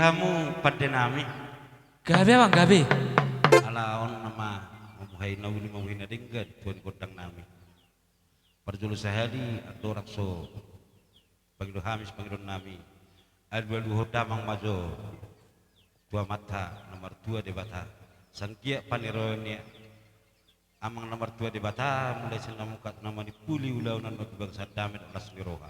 dihamu pada nami Gabe bang, gabe. ala on nama mabuhay na wili mabuhay na dinggad tuan kodang nami parjulu sahali atau rakso Panginoon Hamis Panginoon nami adwalu hodamang majo dua mata nomor 2 di bata sangkia panironya amang nomor 2 di bata mulai sinamukat nama dipuli ulaunan bagi bangsa damai alas miroha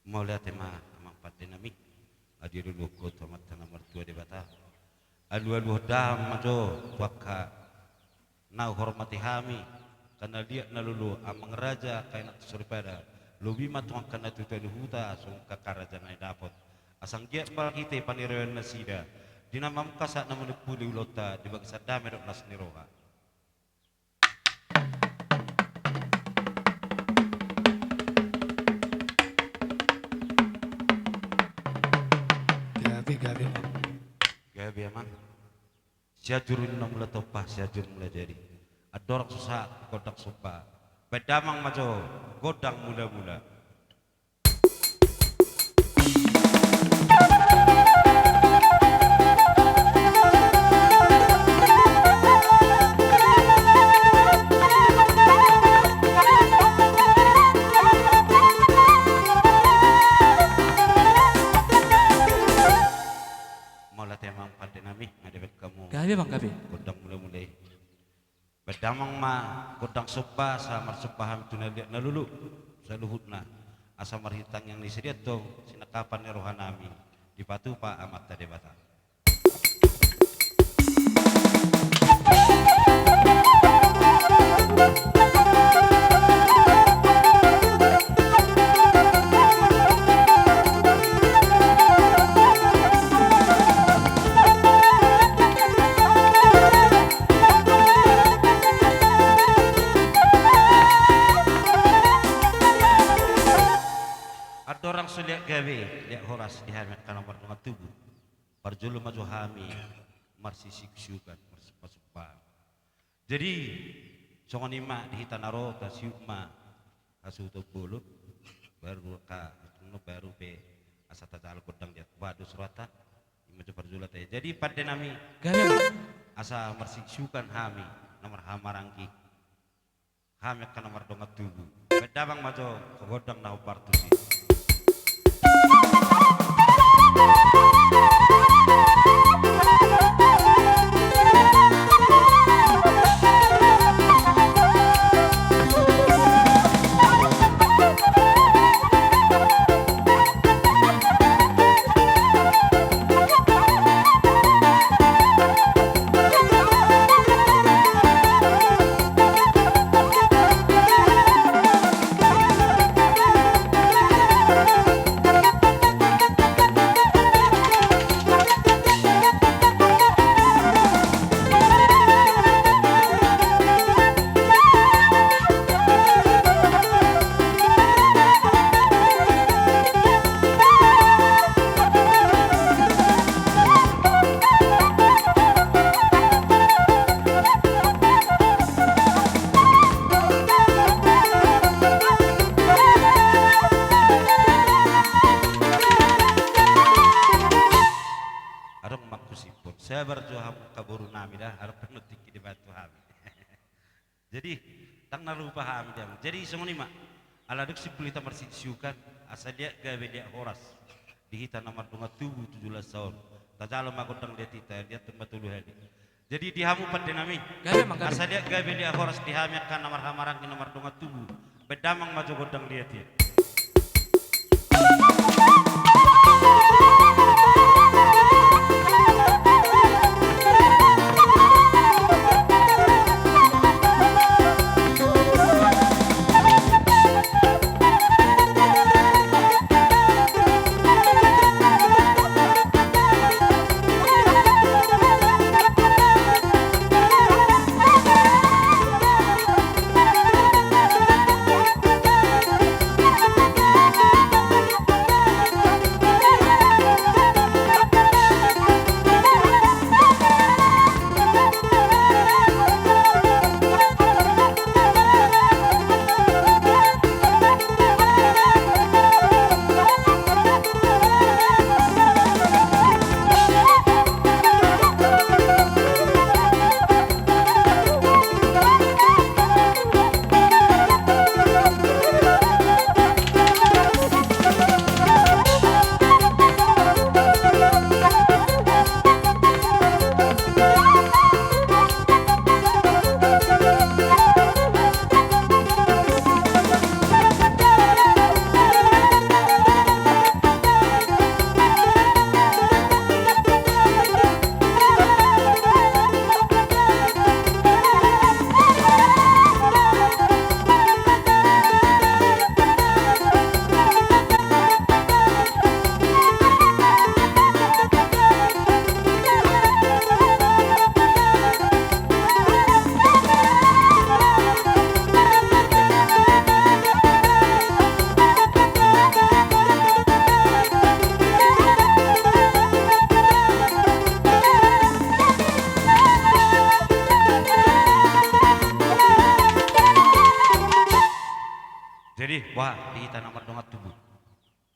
mau lihat tema amang dinamik adi dulu kota mata nomor 2 di bata alu hodam majo tuaka nau hormati hami karena dia nalulu amang raja kaina surpada lubi matuang kana tutu huta sungka karaja nai dapat asang dia kita panirewan nasida dinamam kasak namun puli ulota di bangsa damai dok nas niroha gabi emang siajurun namula topah siajur mulai jadi adorak susah kodak supa bedamang majo godang mula-mula Gabe bang, gabe. kodang mulai-mulai bedamang ma kodang sopa samar sepaham tu nalulu saluhutna asa marhitang yang disediat dong sinakapan ni rohanami di patu pa amat tadi bata orang suliak gawe liak horas dihamet kana nomor tubuh parjulu maju hami marsisik syukan marsupasupa jadi songon ima dihitan aro ta siukma asuto bulu baru ka baru pe asata tal kodang jat wadu surata maju parjula teh jadi pada nami Gabe asa marsik syukan hami nomor hamarangki hamet kana nomor tubuh bedabang maju kodang nahu partusi saya berjuang kaburu nami dah harap penutik di batu hami jadi tang nalu paham dia jadi semua ni mak ala duk si pelita marsisiukan asal dia gawe dia horas dihitan nomor 17 tahun tajalo makotang dia tita dia tembatulu hadi jadi dihamu pada nami asal dia gawe dia horas dihami akan nomor hamarang nomor 17 bedamang maju godang dia dia wah di tanah mardongat tubuh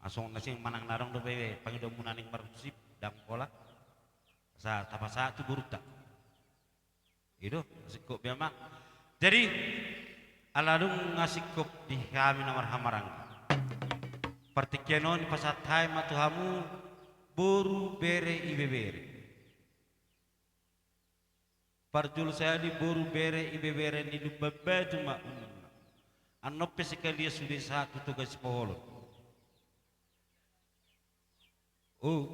asong nasing manang narong do bebe pangido munaning marusip dang pola sa tapasa tu buruta itu sikop biama jadi aladung ngasikop di kami namar hamarang partikianon pasatai matuhamu boru bere ibe bere parjul saya di boru bere ibe bere ni dubabba cuma anoppe sekali sudah satu tugas pohon oh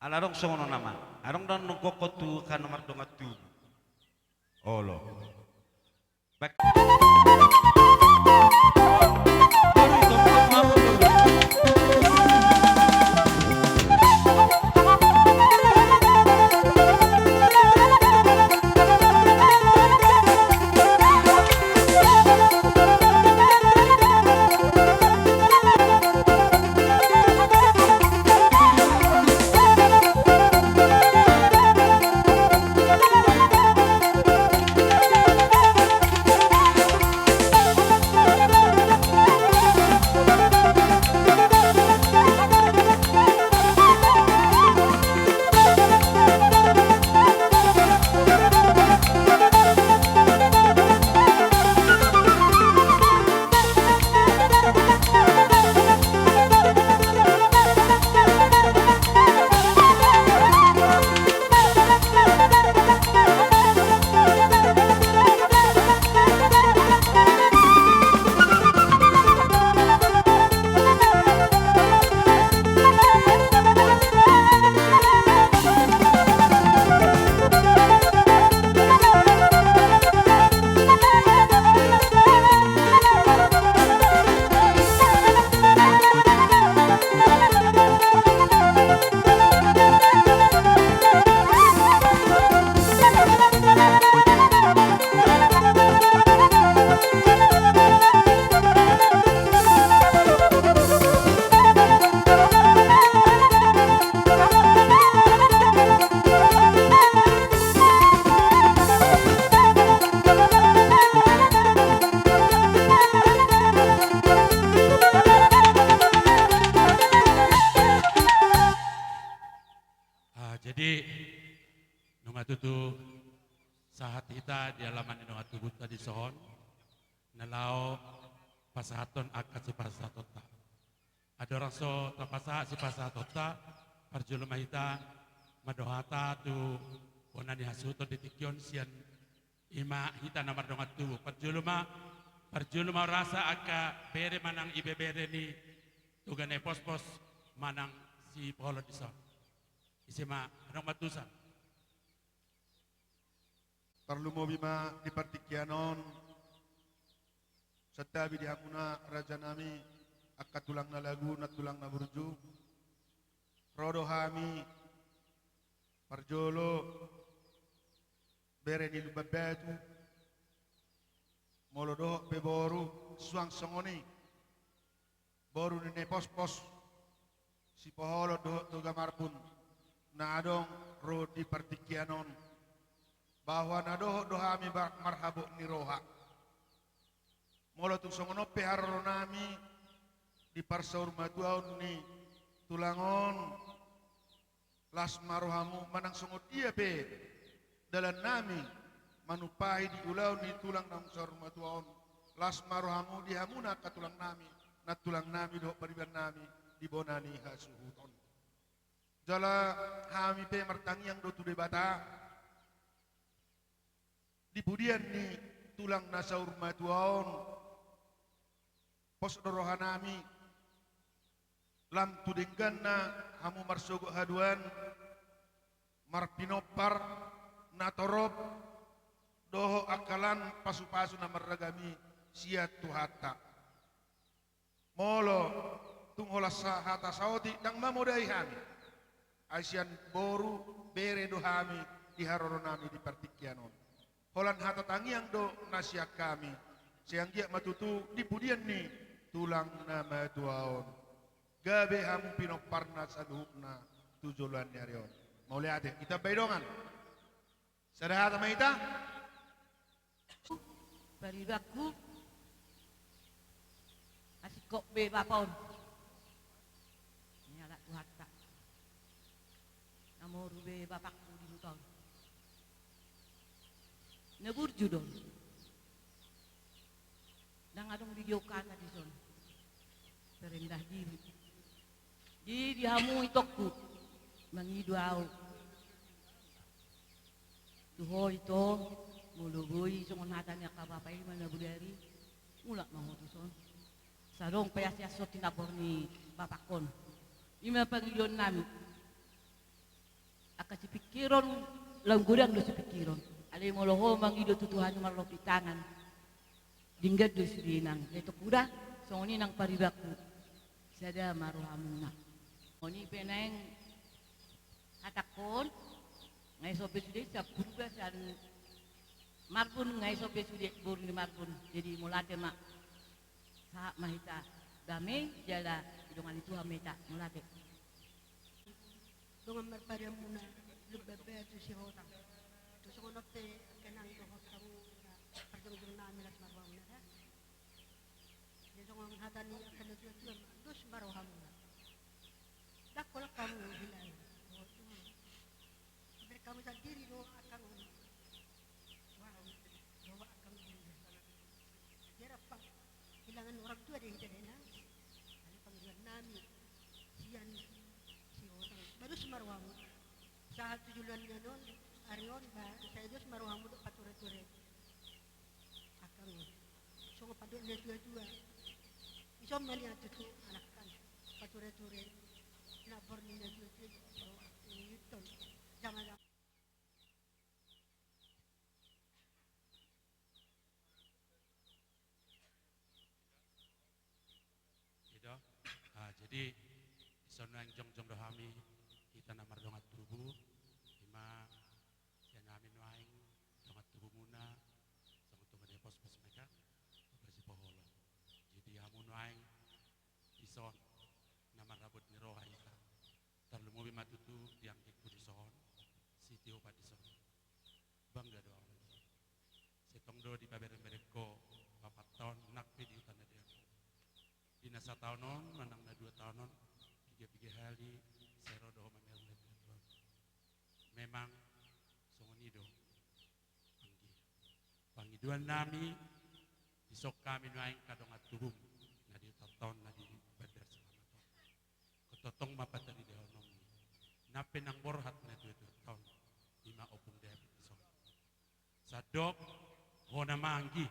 alarong songono nama arong dan nungkoko tu kan nomor dongat tu olo back Jadi nunga tutu sahat kita di alaman nunga tubuh tadi sohon nalau pasahaton akat si pasatota. Ada orang so tapasa si pasatota parjuluma hita madohata tu onani hasuto ditikyon sian ima hita namar nunga tubuh parjuluma rasa aka bere manang ibe bere ni tugane pos-pos manang si polo di son. Isima anong matusan? Perlu mo bima di partikianon setabi di hakuna raja nami akka tulang na lagu na tulang na burju rodo hami parjolo bere ni lubabatu molodo beboru suang songoni boru ni pos-pos si poholo do gamar pun na adong ro di partikianon bahwa nadoho dohami marhabo ni roha molo tung songono peharo nami di parsaur matuaun ni tulangon las marohamu manang songo dia pe dalam nami manupahi di ulau ni tulang nang saur matuaun las marohamu di hamuna ka tulang nami na tulang nami do pariban nami di bonani hasuhuton jala hami pe martangi yang do tude bata di budian ni tulang nasaur matuaon pos dorohanami lam tudenggan na hamu marsogo haduan marpinopar natorob doho akalan pasu-pasu na marragami siat tuhata molo tungholas sa hata saoti dang mamodai hami Asian boru bere dohami di haroronami di partikianon. Holan hata tangiang do nasyak kami. Siang dia matutu di pudian ni tulang nama tuaon. Gabe hamu pinoparna saduhna tujulan nyarion. Mau lihat kita baidongan. Sadahat sama kita. Baribaku kok be bapon. Nyala tuhatta. Namo rube bapakku di hutan. Neburju dong. Nang adong video kana di son. Terendah diri. Di dihamu itokku. Mangidu au. Tuho ito. Muluboy sungon hatan niya kabapay mana budari. Mulak mau tu son. Sarong payas-yasot tinabor ni bapakon. Ima pangilyon namin. Aka si pikiron lang gudang do si pikiron. Alay mo loho mangido tutuhan yung marlopitangan. Dinggad do si dinang. Ito kuda, so ni nang paribaku. Sada maruhamuna. Oni peneng hatakon. Ngay sobe sude sa purga san marbun ngay sobe sude buru ni marbun. Jadi mulate mak sa mahita dame jala idongan itu hameta mulate. Dengan merpariam muna lubebe tu si hotang. Tu songot te kenang do hotang perjong namin as marwang na. Jadi songon hatani akan tu dus marwang na. Dakol kamu hilal. Kamu sendiri do akan wow akan dia apa hilangan orang tua dia hidayah ada panggilan nami sian si orang baru semarwamu saat tujuannya non Arion ba saya itu semarwamu do pature-ture akan sungo paduknya dua-dua iso melihat itu anak kan pature-ture na borninya dua-dua itu jangan jadi isono yang jong dohami kita namar dongat tubuh ima sian amin waing dongat tubuh muna sama tunggu de pos mereka bersih poholo jadi amun waing ison namar rabut ni roha ita terlalu mobil matutu yang ikut ison si tio pat ison bangga doang setong do di babere mereka 4 tahun nak di utana dia Dina 1 tahunon, manang na 2 tahunon, 3 hali, sero do mamelun memang songonido panggiduan nami isok kami naing kadong at tubum na di taton na di badar selamat kototong mapatari de honom na penang borhat na 2 tahun 5 opung debit isok sadok hona manggi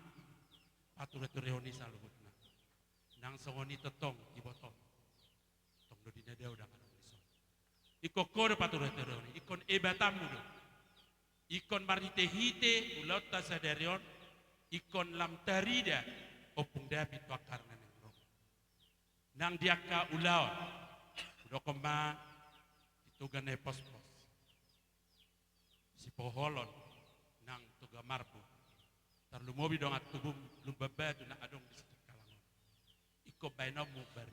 pature-ture honi saluhut nang songoni tetong di botong tong do dina dia udah kan iso iko kode patur teroni ikon ebatamu do ikon marite hite ulot tasadarion ikon lam tarida opung dapi to karna nengro nang diaka ulao udah koma itu gane pos-pos si poholon nang tuga marpu tarlu mobi dong at tubum lumbabadu na adong di iko baino mubari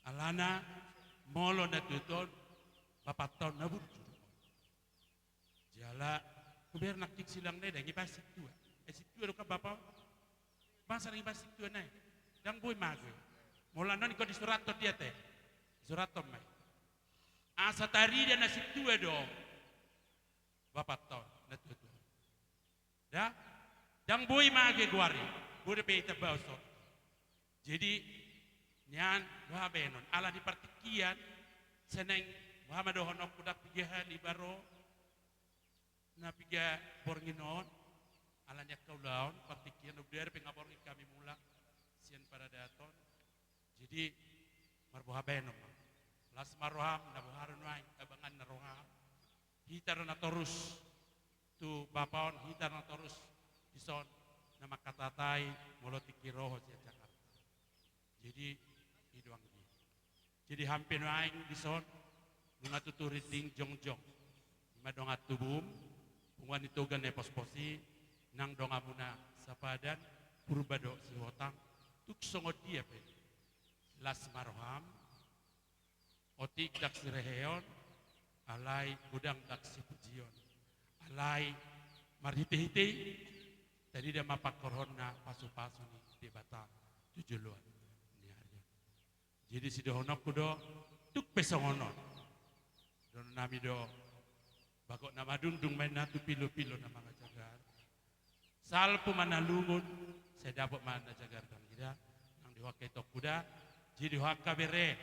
alana molo na tuton papaton na burju jala kuber nakik silang ne dangi basik tua situa do ka bapa basa ngi basik tua nai dang boy magwe mola non ko di surato dia te surato mai asa tari dia na situa do papaton na tuton da dang boy magwe guari bude pe tabauso jadi nyan wah benon ala di partikian seneng Muhammad honok kudak pigahan ibaro na piga bornginon ala nyak kaulaon partikian ubder pengaborngi kami mulak sian pada daton jadi marbuha benon las maroham na buharun waing abangan na roham hitar na torus tu bapaon hitar na torus ison na makatatai molotiki roho sian Jakarta jadi idoang dia jadi hampir waing dison bunga tuturiting jongjong lima dongat tubum bunga nitogan ne pos-posi nang donga muna sapadan purbado si hotang tuk songot dia pe las marham otik dak sireheon alai gudang dak si pujion alai marhite-hite tadi dia mapak korona pasu-pasu ni di batang tujuluan niarnya. Jadi si dohonok kudo tuk pesongono. Don nami do bakok nama dundung main natu pilo-pilo nama ngajagar. Salpu mana lungun saya dapat mana jagar dan kita nang diwakai tok kuda. Jadi hak kabere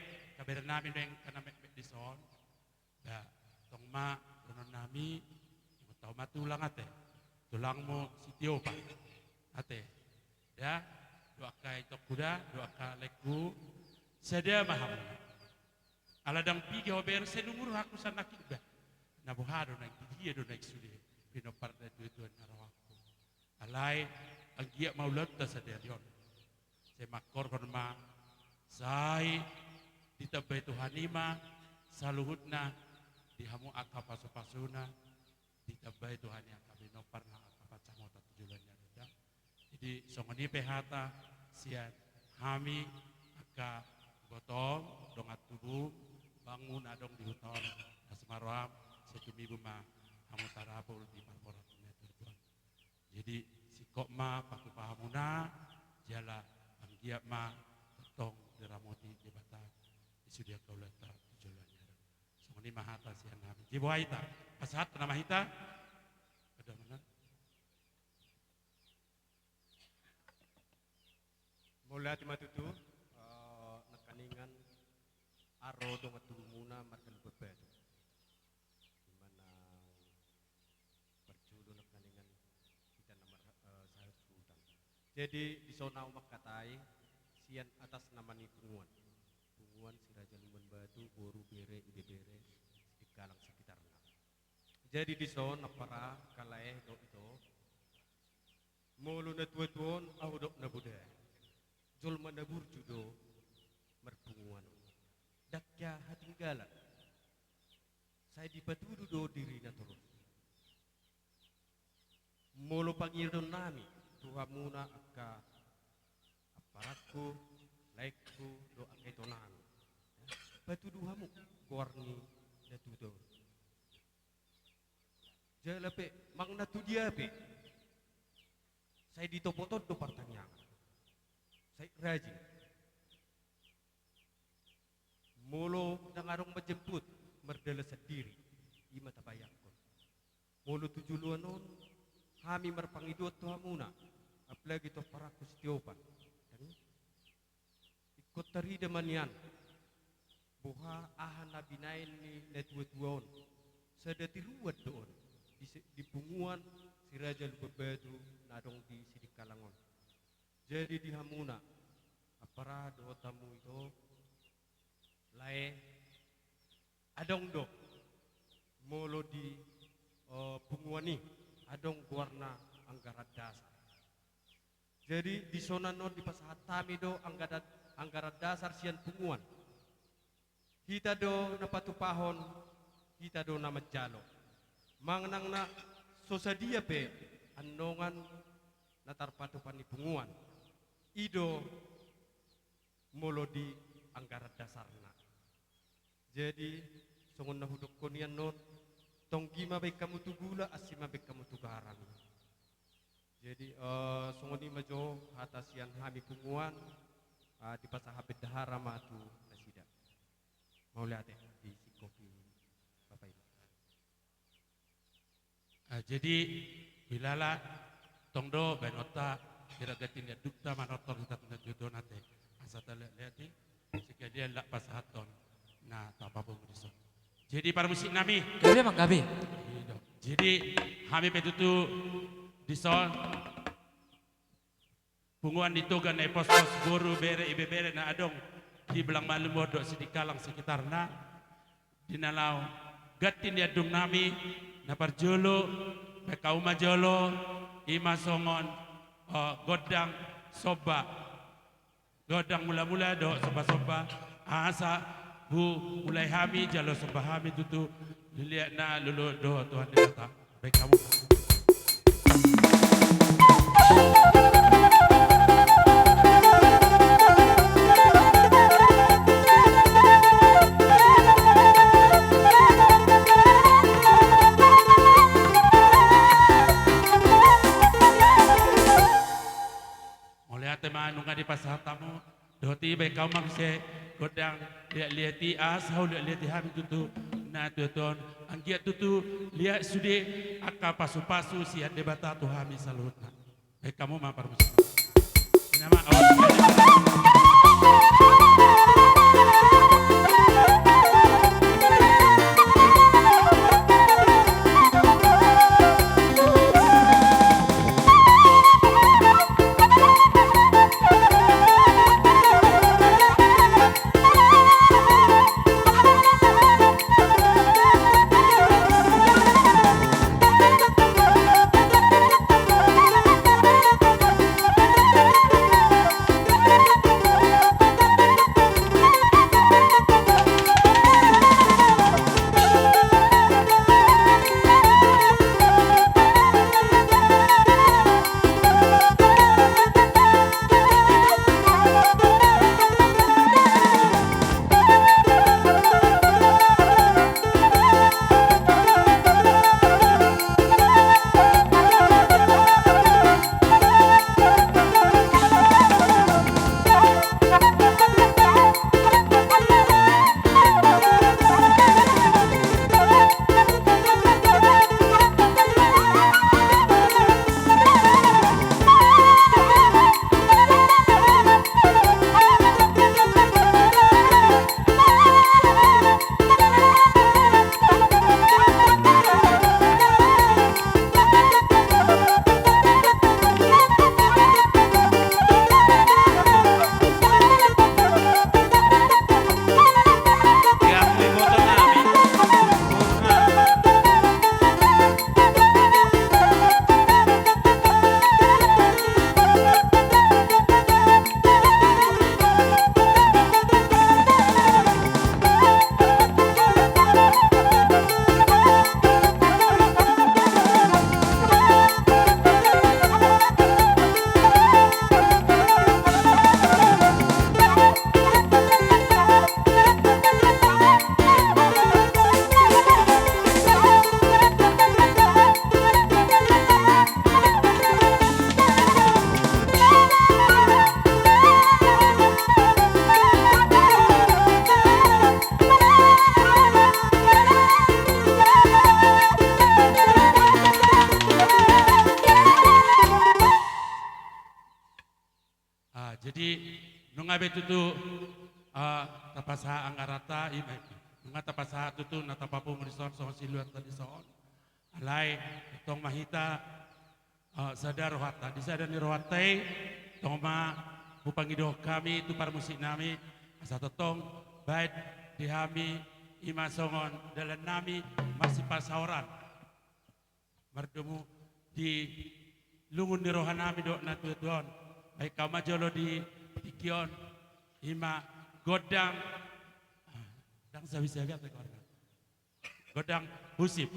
nami neng kana mek di son. Da tong ma donon nami mo tau matulang ate. Tulangmu si Tiopa. Ate. Ya, doa kai tok kuda, doa ka leku. Sedia maham. Aladang pigi hober senumur aku sana kibah. Nabuhado nang dia do naik sudi. Pino parda tu narawaku. Alai anggia maulat ta sedia yon. Saya makor kon ma sai ditabai Tuhanima saluhutna dihamu akapa pasuna ditabai Tuhan yang kami nopar na akapa camota tujulannya ada. Jadi songoni pehata siat hami aka botong dongat tubuh bangun adong di hutan asmaram sekumi buma hamu tarapul di parporat Tuhan. Jadi si kokma paku pahamuna jala anggia ma tong diramoti jebata isudia kaulata tujulannya. Songoni mahata sian hami. Jibuaita pasat nama hita ada mana? Mula ti matutu nakaningan aro dong atulumuna markan bebed. Di mana perjulo nakaningan kita nomor sahat hutan. Jadi di zona umak katai sian atas nama ni punguan. Punguan si Raja Limban Batu, Boru Bere, Ibe Bere di kalang sekitarnya. Jadi di zona para kalaeh do itu mulu na tuan au dok na budaya. Jol manabur judo merpunguan. Dakya hatinggalan. Saya dipatudu do diri na terus. Mulu pangirdo nami tuhamuna aka aparatku laikku do akai tonami. Patuduhamu gorni na tudo. Jalape mang na tudia pe. Saya ditopotot do pertanyaan. Saya rajin. Mulu nangarong menjemput merdela sendiri ima tabayakon. Mulu tujuluan non kami merpangidot tuhamuna apalagi to para kustiopan. Ikut terida manian buha ahan nabinain ni netuatuan sedati ruwet doon di punguan si Raja Lubebatu nadong di Sidik Kalangon. Jadi di hamuna apara do tamu itu lae adong do molo di punguani adong warna anggaran dasar. Jadi di zona non di pasatami do anggaran dasar sian punguan. Kita do napatupahon kita do nama jalo. Mangnang na sosadia pe andongan natarpatupan ni punguan. Ido molo di anggaran dasarna. Jadi songon na hudok konian non tonggi mabek kamu tugula asima bek kamu tugaran. Jadi songon ima jo hatasian hami punguan di pasahabet dahara matu nasida. Mau lihat di sikopi Bapak Ibu. Jadi bilala tongdo benota kira gatin ya dukta manotor kita tunda judonate asata lihat ni sekalian lak pasahaton na tapapun dison. Jadi para musik nami Gabe bang gabe. jadi kami petutu dison punguan ditogan na pos-pos Boru Bere Ibe Bere na adong di belang malum bodok sidikalang sekitarna dinalau gatin ya dung nami na parjolo pekauma jolo ima songon godang soba godang mula-mula do soba-soba asa bu mulai hami jalo soba hami tutu lihat na lulu do Tuhan dikata baik kamu. Tema nunga di pasatamu Doti baik kau mangse godang lihat ti asau lihat ham tutu na tuton anggiat tutu lihat sude aka pasu-pasu si debata tu hami salutna. Baik kamu mampar musik. Nama awal. Jadi nungabe tutu tapasa anggarata ibe nunga tapasa tutu na tapapo morison so siluan tadi soon alai tong mahita sadar rohata di sadar ni rohatai tong ma pupangido kami tu para musik nami asa totong baik dihami ima songon dalam nami masih pasauran mardemu di lungun ni rohanami dok na tuan baik kama jolo di tikion ima godang dang sawi lihat godang husip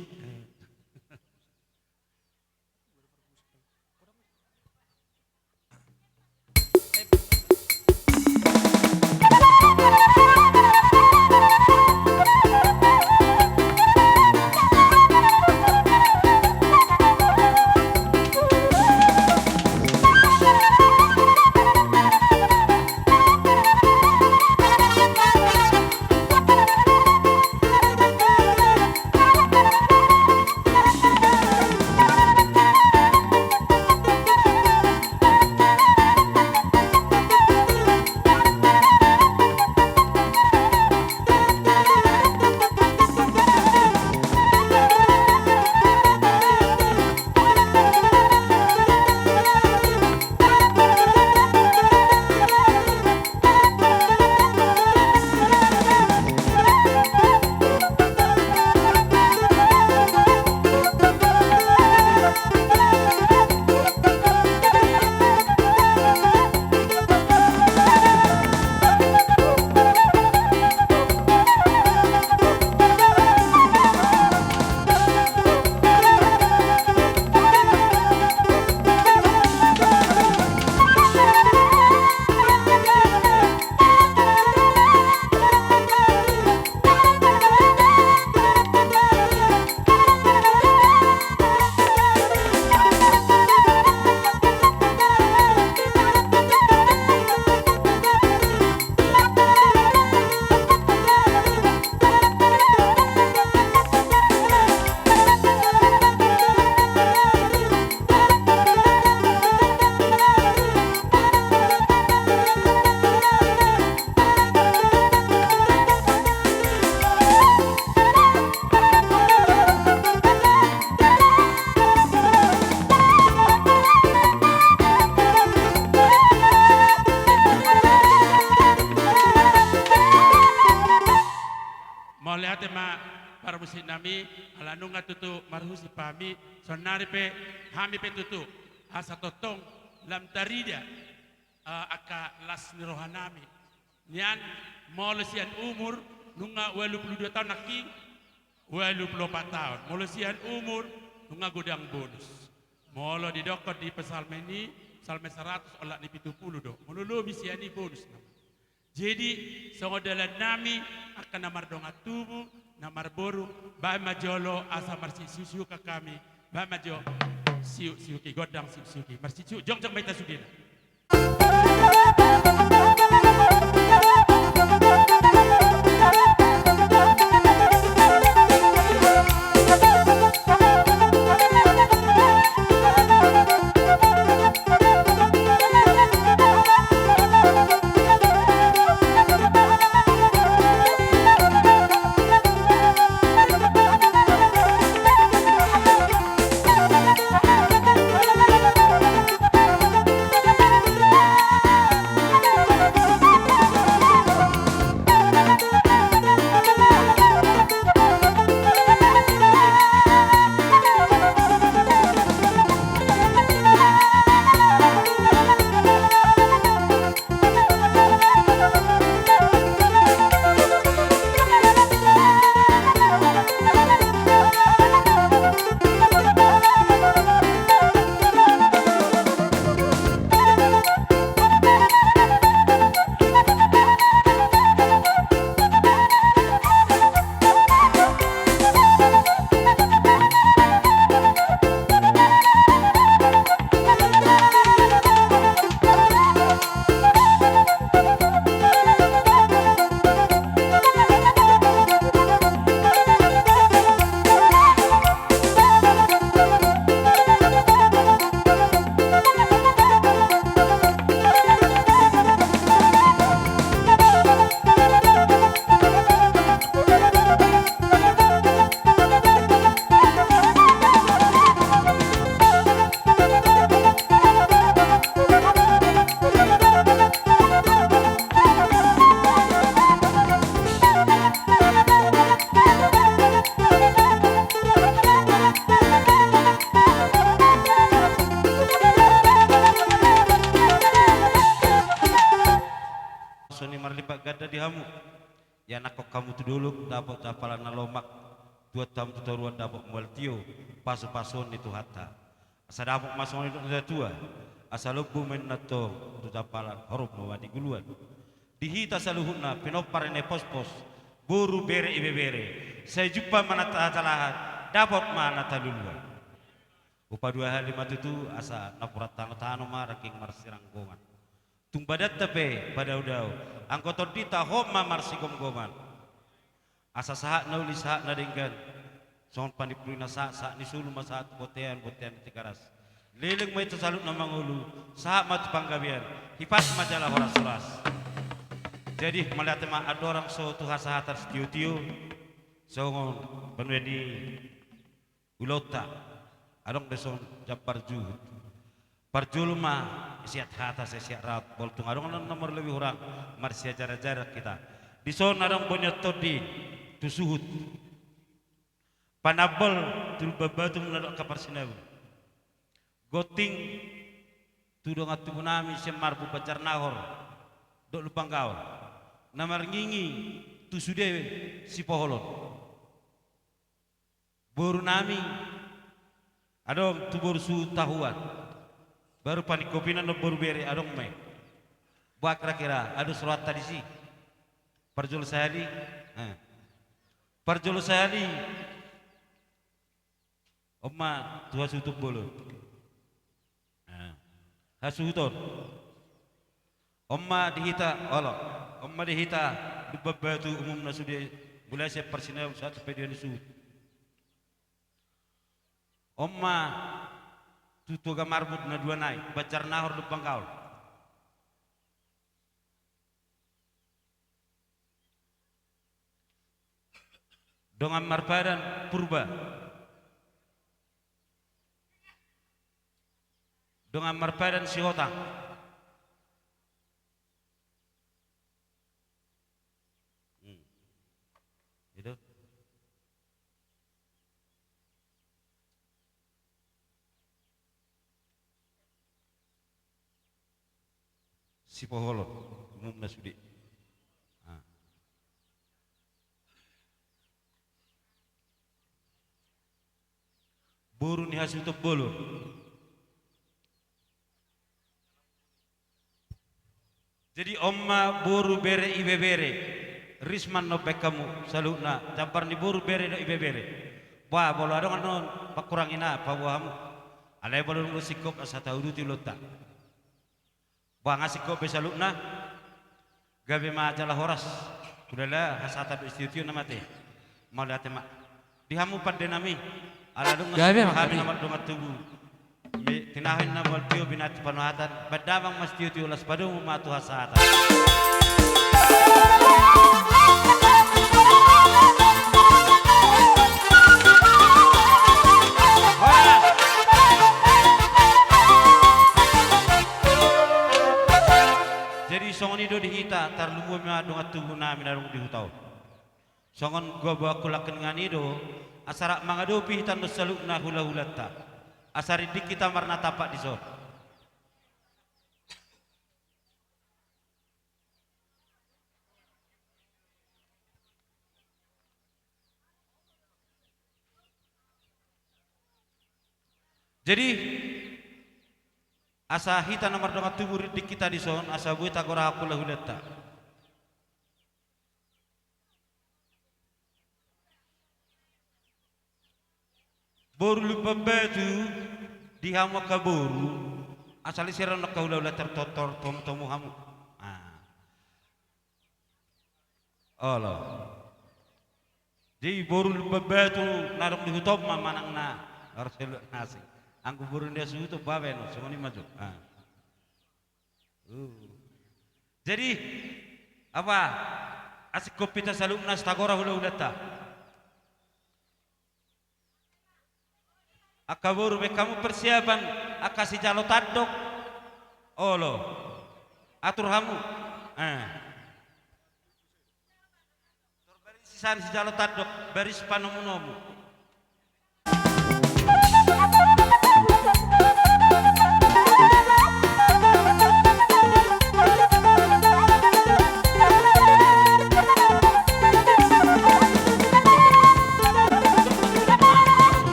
marsi nami ala nunga tutu marhusi pami sonari pe hami pe tutu asa totong lam tarida aka las nirohanami nian molesian umur nunga 82 tahun naki 84 tahun molesian umur nunga gudang bonus molo didokot di pesalmeni salme 100 olak di 70 do mololo bisiani bonus nama. Jadi songodalan nami akan namar donga tubuh namar boru ba majolo asa marsi siu ka kami ba majo siu ki godang siu ki marsi siu jong baita sudina. hamu ya nakok kamu tu dulu dapat dapalan nalomak 2 tahun tutoruan dapat mualtio pasu-pasun itu hatta asa dapat masuk itu tua asa lubu menato tu dapalan horup no di guluan dihita saluhuna pinopar ne pos-pos buru bere ibe bere saya jumpa mana talahan dapat mana taluluan upa 2 hari matutu asa napurat tano maraking marsiranggongan tumbadat tepe pada udau angkotor dita homa marsi gomgoman asa sahak na uli sahak na dinggan son panipulina sahak ni sulu masahat botean tikaras liling may salut na mangulu sahak matu panggabian hipas majalah horas-horas jadi melihat ma ada orang so tuha sahatar tiu songon benwedi ulota adong deson jabar juhud parjulma siat hata siat rat boltung adong nomor lebih orang marsia jarak-jarak kita di son adong punya todi tu suhut panabol tu babatu menadok kapar sinabu goting tu dong atu nami semar bu pacar nahor dok lupang kau namar ngingi tu sudewe si poholon boru nami adong tu boru su tahuan baru panik kopinan no baru beri adong me buat kira-kira ada surat tadi sih parjul sehari parjul sehari omma tua sutup bolu hasuton omma dihita olok omma dihita batu umum nasude mulai saya persinau satu pedia disut omma tutuga marbut na 2 naik bacar nahor lupang kaul dongan marbadan purba dongan marbadan sihotang itu si poholon umumna sudi. Boru ni hasil tu bolon. Jadi omma boru bere ibe bere. Risman no kamu saluna campar ni boru bere no ibe bere. Wah bolo adong anon pakurangina pabuamu. Alai bolo ngusikop asa tauduti lota. Wah ngasikop besaluna. Gabe ma ajalah horas. Kudala hasata do istiutio namate. Malate ma. Dihamu pandenami. Ala dong Gabe mang habi gabe. namat dongat tubuh. Tinahin na waltio binati panuhatan. Badamang mas tiutio las padung matu hasata. Jadi songon itu dihita tarlumu ma dongat tubuh nami narung dihutau. Songon gua bawa kulaken nganido asara mangadopi hitan nusalukna hula-hulatta. Asari dik kita marna tapak di zon. Jadi asa hita nomor dongat tubuh dik kita di zon asa buita gora hula-hulatta. Boru lupa batu di hamu kaboru asal isiran nak kau ulah tertotor tomu hamu. Allah. Jadi boru lupa batu narok di hutop manang na harus nasi. Angku boru dia suhu tu bawa no semua ni maju. Jadi apa asik kopi ta salukna stagora hula ta. Akaboru be kamu persiapan akasi jalo tadok olo atur hamu beris sisan si jalo tadok beris panomu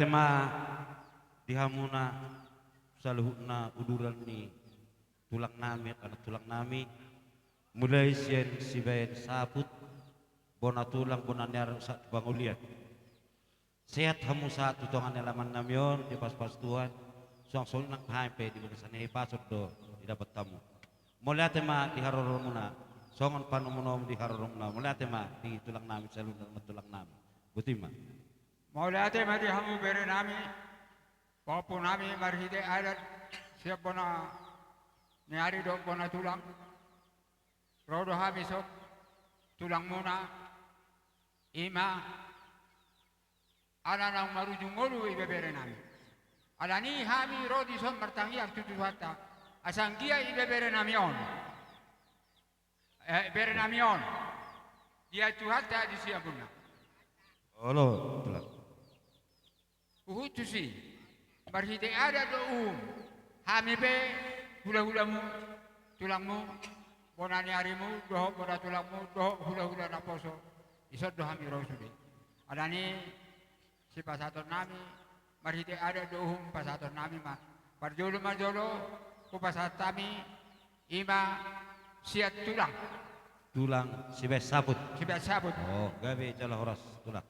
tema dihamuna saluhuna uduran ni tulang nami karena tulang nami mulai sian si bayan sabut bona tulang bona nyar satu bangulian sehat hamu satu tongan alaman namion di pas-pas Tuhan soang nak hampe di bagasan pasod do didapat tamu mulai tema di haroromuna songon panumonom di haroromuna mulai tema di tulang nami salun tulang nami butima mulai tema di hamu bere nami papu nami marhide adat siap bona nyari dok bona tulang rodo habisok tulang muna ima ala nang marujung ngolu ibebere nami ala ni hami rodi son martangi ak tutu hatta asangkia ibebere nami on bere nami on dia tu hatta di siapuna olo tulang uhutusi marhide ada do hami be hula-hulamu, tulangmu, bonani harimu, doh bona tulangmu, doh hula-hula naposo, isot doh hami rosudi. Adani si pasator nami, marhite ada dohum pasator nami ma, parjolo marjolo, ku pasatami, ima siat tulang. tulang si bayan sabut Sibat sabut. oh gabe jala horas tulang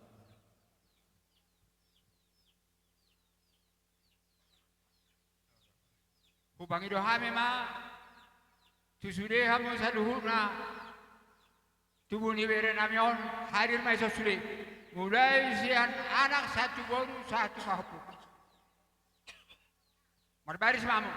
Kubangi do hami ma, tusude hamu saluhurna, tubuh ni bere namion, hadir mai sosule. Mulai sian anak satu boru satu kahapu. Marbaris mamu.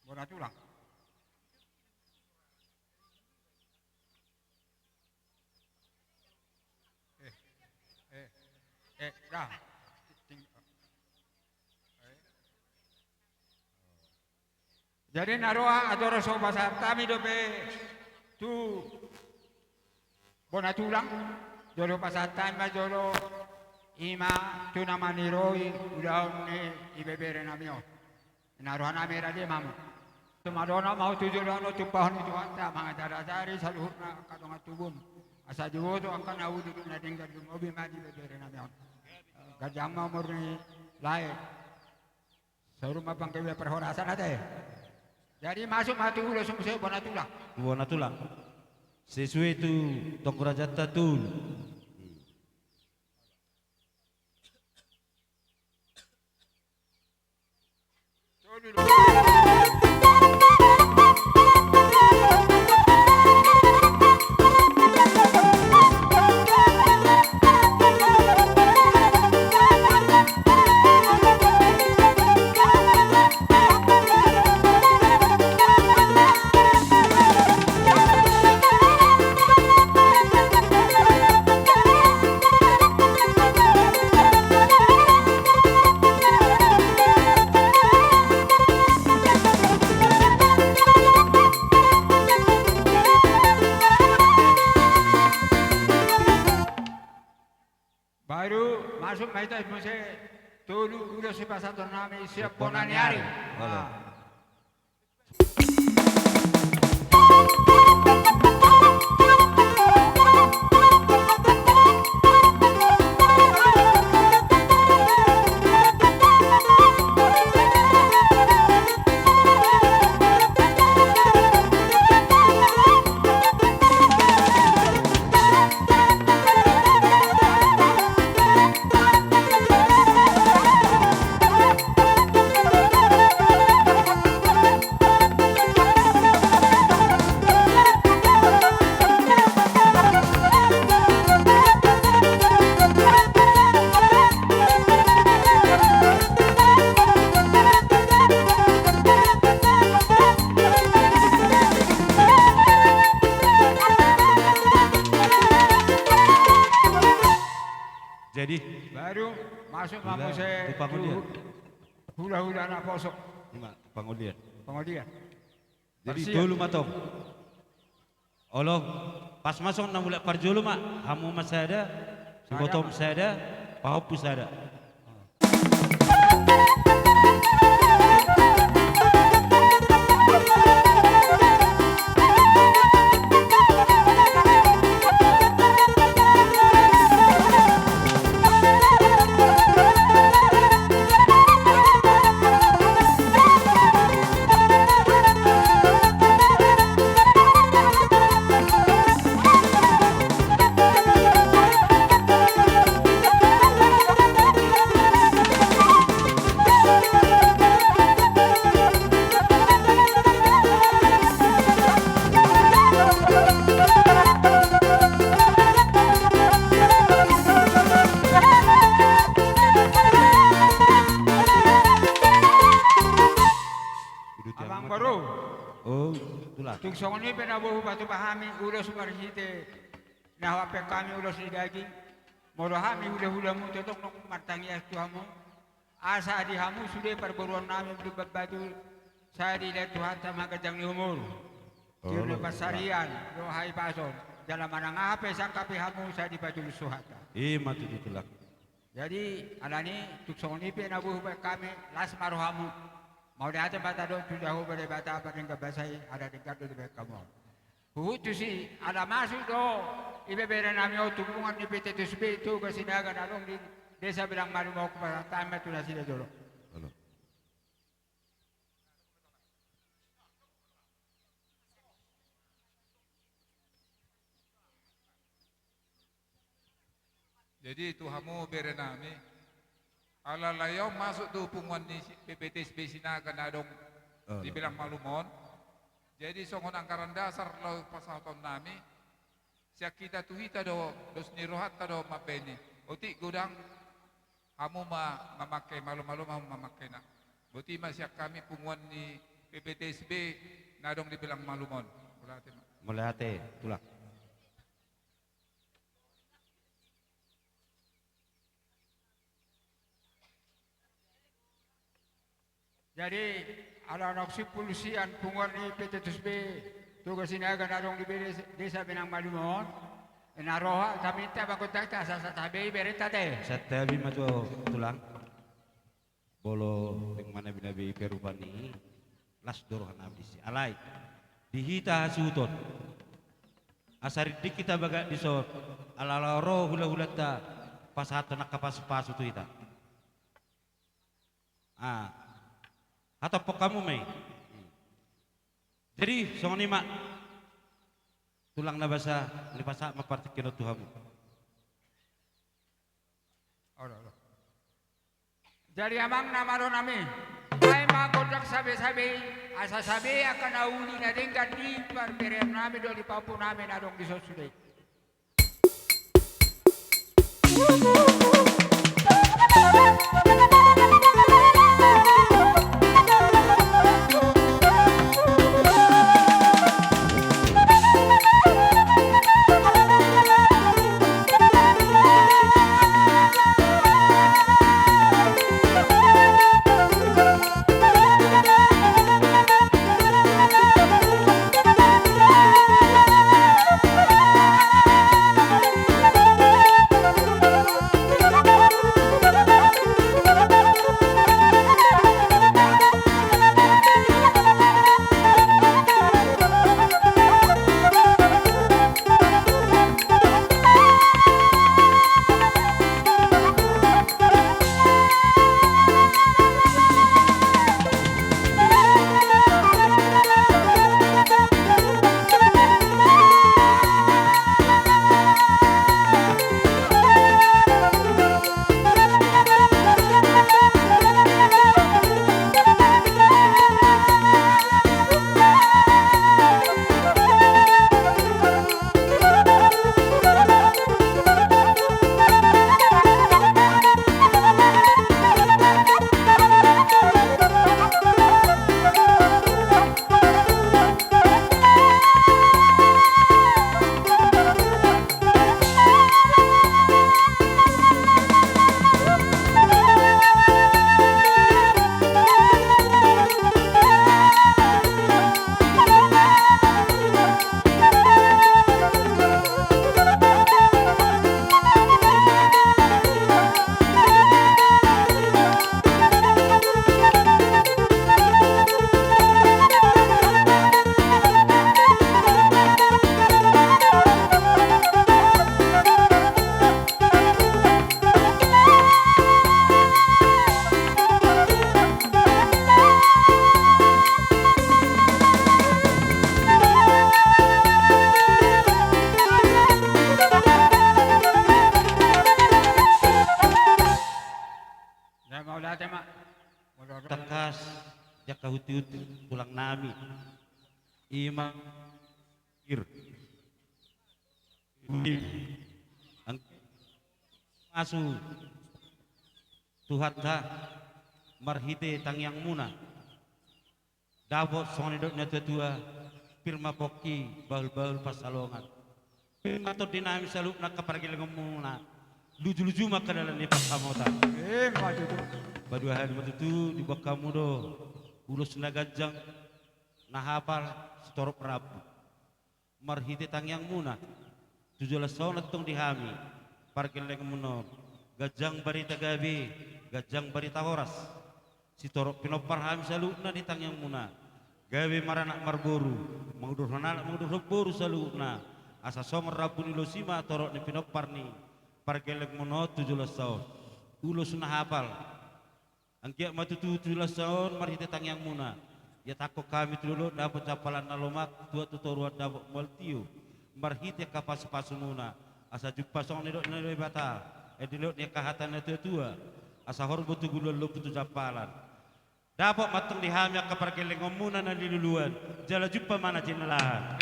Bona tulang. Dah. Jadi naroa adoro so bahasa kami dope tu bona tulang jolo pasal tama jolo ima tu nama niroi udah ne ibebere namio naroa nami rade mamu tu madona mau tujuh lono tu pohon itu anta mangadara dari saluhurna kadonga tubum asa jiwo tu akan au di na tinggal di mobil madi ibebere namio gajang mau murni lain saruma pangkewe perhorasan ate. Jadi masuk mati ulo semua bona tulang. bona tulang sesuai tu tongkura jata tu Baru masuk maitas muse tolu udah si pasator nami siap bonani hari. masuk Bila, mamu saya di Pangulian. hula-hula anak posok. Ima pangulian. Pengulian. Jadi Persiap. dulu matong. Allah pas masuk na mulai parjolo mak, hamu masada, si Sada, bottom Mak. sada, pahopu sada. Itu tiang Abang mat. baru. Oh, itulah. Tung song ni penabuh batu pahami ulos marsite. Nah apa kami ulos di daging. Morohami hula-hula mu totok nok martangi as tuhamu. Asa di hamu sudah perburuan nami berdebat batu. Saya dilihat Tuhan sama kejang ni umur. Kira pasarian, dohai pason. Dalam mana ngape sangkapi hamu saya di batu suhata. Matu itulah. Jadi alani tuk song ni penabuh kami las marohamu. Mau diatas bata do sudah hu pada bata apa dengan basai ada dekat do lebih kamu. Hutu si ada masuk do ibe bere nami o tunggungan ni PT TSB itu ke sinaga nadong di desa bilang malu mau ke tamat tu nasi dolo. Halo. Jadi Tuhamu bere nami alalayaw masuk tu punguan ni PPTSB sinaga nadong dibilang malumon. Jadi songon angkaran dasar lo pasaton nami siya kita tuhita do dos nirohat do mapeni. Oti gudang hamu mamakai malu-malu mau mamakai na. Boti masya kami punguan ni PPTSB nadong dibilang malumon. Mulai hati, itulah. Jadi ada anak si polisian punguan ni PT TSB tugas sinaga nadong di desa binang malumon. Naroha kami minta bakutak ta sa tabi berita teh. Sa tabi matu tulang. Bolo yang mana binabi perubani las dorohan abdisi. Alay. Dihita hasuton. Asaridik kita baga disot. Alalaro hula-hulata pasata nakapas-pas itu ita. Atau pok kamu may. Jadi songon mak tulang na basa ni pasa mapartikino tuhamu. Jadi amang namaro nami. Ay magodak sabi-sabi asa sabi akan nauli na tingkat di perberian nami do di papu nami nadong di sosude. takas jaka huti-huti tulang nami ima ir ang asu Tuhan ta marhite tangyang muna dabot sonidot na tua pirma poki bahul-bahul pasalongan pirma to dinami saluk na kapargilang muna luju-luju maka dalam ni pasamota badua hari matutu di bawah kamu do ulus nagajang nahapal setorop rabu marhite tangyang muna 17 tahun tong dihami pargilang muno gajang barita gabi gajang barita horas si torok pinopar ham salukna di tangyang muna gawe maranak marboru mangdur hanak mangdur boru salukna asa somor rabu ni losima torok ni pinopar ni pargelek mono 17 tahun ulo sunah hafal angkia matutu 17 tahun marhite tangyang muna ya tako kami dulu dapat capalan nalomak tua tutoruat dapat maltiu marhite kapas pasununa asa jumpa song nidok nidok batal edilot ni kahatan itu tua asa horbo tu gulul lupu tu capalan dapat matang dihamyak kepergeleng ngomuna na diluluan jala jumpa mana jenelahan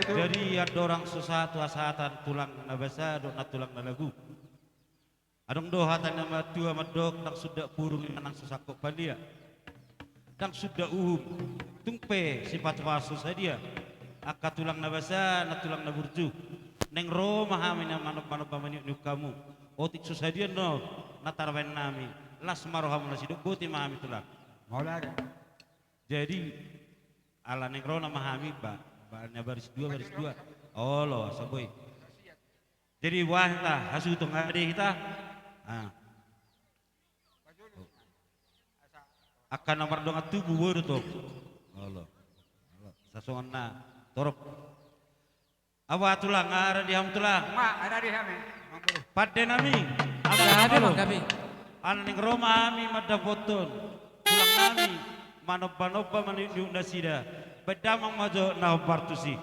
jadi ada orang susah tu asatan tulang na basa dok na tulang na lagu adong dohatan nama tua madok nang sudah purung nang susakok palia nang sudah tungpe sifat wasu sadia akak tulang na basa na tulang na burju neng Roma hamina manop-manop pamaniuk kamu otik susah dia no natarwen nami las maroham nasi duk buti mahami tulang Maula ada. jadi ala neng Roma mahami bahannya baris dua oh lo saboy jadi wahta hasu tong ade kita akan nomor dongat tubuh baru tuh oh lo sasongan na torop awa tulang ada di ham tulang Ma, ada di kami. pada nami Gabe bang gabe. anak ning Roma ami madda foton tulang nami manoba-noba manindung nasida bedamang majo na partusi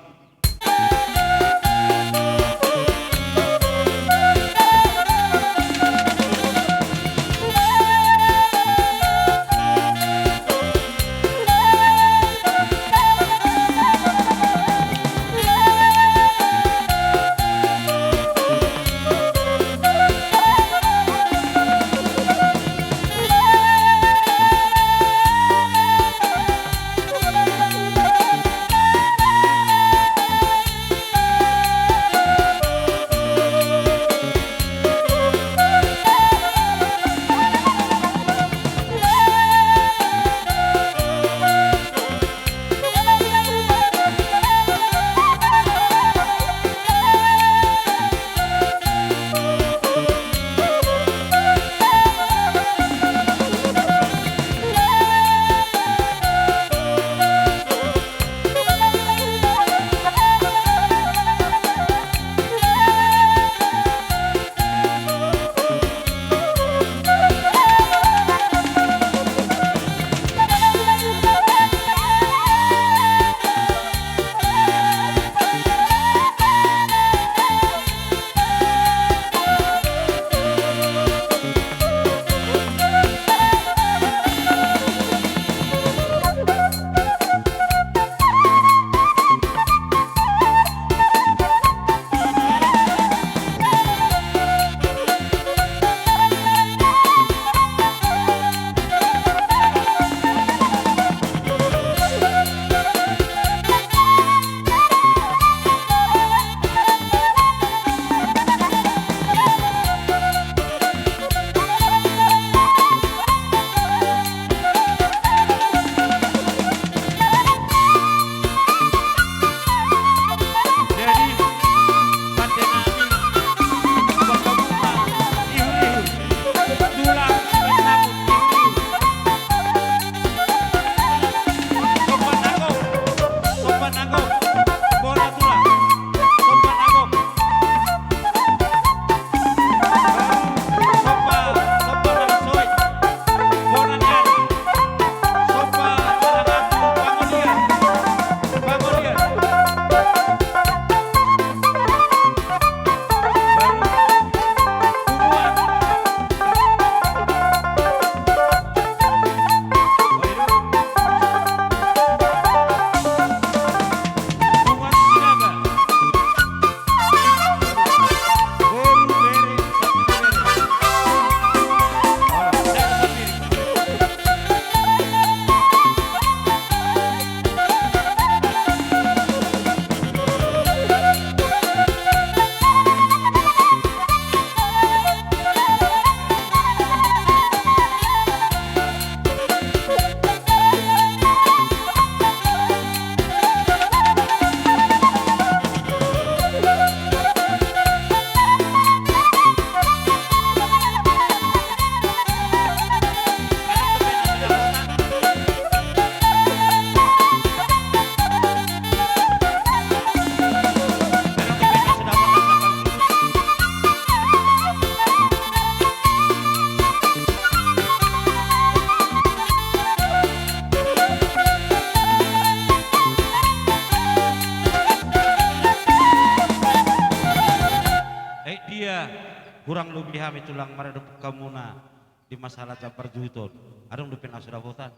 di hami tulang maradong kamuna di masalah Jabar Juton. Adong dupin asura votan.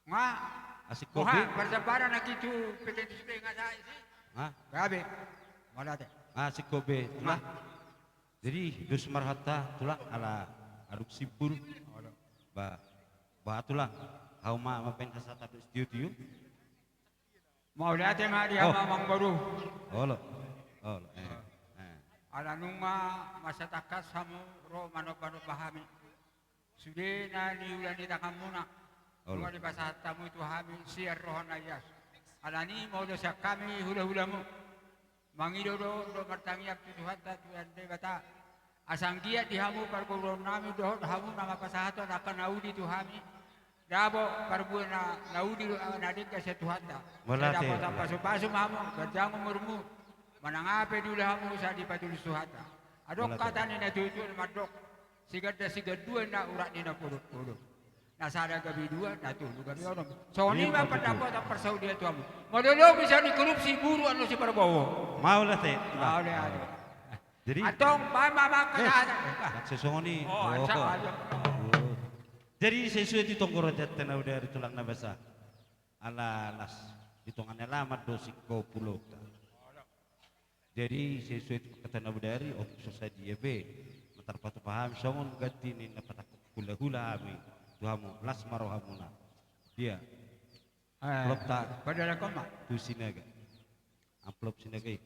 Nga, Asik buha, kopi. persebaran na kitu PTSP nga sa isi. Ha? Grabe, malate. Asik kobe tulang. Jadi dus marhata tulang ala aduk sipur. Ba tulang. Hauma mapen kasata studio. Mau lihat nga dia Oh. mamang baru. Olo. Ala nunga masatakas hamu ro mano pahami. Sudah na niulan kita kamuna. Olo. Nunga di pasat tamu itu hami siar rohan ayas. Ala ni mau dosa kami hula mu. Mangido do martangiak Tuhan ta Tuhan debata. Asang dia di hamu parkuron nami do hamu nama pasahaton akan naudi tu hami. Dabo parbuan na naudi nadik ka sa Tuhan ta. Malate. Dapat pasu-pasu mamu kerjamu murmu. Manangape dulu hamu sa di patul suhata. Adok kata ni na tutul madok. Sigad dua na urat ni na puluk. Nasada gabi dua na tulu gabi orang. So ni ba pendapat ang persaw dia tu hamu. Modelo bisa ni korupsi buru anu si Prabowo. Mau lah teh. Mau le ade. Jadi Atong mama kasada. nagsesoni. Oh, asa aja. Jadi sesuai di tonggoro jatan udah tulang na basa. Ala las hitungannya lama dosik ko pulau. Jadi sesuai kata nabudari sosial dia be matar patu paham songon ganti ni napatak hula ami tuhamu las marohamuna dia amplop tak Padahal kau mak. tu sinaga amplop sinaga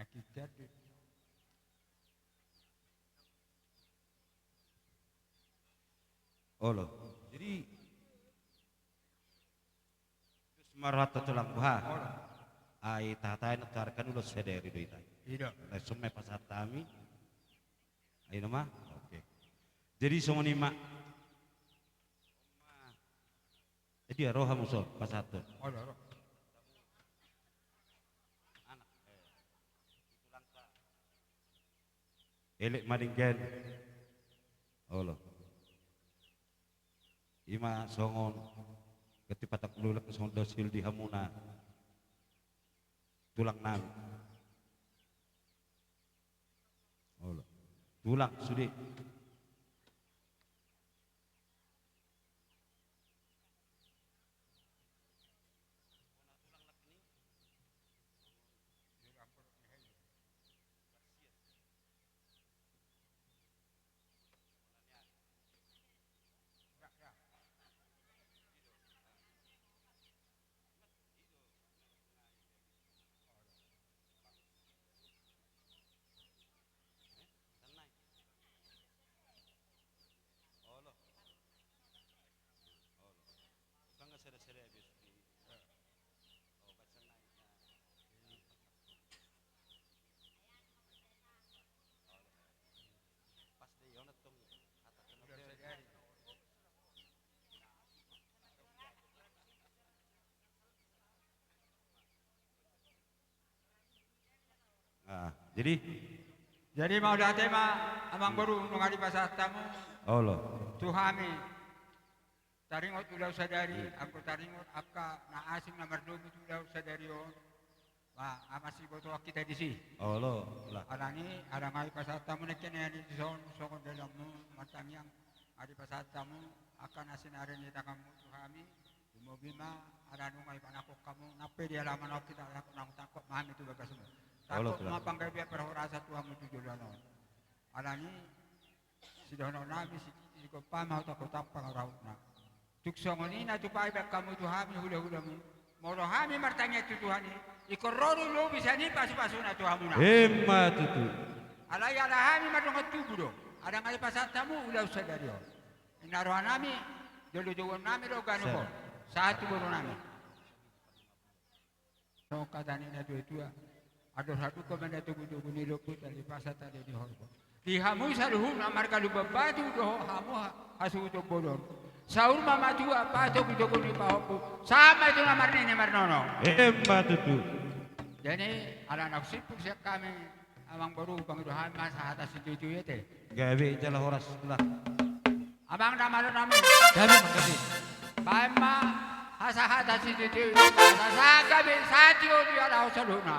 Nah kita olo jadi marata tulang buha ai tatain tarkan ulo sederi do ita tidak. resume pasar tami ai nama oke jadi somoni mak jadi roha muso pasatun Oh, elek maringken Allah ima songon ketipatak lulak songon dosil di hamuna tulang nami Allah tulang sudi Jadi mau datang amang baru nungali pasat tamu. Allah Tuhami. Taringot ulau sadari. Aku taringot akka na asim na mardomi ulau sadari on. Amasi boto kita di si. Allah lah Alani ada ngai pasat tamu na kene di zon sokon dalam matang yang ada pasat tamu akan asin are ni takamu tuhami. Mobil ada nungai panakok kamu nape di halaman kita aku nang takut mahami itu bagas semua. Takut mapangkai biar perhorasa Tuhan itu jolano. Alani si dono nami si ko pamau takut tapang rautna. Tuksongoni na tupai bak kamu Tuhami hula mu. Moro hami martanya tu Tuhani. Ikororu lo bisa ni pasu-pasuna Tuhamuna. Emma tutu Alai ala hami madongat tubudo. Ada ngai pasat tamu ulau sadario. Inarohan nami jolo-jolo nami lo ganu ko. Satu baru nami. So katani na dua-dua. Aduh hadu ko mena tugu-tugu ni loput dari pasat tadi di horko. Di hamu saluhun amar kalu babatu do hamu hasu to bodon. Saul mama tua pato kudo kuni pahoku. Sama itu namarnya marnono. Matutu. Jadi anak sipuk siap kami abang baru pangduhan masa atas itu ya teh. Gawe jalan horas lah. Abang nama nama. Gabe bang gabe. Bama hasa atas itu. Hasa gabe satio dia lau saluna.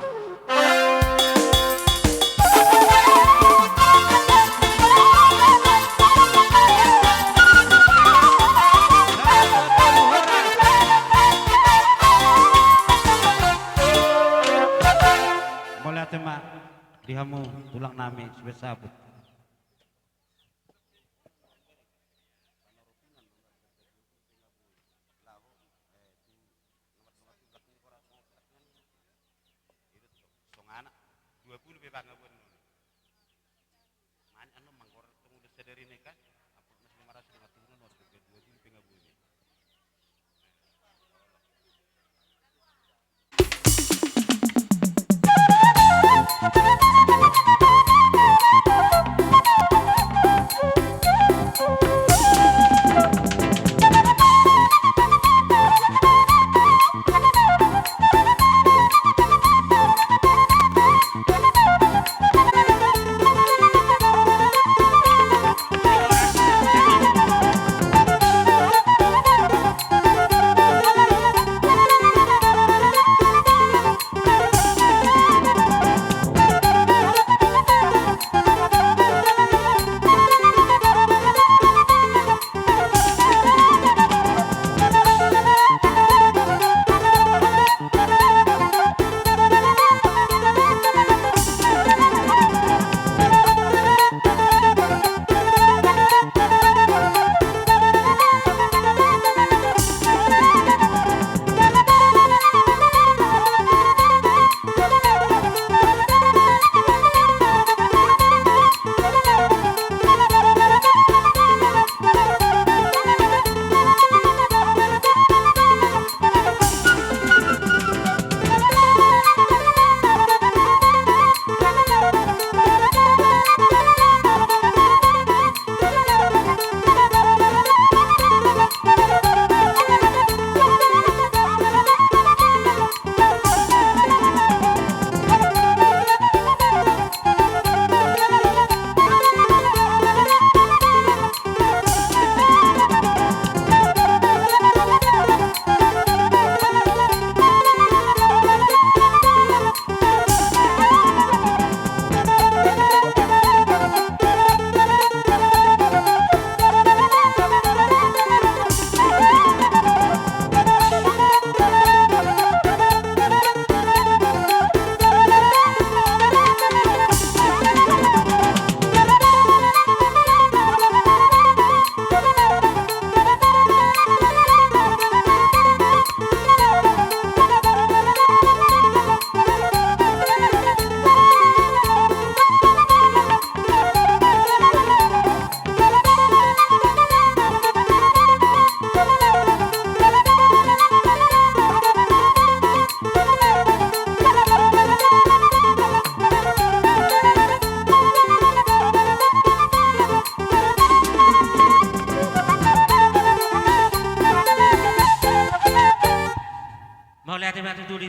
Boleh tema dihamu tulang nami sebesabut. Songana 20 bebang abun. Man anu manggor tunggu sedari nekan apa masih marah sudah turun waktu kedua di pengabun.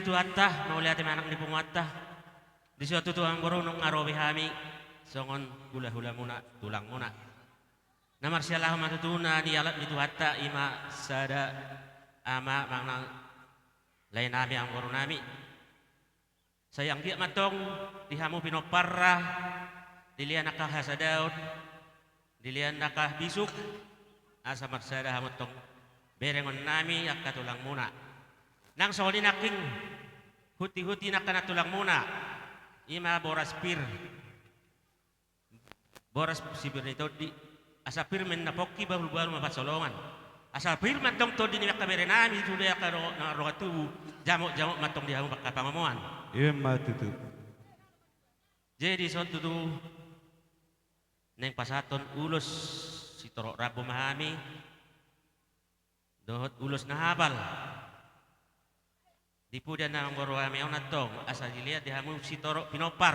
Tuatta, mau lihat anak di pungatta. Di suatu tuang borong ngarobi hami, songon hula muna, tulang muna. Namar sialah matutuna di alat di tuatta ima sada ama manang lain nami ang borong nami. Sayang dia matong dihamu pinoparra, dilian nakah hasadaud, dilian nakah bisuk, asa marsada hamutong berengon nami akka tulang muna. Nang soli naking huti-huti na tulang muna ima boras pir sibir nito di asa pir men napoki baru mapasolongan asa pir matong to di ni kamera nami sudah ka na rogatu jamok matong di hamu pakapangamuan matutu jadi suatu tu neng pasaton ulos si torok rabu mahami dohot ulos na habal di pudan ng goro kami ang natong asa dilihat di hamu si torok pinopar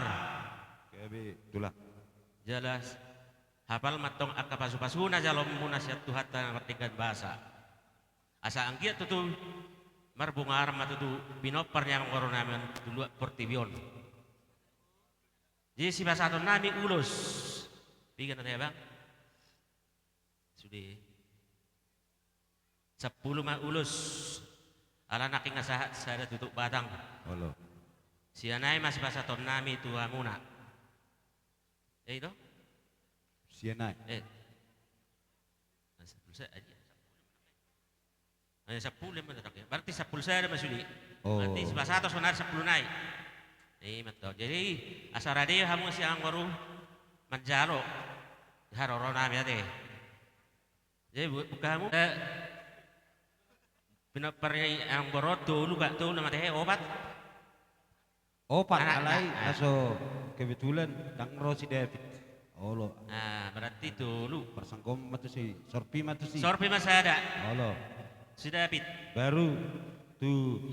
gabe tulah jelas hafal matong akapasu-pasuna jalom muna siat tuhata martigan bahasa. Asa angkiat tutu marbungar matutu binopar yang namin dulu portibion. Jadi si basaton nami ulus. Bikin ya bang? Sudah 10 mah ulus. Ala naking ngasahat sada tutup batang. Olo. Si anay mas basaton nami tuha muna. Itu? Sianay. Ay, 10 man tatak. Berarti 10 sada masuli. Oh. Berarti si basato sonar 10 nai. Betul. Jadi asal radio hamu siang baru menjaro haroro nami ate. Jadi buka kamu pinapari ang borot dulu gak tuh nama teh obat. Opat Anak, alai nah. aso kebetulan dang si David. Olo. Nah, berarti dulu Persangkom matu si Sorpi matu si. sorpi masih ada. Olo. Si David. Baru tu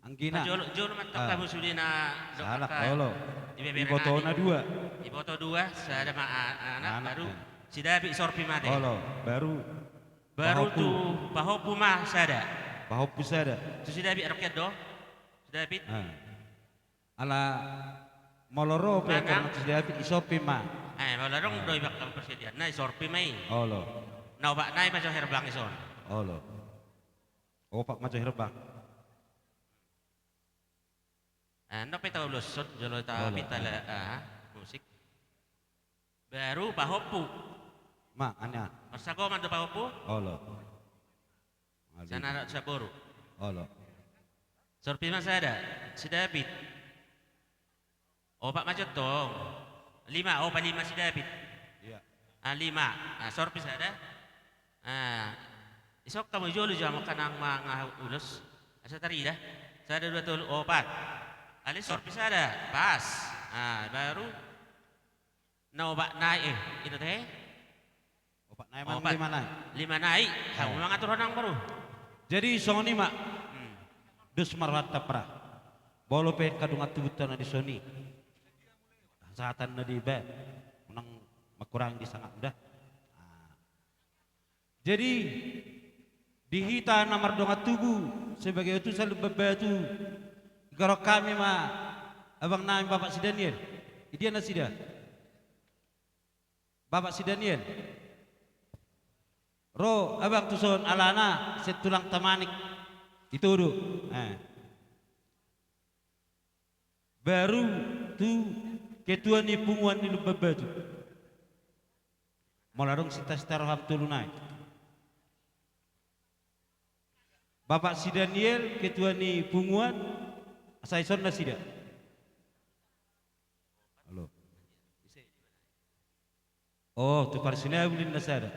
Angkina. Jolo mantok Ah. kamu sudah na Salah olo. Di Ibotona 2. Di foto 2 saya ada anak Anak, baru ya. si David sorpi mate. Olo. Baru Baru Pahopu. tuh Pahopu mah saya ada. Pahop pusada. Si David rakyat do. Si David. Ah. Ala moloro pe Manang. karena si David isopi ma. Wala dong doi bakal persediaan. Nah, sorpi mai. Olo. Nah, obat naik macam herbang ison. Olo. Opak macu herbang. Ano pa tahu lusot jolo tahu Wala. pitala musik. Baru Pahopu. Ma anya. Masa ko man do Pahopu? Olo. Sana ada sa boru. Olo. Sorpi mas ada. Si David. Obat macam tong. 5, obat 5 si David. Iya. 5. Sorpi ada. Isok kamu jolo jamu kanang mga ulos. Asa tari dah. Sada 2 tulu obat. Ali sorpi ada. Pas. Baru na obat naik itu teh. Opak naik man Opat. 5 naik. 5 naik. Kamu mga turunang baru. Jadi soni mak dus marwata pra. Bolo pe kadungat tubutan na di soni. Sahatan na di ba. Menang makurang di sangat mudah. Jadi dihita nomor dongat tubuh sebagai utusan bebatu. Garok kami mah abang naim Bapak si Daniel. Dia nasi dah. Bapak si Daniel. Ro abang tuson alana setulang tamanik itu dulu. Baru tu ketua ni punguan ni lupa batu. Malarong si tastaroham tulunai. Bapak si Daniel ketua ni punguan saya son nasi dah. Halo. Oh, tu parsina ulin nasada.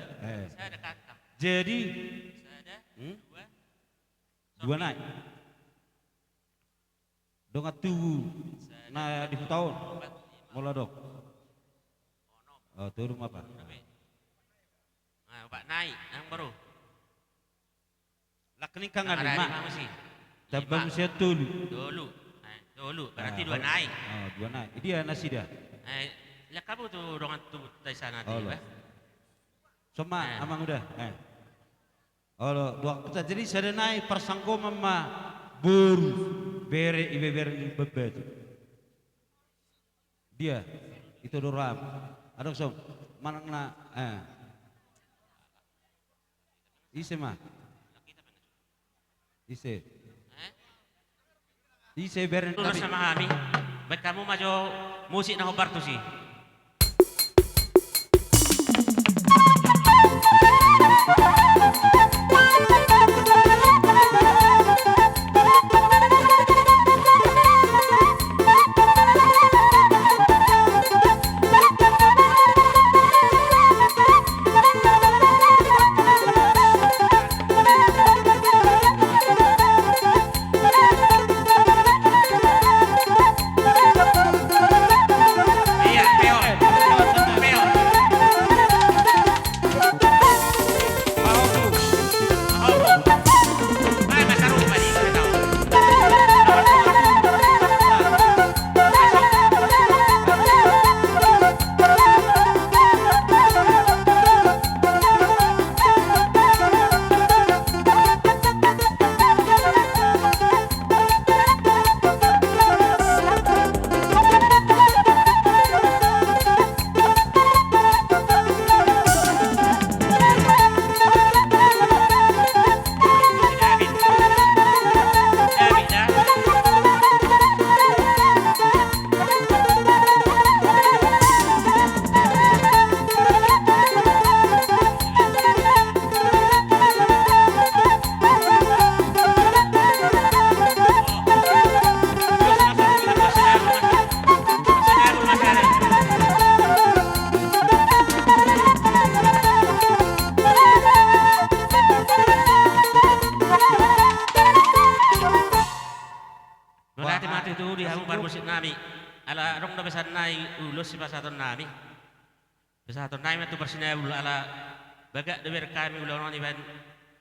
Saya ada kakak. Jadi Saya ada 2 naik. Dongat tubuh na di tahun. Mula dok. Oh, turun apa? Obat naik yang baru. Lakni kang Ada ada lima mak. masih. Tabang saya tulu. Dulu. Berarti 2 naik. Oh, 2 naik. Dia nasi dah. Lihat kamu tuh dongan tuh dari sana Oh, tuh. loh. Soma amang udah. Oh, loh, 2 kita jadi saya naik persangko mama buru bere ibe bere ni bebet. Dia itu doram. Adong som manang na ise mah. Ise. Ise bere Lulus sama kami. Baik kamu maju musik na hobar tuh sih. Iya. ulos si pasaton nami. Pasaton nami tu bersinaya bulu ala baga deber kami ulo ni ban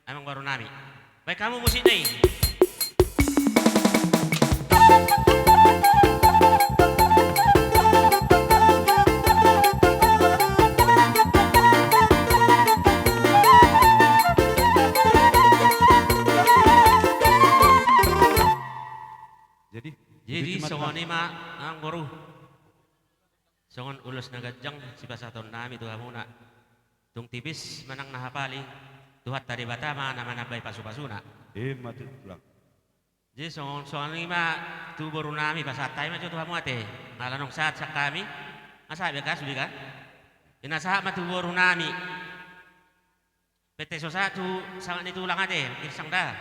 amang baru nami. Baik kamu musik nih. Jadi songon ima ang boru. Songon ulos na gadjang si pasaton nami tuha muna. Tung tipis manang nahapali. Tuhat tadi bata mana manabay pasu-pasuna. Matut pulang. Jadi songon ima tu boru nami pasatay ma tuha mo ate. Malanong saat sa kami. Masabi ka suli ka? Inasaha ma tu boru nami. Pete so satu sangat nitulang ate. Kirsang da.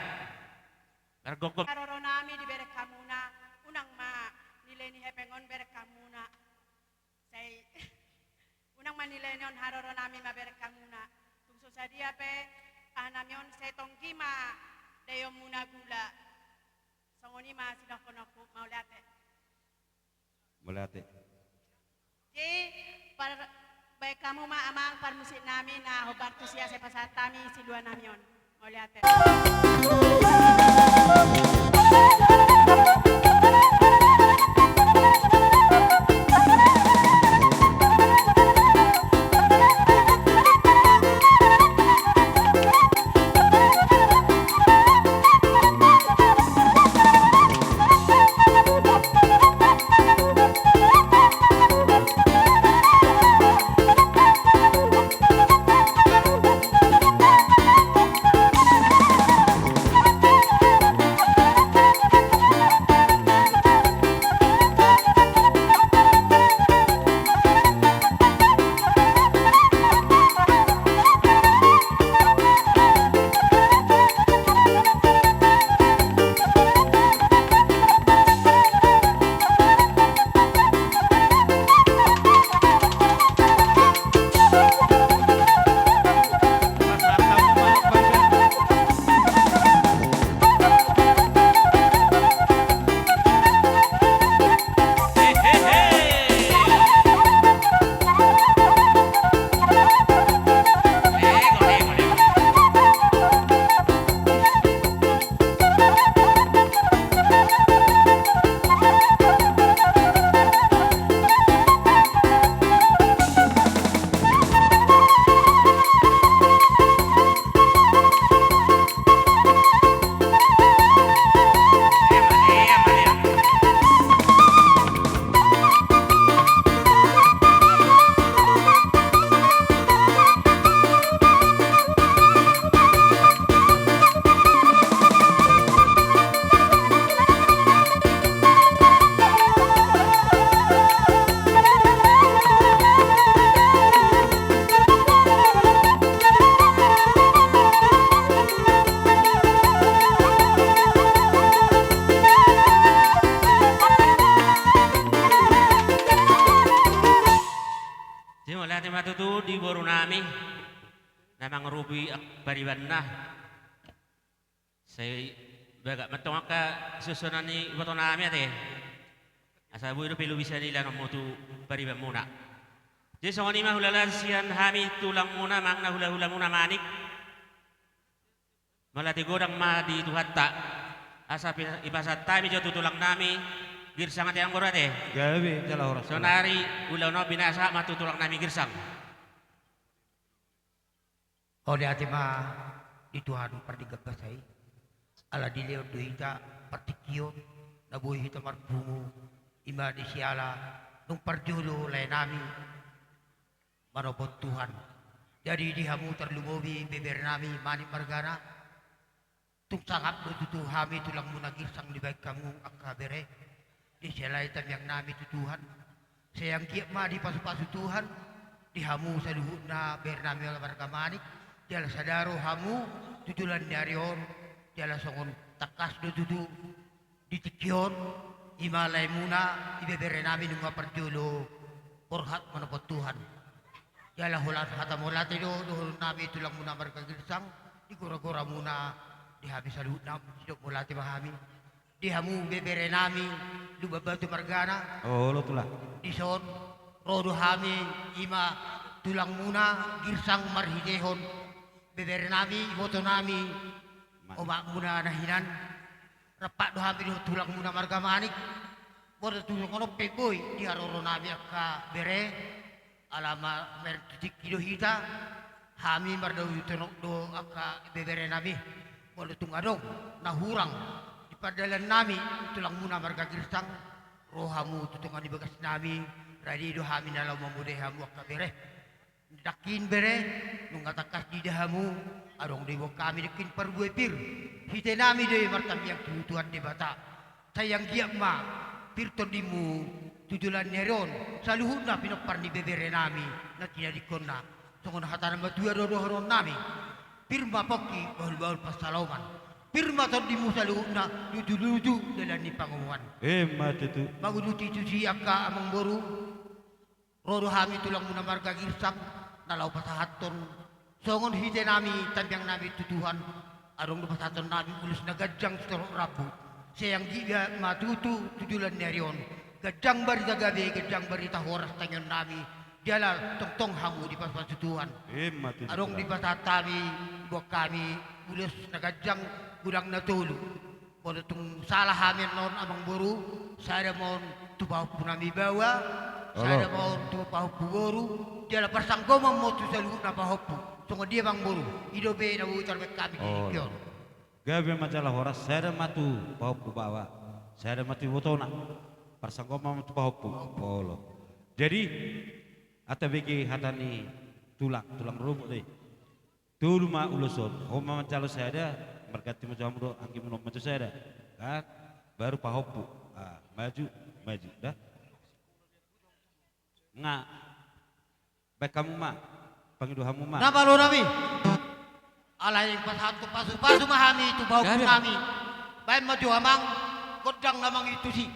Kargogom. Haroro nami di berek kamuna. Unang ma nilai ni hepengon berek kamuna. Say unang ma nilai nion haroro nami ma berek kamuna. Tungso sa dia pe anamion say tongki ma dayo muna gula. Songoni ma sidah konoku maulate. Mulate. Jadi baik kamu ma amang par musik nami na hobar tu sia sa pasatami si dua namion. Maulate. matutu di boru nami namang rubi bariban na saya baga matong ka susunan ni boto nami ate asa bu itu pilu bisa nila nomutu bariban muna jadi songoni mah hulalan sian hami tulang muna mangna hula-hula muna manik malati godang ma di tuhatta asa ibasat tami jo tulang nami girsang ate ang gorate gawe jala horas sonari ulau no binasa matutulang nami girsang o di ate ma di Tuhan perdigagkasay ala dileo duita partikyo nabuhi hita marpungu ima di siala nung parjulo lay nami marobot Tuhan jadi dihamu terlumobi beber nami mani margana tung sangap betutu hami tulang muna girsang di baik kamu akabere di selai yang nami tu Tuhan sayang kiap ma di pasu-pasu Tuhan dihamu sa luhut na bernami ala barkamanik diala sadaro hamu tutulan dari on diala songon takas do tutu ditikyon imalay muna ibebere nami nung parjulo porhat manapot Tuhan diala hulat hatamulati do nami tulang muna barkagirsang di gora-gora muna dihabi sa luhut na sidok mulati mahami dihamu bebere nami lubabatu margana oh lo tulah dison rodo hami ima tulang muna girsang marhidehon bebere nami iboto nami obak muna nahinan repak do hami do tulang muna marga manik bodo tulang kono peboy di haroro nami akka bere alama mertitik kido hita hami mardaw yutonok do akka bebere nami bodo tungadong nahurang di padalan nami tulang muna marga girsang rohamu tutungan di bekas nami radi do hami nalau memude hamu akka bere dakin bere nungatakas di dahamu adong dewa kami dekin perbuai pir hite nami de martam yang tutuan de bata sayang giak ma pir tondimu tujulan neron saluhuna pinopar ni bebere nami na tidak dikona songon hataran batua dodo horon nami pir mapoki baul-baul pasaloman pir matondimu saluhuna luju-luju dalam ni pangumuan matutu maguduti cuci akka amang boru rodo hami tulang muna marga girsang nalau pasahaton songon hite nami tampiang nami tutuhan arong do pasahaton nami ulus na gajang setorok rabu sayang giga matutu tujulan nerion gajang barita gabi gajang barita horas tanyon nami diala tong hamu di pas-pas tutuhan matutu arong di pasatami buat kami ulus na gajang gudang na tulu bodo tung salah hamin non amang boru saya mon tubaw punami bawa saya mau tubaw pugoru dia la parsangkoma mo tu salu na pahopu songo dia bang boru idobe na utar be kami kikyon gabe majalah horas saya matu pahopu bawa saya matu wotona parsangkoma matu pahopu polo jadi ata begi hatani tulang rumput deh tulu ma uluson homa macalo saya ada berkati macam do angki menok macam saya ada kan baru pahopu maju dah nggak baik kamu mah pangiduhamu mah napa lo nami alai pasat ko pasu mahami tu bau nami baik maju amang kodang namang itu sih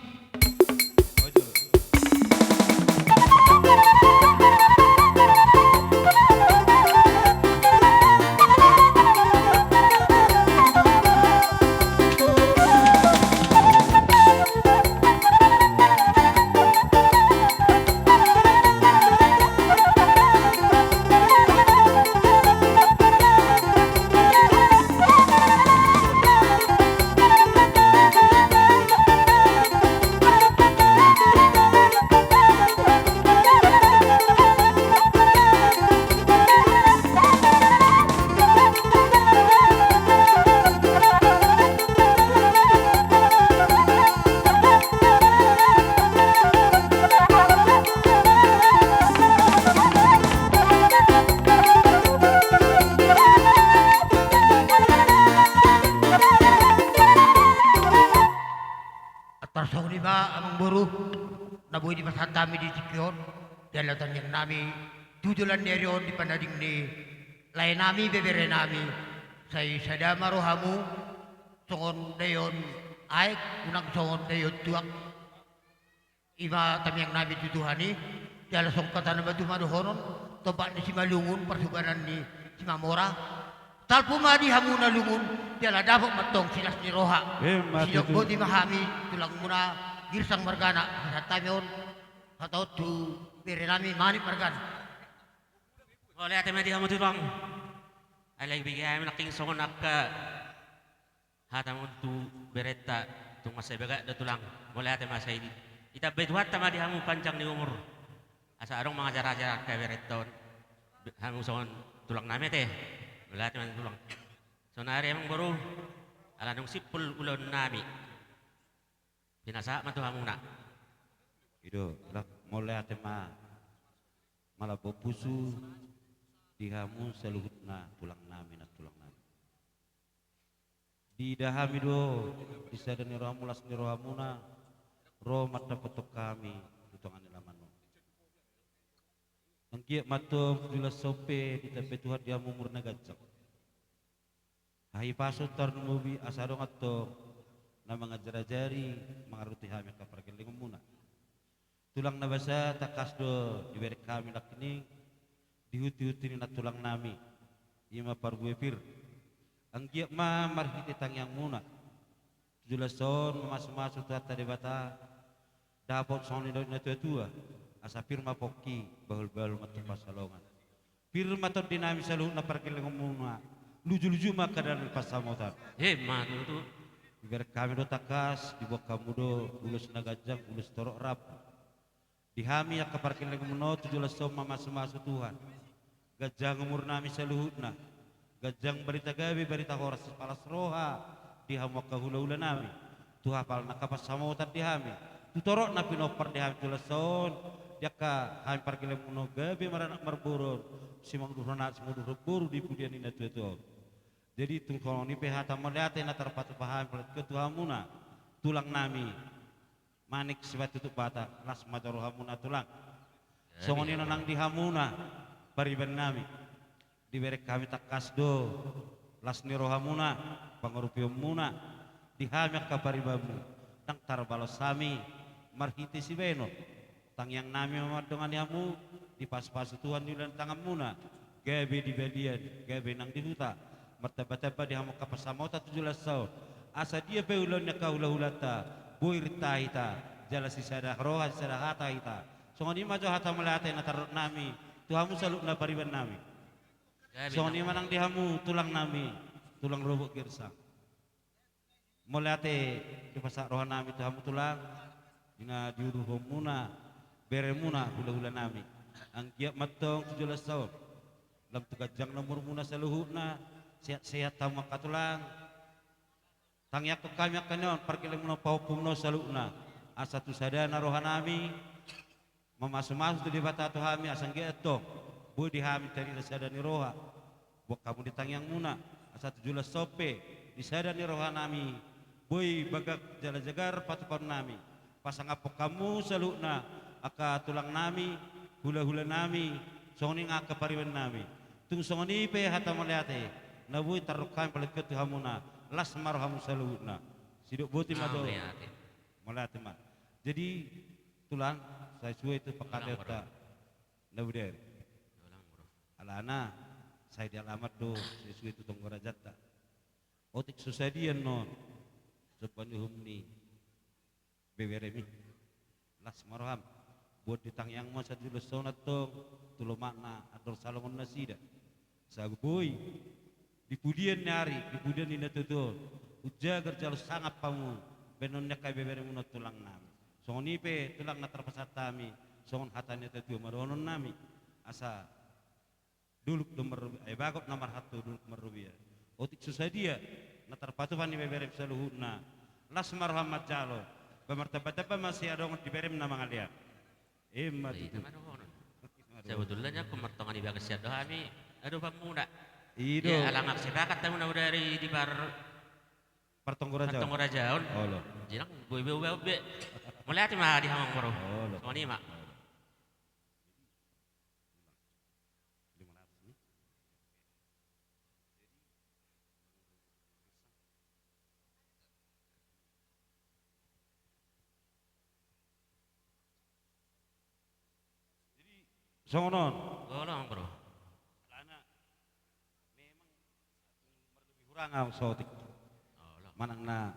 nabuhi di pasat kami di Cikyon dalatan yang nami tujulan nerion di panading ni lain nami bebere nami say sadama rohamu songon dayon aik unang songon dayon tuak iba kami yang nami tutuhani dala songkatan batu maduhonon tobat ni si malungun persubanan ni si mamora talpuma di hamu na lungun dala dapat matong silas ni roha sidok bodi mahami tulang muna girsang margana sa tamion atau tu berenami manik margana oleh ate madi hamu tulang alay bigay amin naking songon akka hatamun tu bereta tung masay baga da tulang oleh ate masay itabay duhat tama di hamu panjang ni umur asa arong mga jara-jara ka bereton hamu songon tulang nami teh oleh ate madi tulang so nari emang baru ala nung sipul ulon nami pinasa matu hamuna ido lah mulai ate malah pusu dihamu seluhutna tulang nami di dahami do disadani rohamulas ni rohamuna roh mata petok kami tutongan lamano angkiat matum jula sope di tepi Tuhan dia murna gajak hai paso tarnubi asarong atau na mga jarajari mangaruti kami ka pergeling muna tulang na basa takas do diberi kami nakini dihuti-huti na tulang nami ima parbuepir ang giyak ma marhiti tangyang muna julason masuk-masuk tuat tadi bata dapat soni do na tua asa firma poki bahul-bahul matu pasalongan firma to dinami saluhna parkelengumuna luju-luju maka dan pasamotan Hemat itu. biar kami do takas di bawah kamu do ulus nagajang ulus torok rap dihami ya keparkelengumuno 17 soma masu-masu Tuhan gajang umur nami saluhutna gajang berita gabi berita horas palas roha dihamu kahula-hula nami Tuhan pal nakapas samotan dihami tutorok na pinopar dihami tulason jaka kami parkelengumuno gabi maranak marburun simang durhana simuduh buru di pudian ina tuh jadi tungkol ni pehata melihat na terpatu paham ke Tuhamuna tulang nami manik sibat tutup bata las majarohamuna tulang songoni nang dihamuna pariban nami diberek kami takas do las nirohamuna pangurupium muna dihamek ka paribamu tang tarbalos sami marhiti si beno tang yang nami mamadongan yamu di pas-pas Tuhan di tangan muna gabe di badian gabe nang di huta martaba-taba di hamu kapasamota 17 tahun asa dia peulonnya kaula-hulata buir tahita jala sisada roha sisada hata ita songoni majo hata melate na tarot nami tuhamu saluk na pariban nami songoni manang dihamu tulang nami tulang robok girsa melate di pasak roha nami tuhamu tulang dina diuruh muna beremuna hula-hula nami ang giap matong 17 tahun lam tukajang nomor muna saluhuna sehat-sehat tamu katulang tangyak kami akan perkilim no paupum no salukna asa tu sadana rohanami memasu-masu di bata tu hami asang geto bu di hami tadi sadani roha buat kamu di tangyang muna asa 17 sope di sadani rohanami boy bagak jala jagar patupan nami pasang apok kamu salukna aka tulang nami hula-hula nami songni ngaka pariwan nami tung songni pe hata meliate nabui tarukan palikat hamuna las marhamu saluhuna siduk buti mado melati mat jadi tulang saya suwe itu pakadeta nabuder alana saya di alamat do saya suwe itu tonggorajata otik susadian non sepani humni beberemi las marham buat ditang yang masa dulu sonat tong tulo makna ador salongon nasida sagboy di pudian nyari di pudian ina tutul ujagar jalo sangat pamu benonnya kai bebere munot tulang nami songon ipe tulang na terpasat tami songon hatanya tetu maronon nami asa duluk nomor bagop nomor 1 duluk merubia otik susah dia na terpatu pani bebere saluhuna las marhamat jalo bemartabat-tabat masih ada orang diberem nama ngalia emma itu sebetulnya kemertongan di bagas siado kami aduh pamuda Ido. Ya alang aksirakat tamu na dari di bar Partonggora-jaon. Oh lo. Jilang be. Mulai ati mah di hamang bro. Oh lo. Soni mak. Songonon. Golong bro. Kurang sotik manang na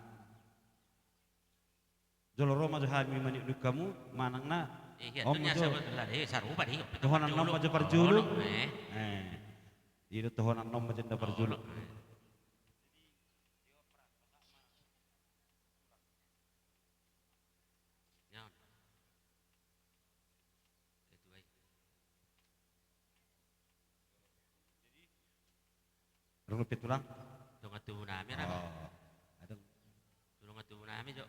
joloro maju hami manik kamu manang na iya dunia sebetulnya sarupa deh tohonan nom maju parjulu itu tohonan nom maju da parjulu Rupit tulang tulungan tubuh nami rama. Ada tulungan tubuh nami jo.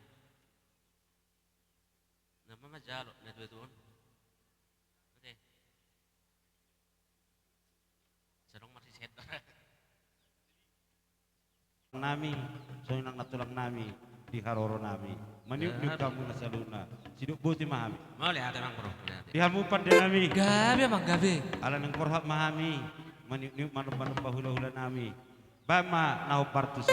Nama majalo na tuon. Oke. Sarong masih set. Nami, so nang natulang nami di haroro nami. Maniuk kamu nasaluna. Siduk buti mahami. Mau lihat emang bro. Dihamupan de nami. Gabi emang gabi. Ala nang korhap mahami. Maniuk manum-manum bahula-hula nami. Bama nau partusi.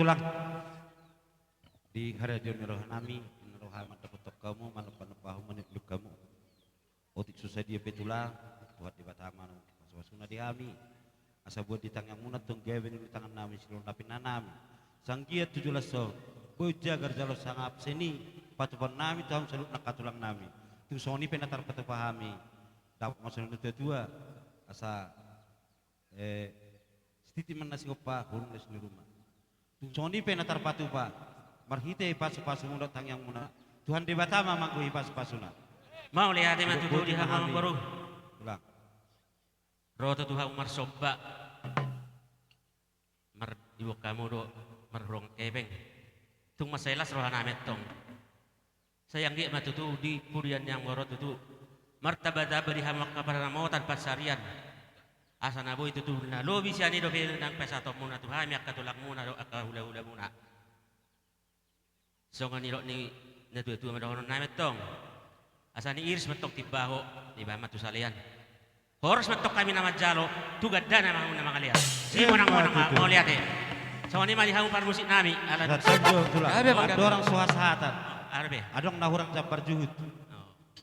tulang di harajon roh nami roha matapotok kamu manapahu meniplu kamu otik susah dia betulang buat di bataman masuna di ami asa buat di tangan munat tong gawen di tangan nami silon tapi nanami sanggia 17 so boja garjalo sangap seni patupan nami tahun salut nakatulang nami tu soni penatar patupahami dapat masuk itu tua asa stiti manasi opa hurung di rumah soni penatar patupa marhite pasu-pasu munat tangyang munat Tuhan di batama mangku pasu-pasuna mau lihat teman tutu di halaman baru ulang roto Tuhan Umar Sobba mar ibu kamu do marrong kebeng tung maselas rohan amet tong sayang dia matutu di purian yang borot tutu martabada beri hamak kabar mau tanpa sarian asa nabo itu tuh na lo bisa ni do nang pesatok muna Tuhan yak katulak muna do akahula-hula muna songan iro ni na tu madahon namet tong asa ni iris matok tibaho di ba matu salian horos matok kami nama jalo tugad na mga lihat si monang mau lihat eh so ni malihamu par musik nami ala sajo tulang ada orang suasatan arbe adong nahurang jambar juhud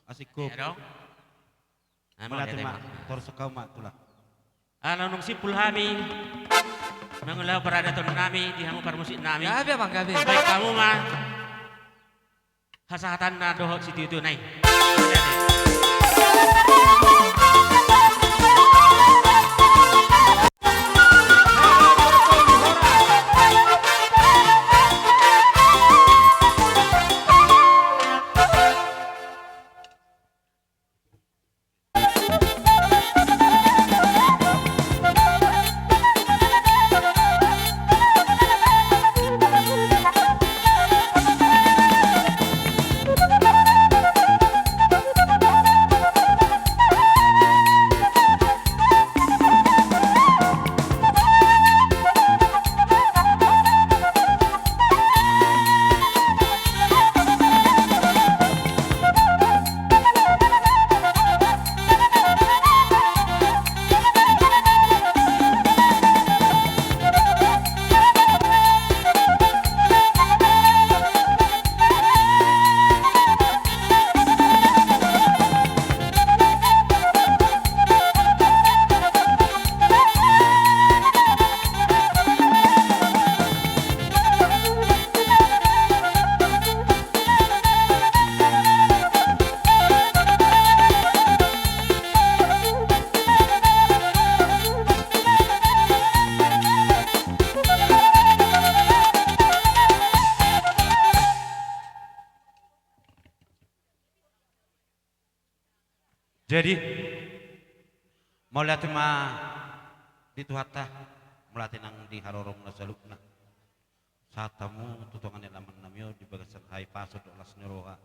asiko ya dong melati mak tor sekau mak tulang ala nung sipul hami mengulau peradaton nami di hamu par musik nami gabe bang gabe baik kamu mah hasahatan na dohot situ itu naik jadi mau lihat ma di tuhata melatih nang di harorong nasalukna saat tamu tutongan yang laman namyo di bagasan hai pasod olas neroha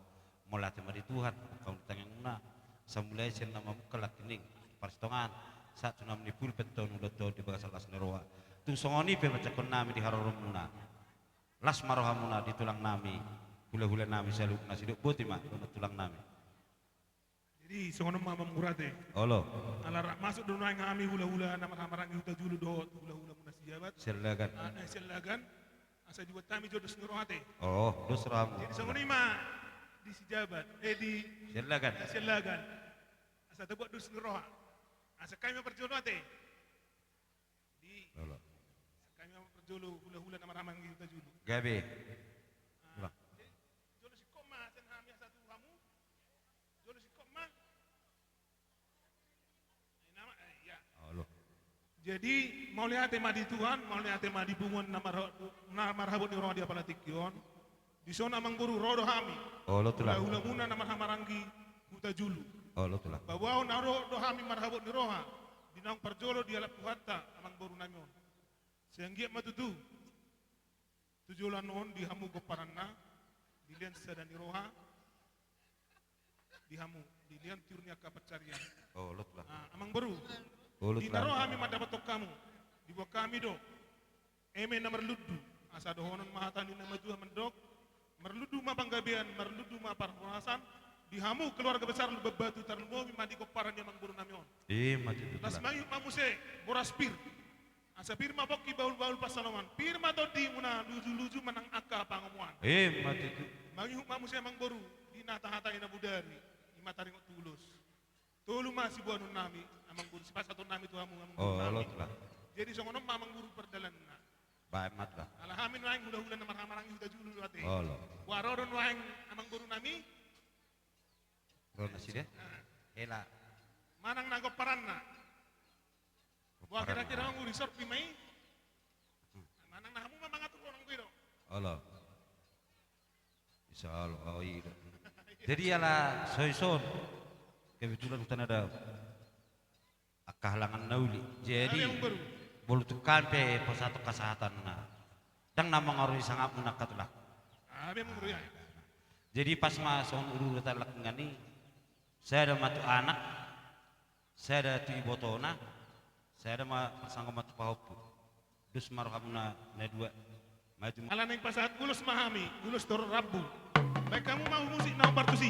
mau lihat ma di Tuhan kau ditangyang na samulai sen nama buka lakining parstongan saat sunam di pulpen tahun udah di bagasan olas neroha tu songoni pe bacakon nami di harorong na las maroha muna di tulang nami hula-hula nami salukna siduk boti ma tulang nami. Jadi songono mama murate. Olo. Alar masuk dulu nang kami hula-hula nama kamarang huta julu do hula-hula muna sijabat. Selagan. Selagan. Asa dibuat kami jodoh sengrohate. Oh, dos ram. Jadi songono ima di sijabat di Selagan. Selagan. Asa tebuat dos sengroha. Asa kami perjodohate. Di Olo. kami perjolo hula-hula nama ramang huta julu. Gabe. Jodoh si koma sen kami asa tu kamu. Jodoh si koma jadi mau lihat tema di Tuhan, mau lihat tema di bungun nama marhabut ni roh dia palatikion. Di sana amang guru rodo hami. Oh lo tulang. Hula muna nama hamaranggi huta julu. Oh lo tulang. Bawao naro do hami marhabut ni roha. Dinang perjolo dia lap hatta amang guru namion. Sehingga matutu. Tujulan non di hamu goparanna, di lian sada ni roha. Di hamu, di lian turnya kapacarian. Oh lo tulang. Amang baru. Di naro kami madapat kamu, di bawah kami do, eme na merludu, asa dohonon mahatan di nama Tuhan mendok, merludu ma banggabean, merludu ma parhonasan, di hamu keluarga besar lu bebatu tarlumomi mandi koparan yang mangburu namion. Mati itu. Las mayu mamuse boraspir, Asa pirma bokki baul-baul pasaloman. Pirma todi muna luju-luju menang akka pangomuan. Mati itu. Mangi hukma musia mang boru di nata-hata ina budari. Ima taringot tulus. Tulu masih buah nun nami. Amang guru sipas satu nami tuamu amang guru nami. Lah. Jadi songono mamang guru perdalan. Baik mat lah. Alhamin waeng mudah-mudahan marang-marang yuda julu wate. Lo. Waroron waeng amang guru nami. Ron nasi dia. Hela. Manang nagop paranna. Wah kira-kira ang resort pimay. Manang nahamu mamang atur orang kuiro. Allah. Insya Allah. Oh iya. Jadi ala soison. Kebetulan hutan ada akahalangan nauli. Jadi bolu tukan pe posatu kesehatan na. Dang nama ngoroi sangat munakat lah. Memang ya. Jadi pas masuk urutan lakungan ini, saya ada matu anak, saya ada tu botona, saya ada bersama matu pahopu. Dus marhamuna na dua maju. Ala neng pasahat gulus mahami, gulus tor rabu. Baik kamu mau musik nomor tusi.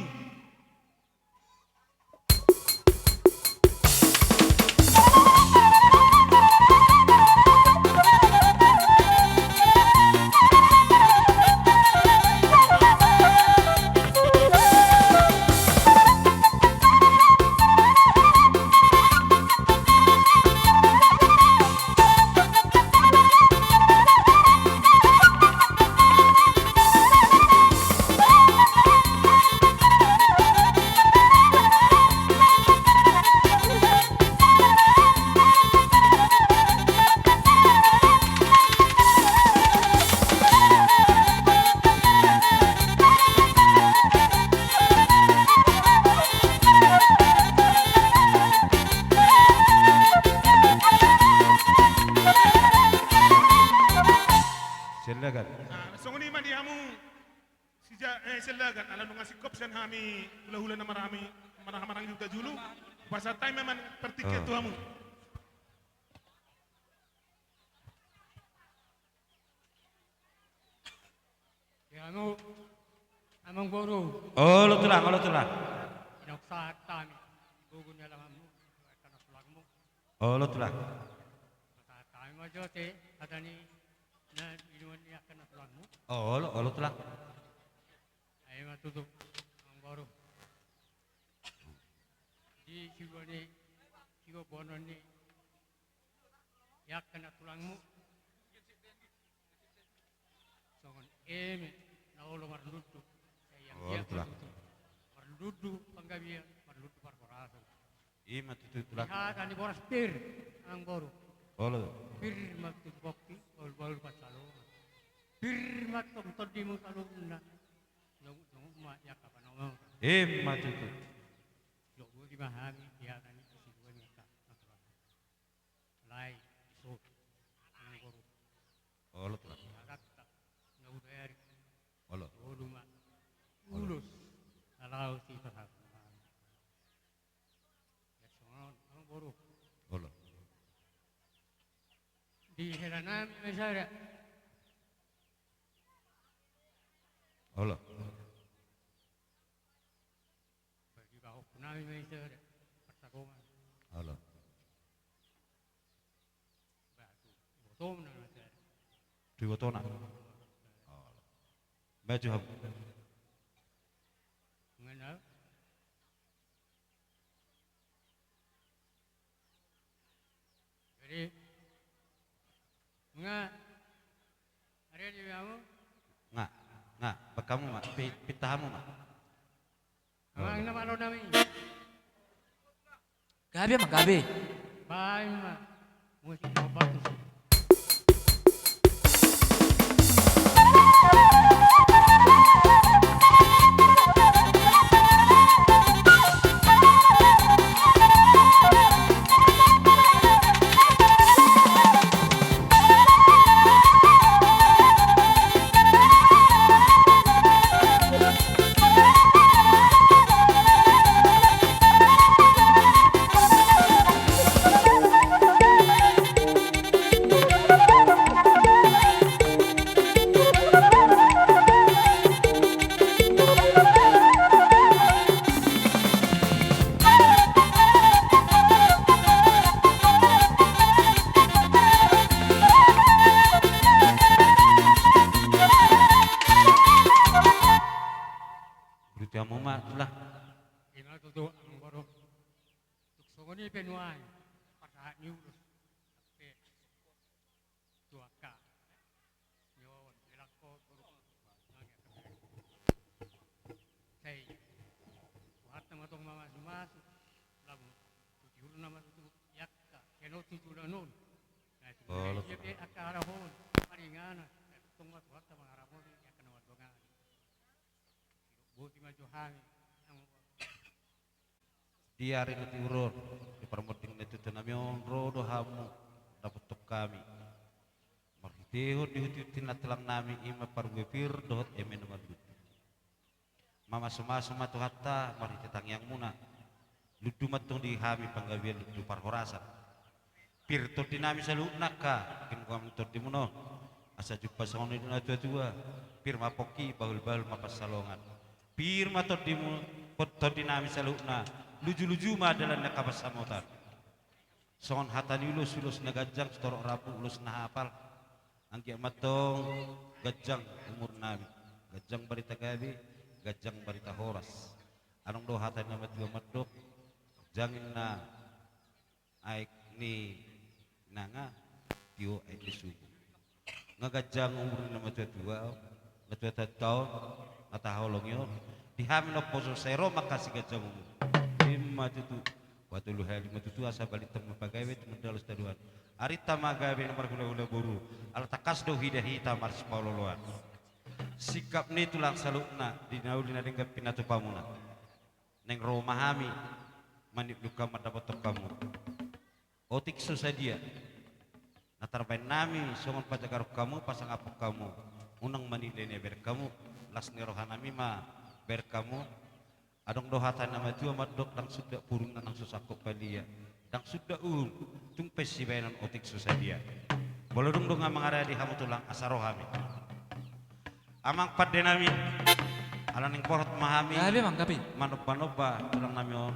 Selagan. Songoni man dihamu selagan ala nunga sikop sen hami hula-hula na marami marang yuda julu. Pasal time memang pertiket tu hamu. Ya anu amang boru. Oh lo tulah. Inok saat tami. Bugunya lamamu. Karena sulagmu. Oh lo tulah. Saat tami majote adani na inuan niya karena sulagmu. Oh lo tulah. Ay matutup ang boru. Di sigo bono ni yak karena tulangmu. Songon naulo marludu. Yang dia marludu panggabian, marludu parporasa. Mati itu tulah. Lihat ani boras pir ang boru. Oh lo. Pir maktub bokti, baul pasalo. Pir maktub todi mo saluna. Nung ma yak apa nong. Mati itu. Yo di mahami dia kan si dua ni ka. Lai so ang boru. Oh lo tulah. Agak ngau dari. Oh lo. Rumah ulus kalau si pasal ya soal ang boru Oh lo. di heranan mesara Oh lo. bagi bahu punami mesara persagongan Oh lo. batu botom na mesara Di botona. Oh lo. Baju ham. mengenal jadi ada di kamu Nggak, bakamu mak, pitahamu mak. ang nama lo nami Gabi mah gabi. baik mah musik obat Sungguh ni penuai pada nyurus ape tuaka nyon elako turuk nangya saya buat nama tong mama masuk lalu tujuh nama itu yakka keno tujuh nun nah itu dia be akara hon paringana tong buat sama arabon yakka nama dongan buat maju hangi di hari nanti urun di permuting itu tenamion rodo hamu dapat tok kami marhitehon dihutin telang nami ima parwepir dohot emen madut mama suma tu hatta marhitetang yang muna ludu matong di hami panggabian ludu parhorasan pir to dinami salu nakka kin kam to dimuno asa jumpa songo dina tua pir mapoki bahul mapas salongan pir mato dimu to dinami saluna luju-luju mah adalah nakabas samotan songon hatani ulus nagajang setorok rapu ulus nahapal angki matong gajang umur nami gajang barita gabi gajang barita horas anong do hatani nama dua madok jangin na aik ni nanga tio aik ni suku ngagajang umur nama dua tahun natahulong yun dihamin o poso sero makasih gajang umur lima tutu waktu lu hari lima tutu asa balik temu pagawe temu dalus taduan arita magawe nomor gula boru al takas do hidahita mars pauloloan sikap ni tulang salukna dinaulina dengan pinatu pamuna neng romahami manip luka mendapat kamu otik susadia natar bain nami songon pajagaruk kamu pasang apuk kamu unang manilene ber kamu las nerohanami ma ber kamu adong dohatan nama tua madok dang sudah purun nang susakok palia dang sudah tung pesi bayanan otik susadia bolodong dong amang area di hamu tulang asarohami amang padenami ala ning porot mahami manoba tulang nami on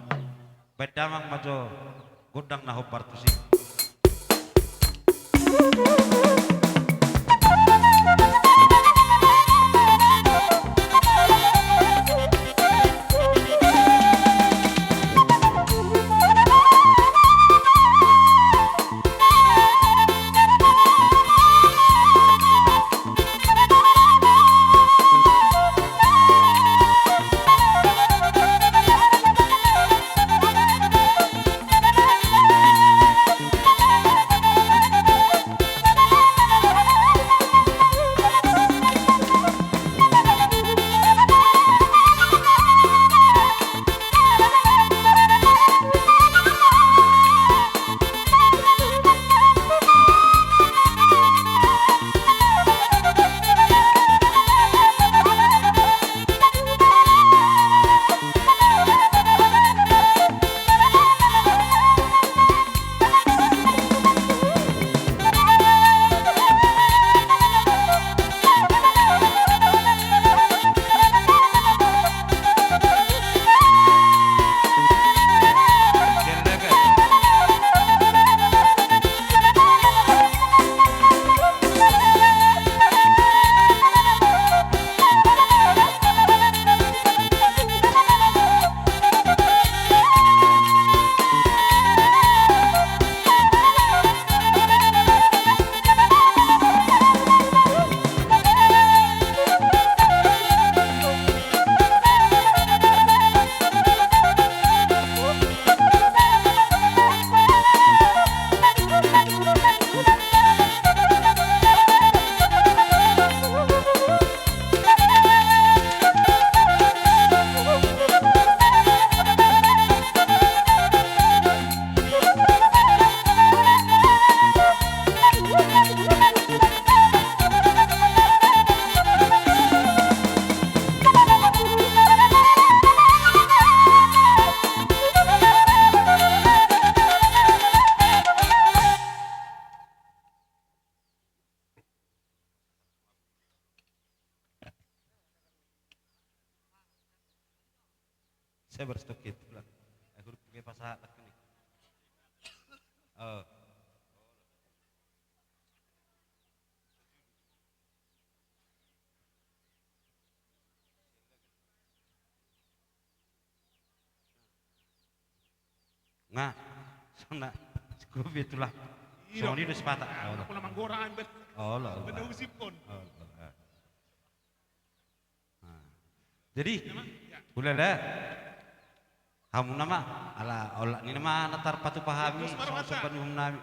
bedamang majo godang naho partusi saya berstok itu lah aku pakai pasal ini Nga Sona skubi itulah. Iya. Soni udah sepatah. Aku lamang gorang ben. Oh lah. Ben usipon. Jadi, boleh dah. Kamu nama ala olah ni nama natar patu pahami sopan nami.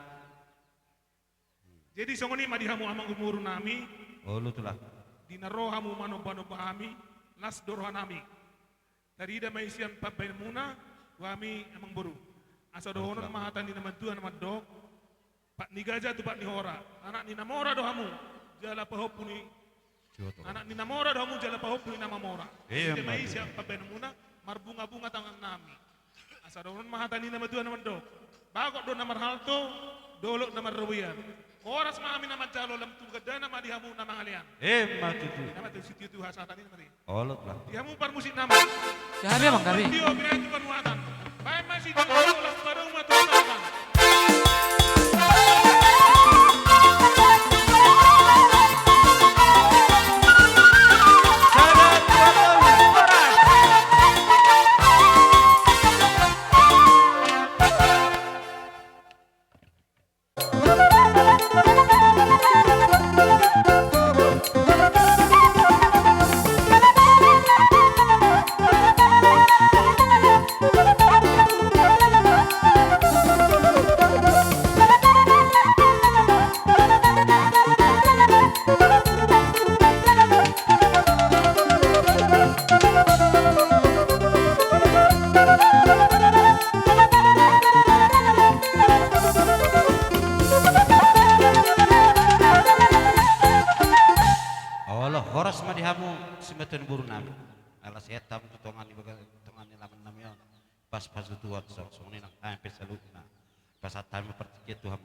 Jadi songoni madihamu amang umur nami. Oh lu tulah. Dinaro hamu mano pahami las dorohanami. Tarida maisian papai muna wami amang boru. Asa dohonon mahatan di nama Tuhan nama dok. Pak ni gajah tu pak ni hora. Anak ni namora dohamu. Jala pahopuni. Anak ni namora dohamu jala pahopuni nama mora. Tarida maisian papai muna marbunga-bunga tangan nami. Asa dohonon mahatan di nama Tuhan nama dok. Bagok do nama halto. Dolok nama rawian. Oras mami nama jalo lam tugada nama dihamu nama ngalian. Matutu. Nama tu situ tu hasatan ini mari. Olot lah. Dihamu par musik nama. Gabi bang gabi. Dio binai tu penuatan. Baik masih tu ulas pada umat tuan. Horas madihamu simetun buru nami. Alas etam tutongan di bagian tutongan ni laman nami on. Pas tuan song ni nang sampai salutna. Pas atam pertiket Tuhan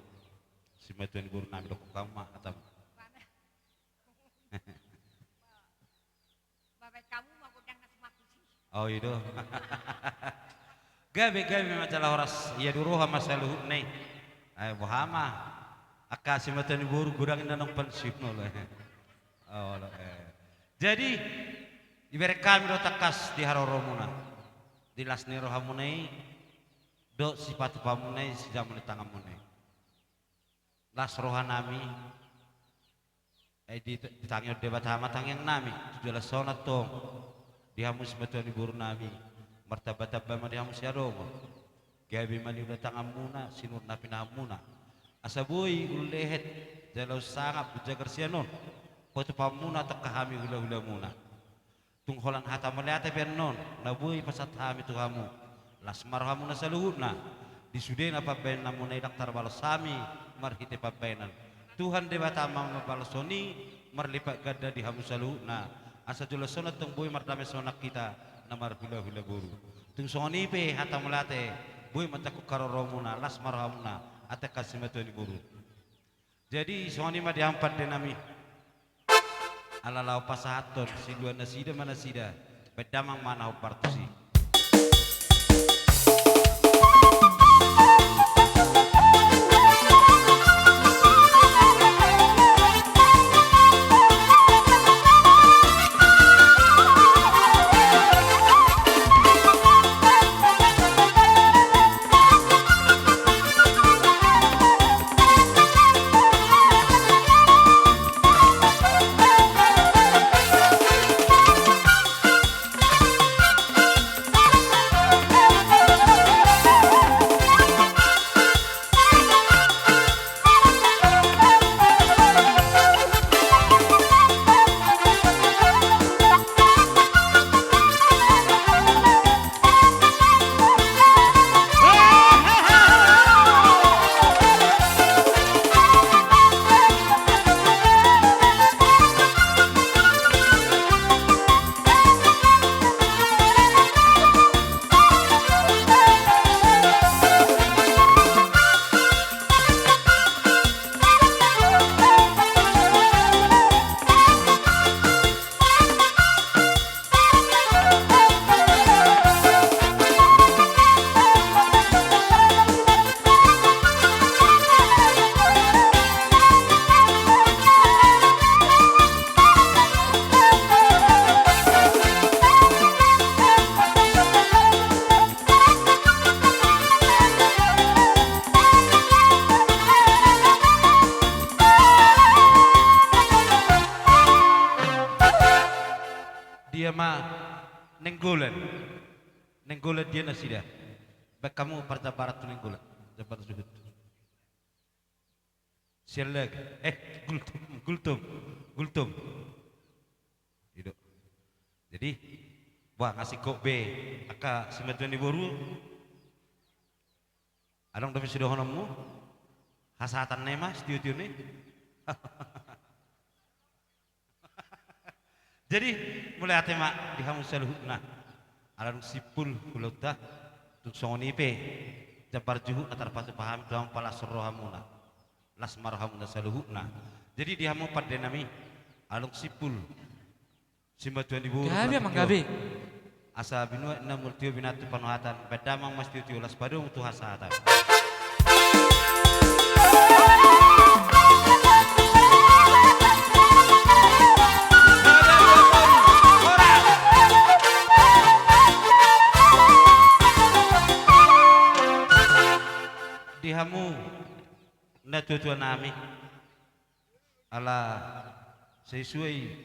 simetun buru nami dok kamu atam. Bapak kamu mau kudang nasi sih. Oh itu. Gabe masalah horas iya duruha masalah nih. Ay bohama. Aka simetun buru gudangin nanong pensip nol. Oh, jadi ibarat kami do takas di haroromuna di lasni rohamunai do sifat pamunai si zaman tangamunai las rohanami di tangyo debat hama tangyang nami jelas sonat tong dihamus betul di buru nami martabat abama dihamus yaromo gabi mani udah tangamuna sinur napi namuna asabui ulehet jalau sangap bujagar sianon foto pamuna atau kahami hula-hula muna tungholan hata melihat non nabui pasat hami tu kamu lasmar hamu nasaluhuna disudena paben namunai daktar balasami marhite pabenan Tuhan debata mama balasoni marlipat gada di hamu saluhuna asa jula sonat tung bui mardame sonak kita namar hula-hula buru tung soni pe hata melihat bui mataku karoromuna lasmar hamuna ate kasimetoni buru jadi soni ma diampat denami ala lau pasahaton si dua nasida mana sida bedamang mana partusi nenggolan. Nenggolan dia nasi dah. Bak kamu parta barat tu nenggolan. Dapat suhut. Sialag. Gultum. Hidup. Jadi, wah ngasih kok B. Aka semetuan di boru. Adong tapi sudah honammu. Hasatan nema setiu-tiu ni. Jadi mulai hati mak dihamu saluhutna. Alang sipul kulauta tuk songoni pe. Jabar juhu atar patu paham tuang pala surrohamuna. Las marhamuna saluhutna. Jadi dihamu pada nami alung sipul. Simba tuan ibu. Gabi amang gabi. Asa binua ina multio binatu panuhatan. Bedamang mas tiu las padung tu hasatan. Dihamu na tutua nami ala sesuai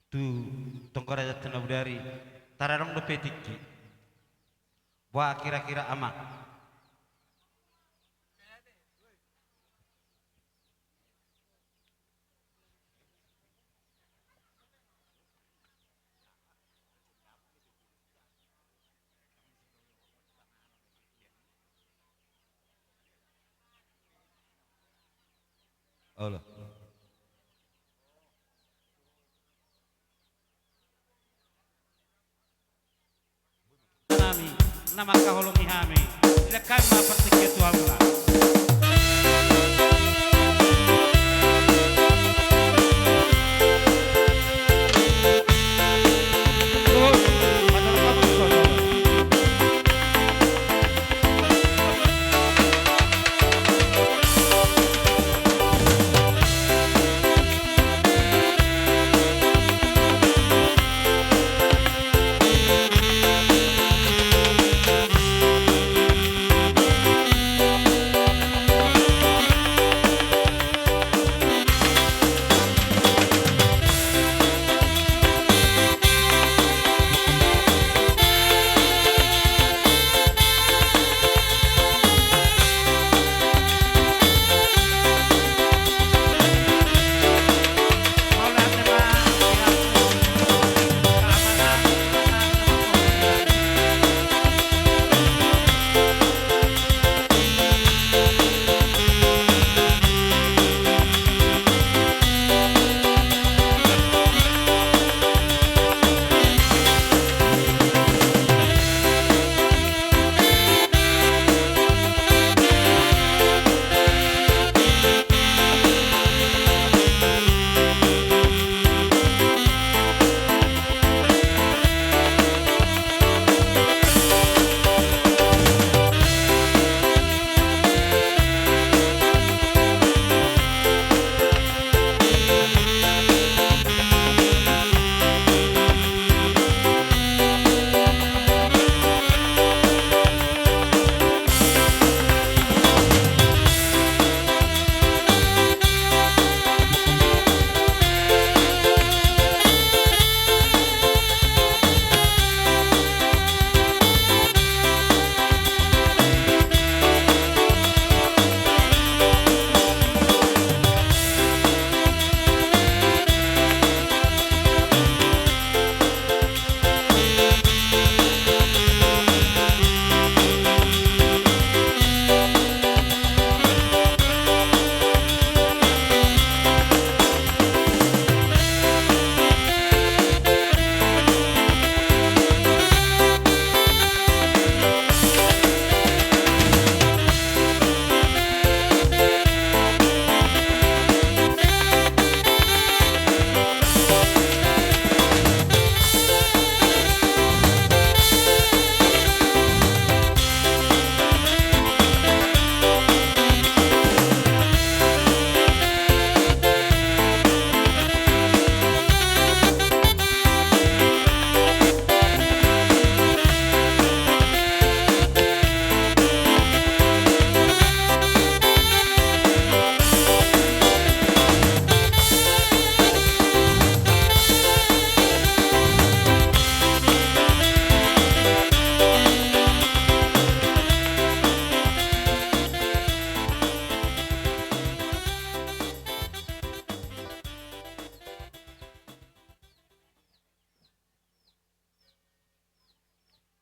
tu tongkora tanah budari tararong do petiki wah kira-kira amak Allah. Nami, nama kaholongi hami. Silakan mapertikia Tuhan Allah.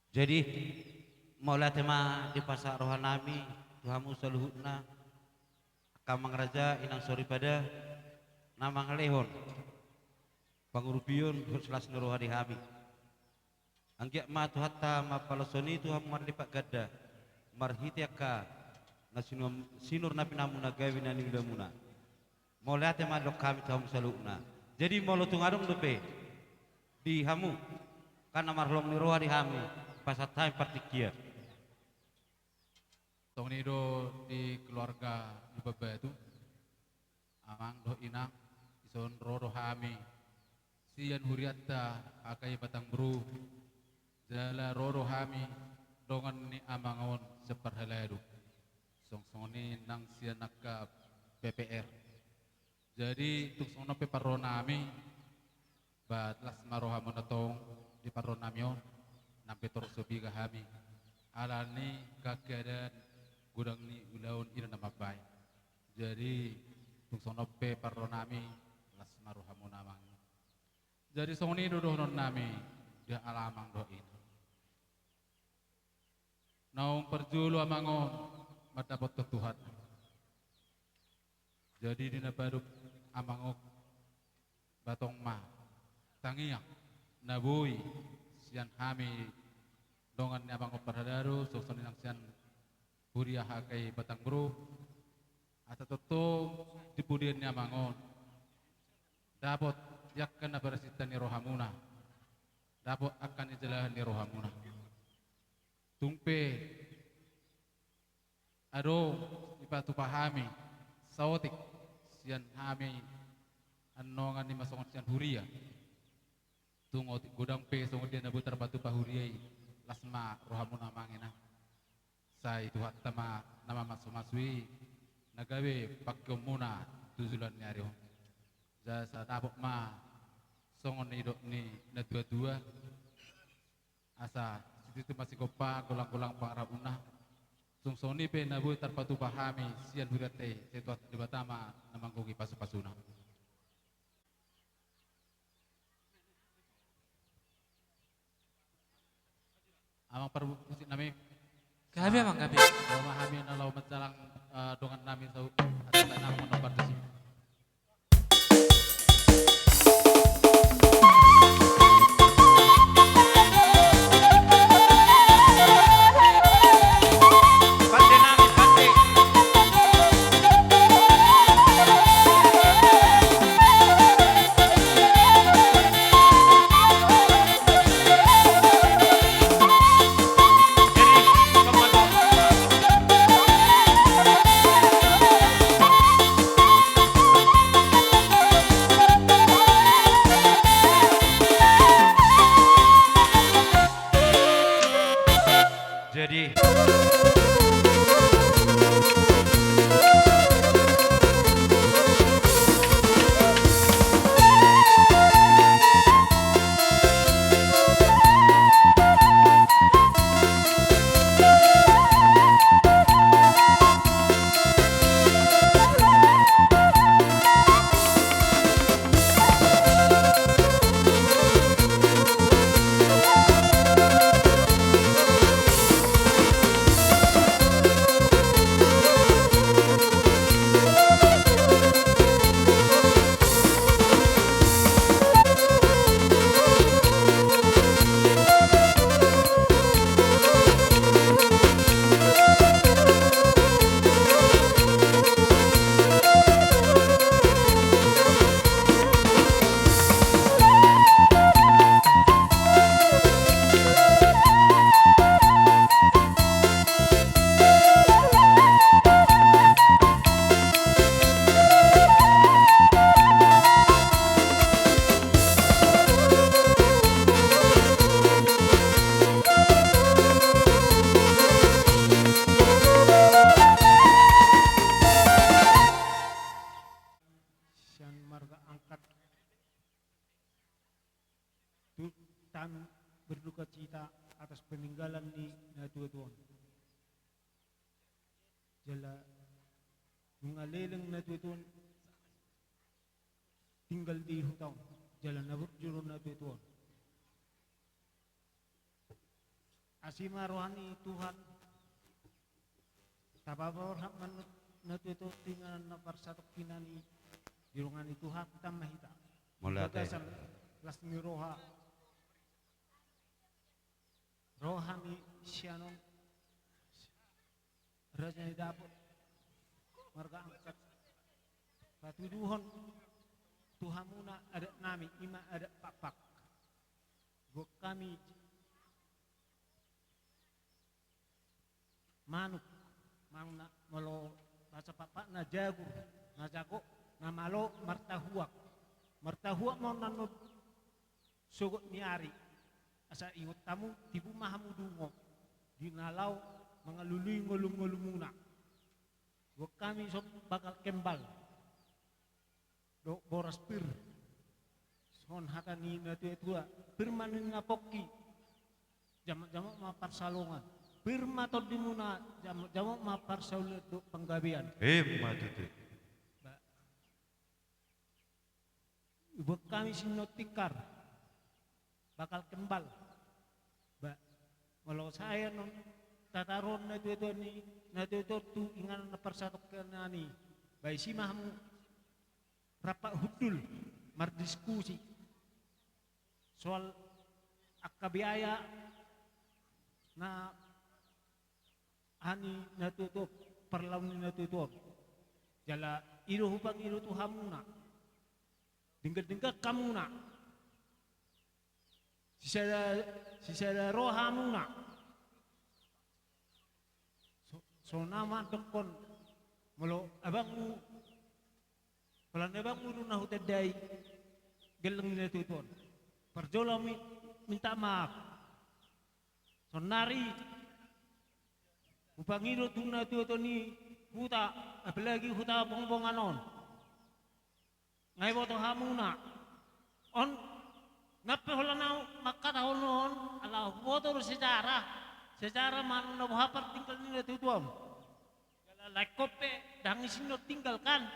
Jadi mulai tema di pasar rohanami Tuhamu saluhutna kamang raja inang sori pada namang lehon pangurupion selas nuruhadi hami anggiak ma tuhatta ma palasoni Tuhan marlipat gada marhitiaka na sinur na pinamuna gawin na ningdamuna mulai tema dok kami Tuhamu saluhutna jadi molo tungarong dope di hamu karena marlong niruhadi hami pasat time partikia tong nido di keluarga di baba itu amang do inang ison roro hami sian huriatta akai batang bru jala roro hami dongan ni amangon seperhelairu songsoni nang sian nakka PPR jadi tuk sono peparonami bat las marohamon atong di paronamio nampe torsobi kami alani kakedan gudang ni ulaun ina nama baik jadi tung sonope paronami las maruhamun amang jadi songni dodoh non nami dia alamang doin naung perjulu amangon matapot ke Tuhan jadi dina baduk amangok batong ma tangiang nabui sian hami dongan ni abang operadaru sokson nang sian huria hakai batang bro atau toto dipudian ni amangon dapat yakkan abarasita ni rohamuna dapat akan ijalahan ni rohamuna tumpe ado ipatu pahami sawotik sian hami anongan ni masongan sian huria tungot godang pe songon dia nabutar batu pahuriai lasma rohamuna mangena sai tuhat tama nama masui nagawe pakyomuna tujulan nyari jasa tabok ma songon idok ni na dua asa situ masih kopa golang-golang pangarabuna sungsoni pe nabu tarpatu pahami sian hurate setuat debatama namanggogi pasu-pasuna amang perbu musik nami Gabi amang gabi. Roma hami na law matsalang dongan nami sa at na mo nomor desi. kami berduka cita atas peninggalan ni Natuatuan. Jala mengaleleng Natuatuan tinggal di hutan jalan nabur jurun Natuatuan. asima rohani Tuhan tababor manut natuto tinganan na parsatok pinani dirungani Tuhan tamahita Mulai ate. bagasan lasmi rohani sianon raja dapot marga angkat patuduhon Tuhamuna ada nami ima ada pak buat kami manuk mangna malo baca papa na jago na malo martahuak mau nanut sugot niari asa ingot tamu tibu mahamu dungo dinalau mengalului ngolum-ngolumuna buat kami sok bakal kembal do boras pir son hatani na tua pirmanin ngapoki jamak-jamak mapar salongan pirma tod dimuna jamak-jamak mapar saulet do penggabian Matutu. buat kami sinotikar bakal kembal kalau saya non tataron na tua ni na tua tu ingan na persatok kenani bai si mahmu rapat hudul mardiskusi soal akabiaya na ani natutup perlawan natutup jala iru hubang iru tu hamuna dingkat kamuna sisada roh hamuna so nama dokon melo abangmu pelan abangmu runa hutadai geleng natutup perjola minta maaf sonari upangiro tuna tuto ni huta apalagi huta bongbonganon ngai boto hamuna on nape holanau makatahonon ala boto sejarah mana hapar tinggal ni tutuam jala lakope dangisino tinggalkan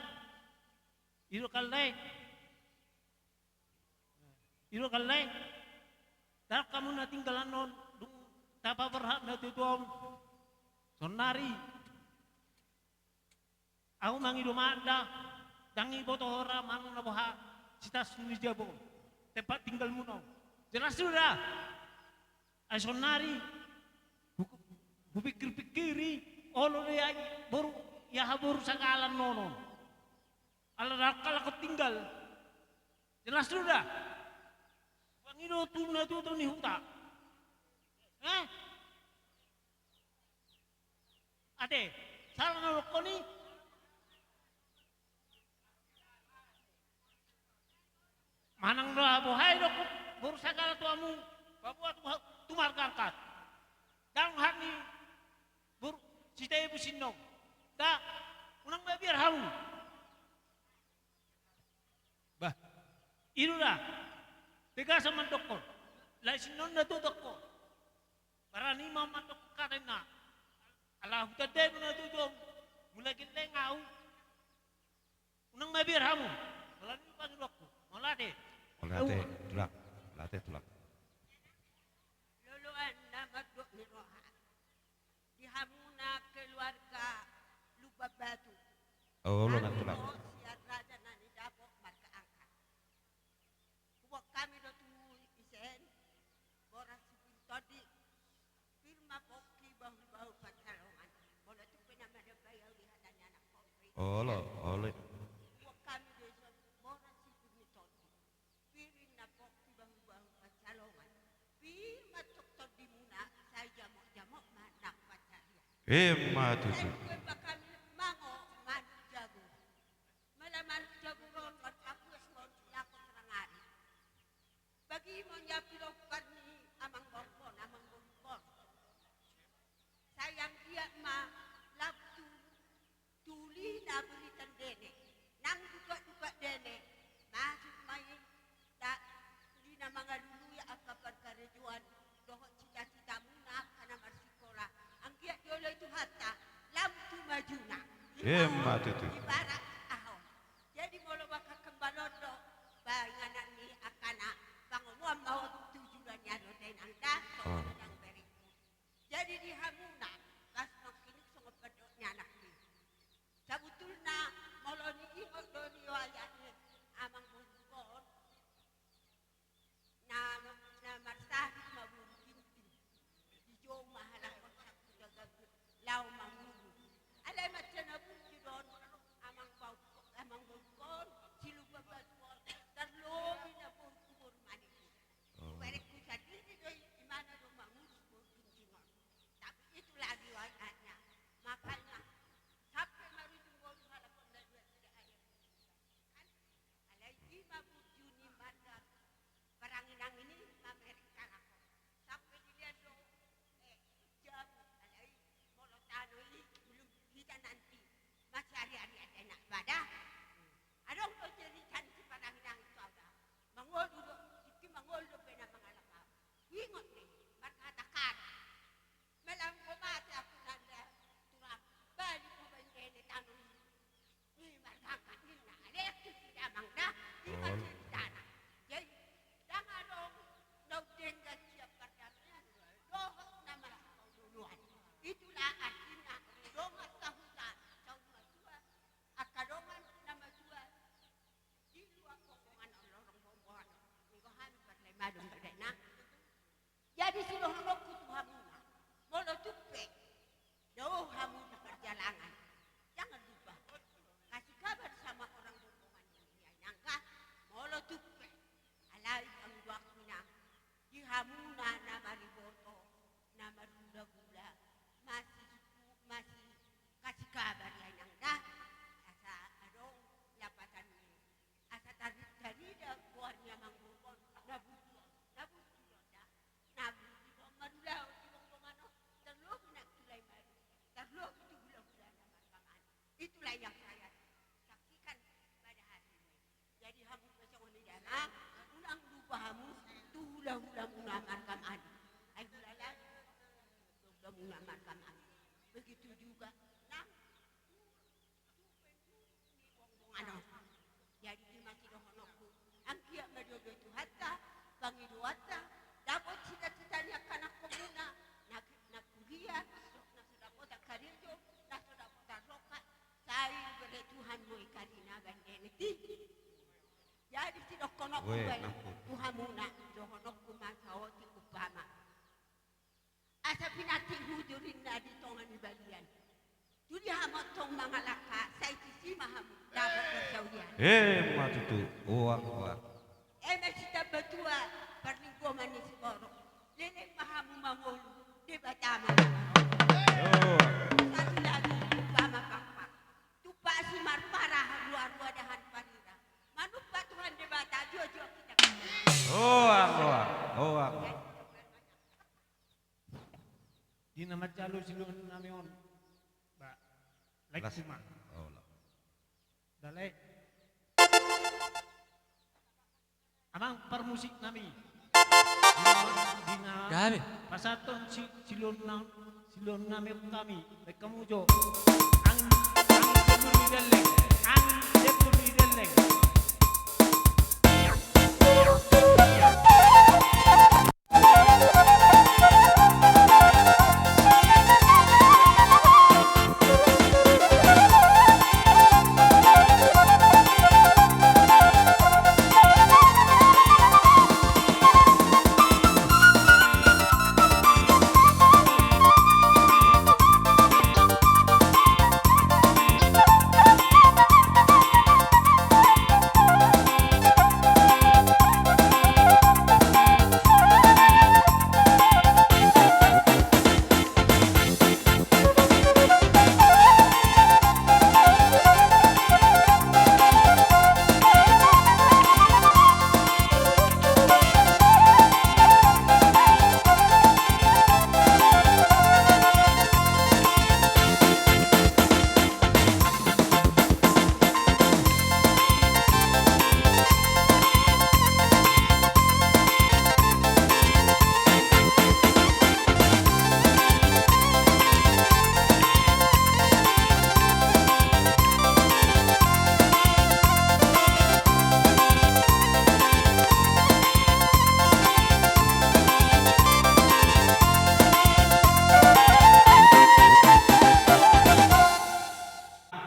iro kalai dak kamu na tinggalan non tapa berhak na tutuam sonari aku mangido manda dangi boto hora manu na boha cita suni jabo tempat tinggalmu no jelas sudah ay sonari bupikir-pikiri olo dia baru ya baru sakalan nonon ala rakal aku tinggal jelas sudah pangido tuna tu ni huta ade salah nalokoni manang doa bohai dok baru sagala tuamu babu tumar kangkat dang hani bur cita ibu sinong da unang biar hamu bah inulah tega sama dokter lai sinon na tu dokter para ni mama dokter kadena ala hutade na tu dong mulai kita ngau unang biar hamu kalau ni pas dokter molade Late tulak. Luluan nama dok ni roha. Di hamuna keluarga lupa batu. Oh, lo nak tulak. Siat raja nani dapok marka angkat. Kuwak kami do tu isen. Boras sipin todi. Firma poki bahu-bahu pacarongan. Bola tu penyamada bayau di hadanya anak kompri. Oh, lo. Kuwak kami do isen. Boras sipin ni todi. Pirin na poki bahu-bahu pacarongan. Firma tok todi muna. Saya jamok-jamok manak pacaria. Matutu. Bagi monya pilokan ni amang bongbon. Sayang dia ma labtu tuli na beritan dene. Nang duka dene. Masuk main tak di na mga lulu ya akapan karejuan. Dohot cita-cita muna kana marsikola. Ang giat yolo itu hatta labtu majuna. Matutu. Ibarat ahon. Jadi molo baka kembalondo bayangan ni akana pangomuan mau tujuannya roden anda yang beri. yang saya saksikan pada hari ini. Jadi hamu pesong ni dana, unang lupa hamu hula-hula munamar kam adi. Ay hulala, hula munamar kam adi. Begitu juga nang ano. Jadi di masih dohonokku, ang kiyak madodo itu hatta, pangiduata, dapat cita-citanya kanak komuna, nakugiat, nasudapot karirjo, nasudapot rokat, saya beri Tuhan mo ikarina gandeniti. Jadi si dohonokku bayi, Tuhan muna, dohonokku masawati upama. Asa pinati hujurin na di tongan ibalian. Jadi hamot tong mga laka, saya sisi mahamu, dapat bersawian. Matutu, uang. Masita batua, perlingkungan ni siguro. Leleng mahamu mamulu, di batama. Satu lagi, upama pakpak. Tupa si marparah, luar-luar dahan parira. Manupa Tuhan di bata, jojo kita. Uang. Di nama jalur silun namion. Like cuma. Dalek. Amang permusik nami. Dina. Pasaton silun nami kami. Kamu jo. Ang jepur di deleng.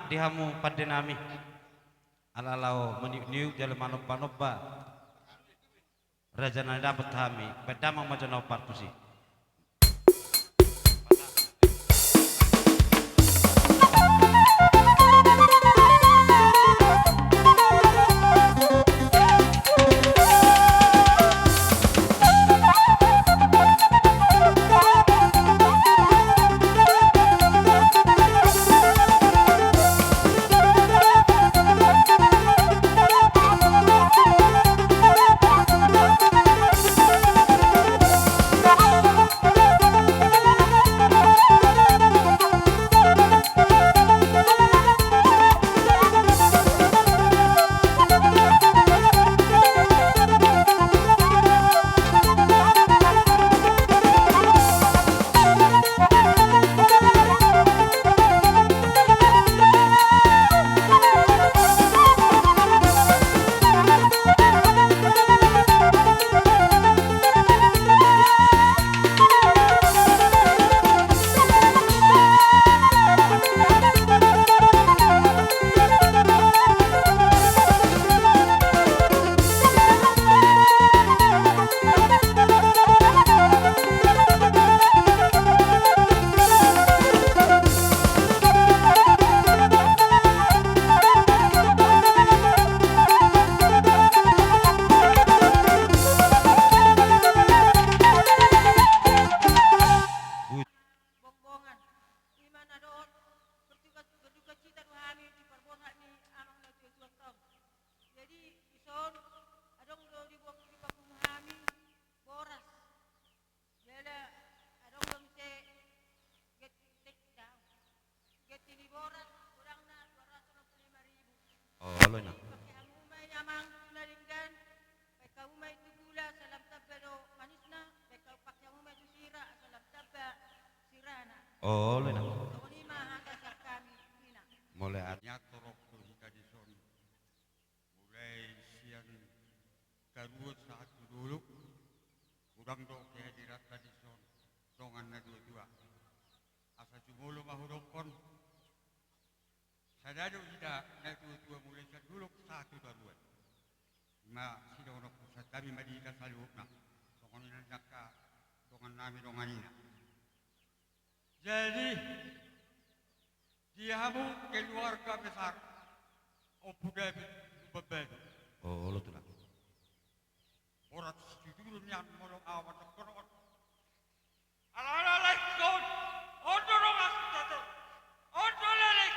Dihamu pandenami alalau meniu jalan manop-manopba raja nanda dapat hami pedamang macam partusi. Oh lo na. Umay namang naringgan, pagka umay tugula sa labtab pero manis na, pagka pakya umay susira sa labtab sira na. Oh, lo na. Ako ni mahaka sa kami ina. Mulai at Nyatorok to hika di son. Mulai siang karuot sa at dulu. Udang do kaya dirat tadi son. Dongan na dua-dua. Asa cumulo mahurokon. Sadado hida na dua-dua mulai sa dulu satu daruan. Ma sidonok sa kami madika sa luok na. Songonin na naka dongan nami donganina. Jadi diamu keluarga besar opuda beban oh lo tu na. orang setuju yang molong awat terkorot ala lekon odorong aku odolek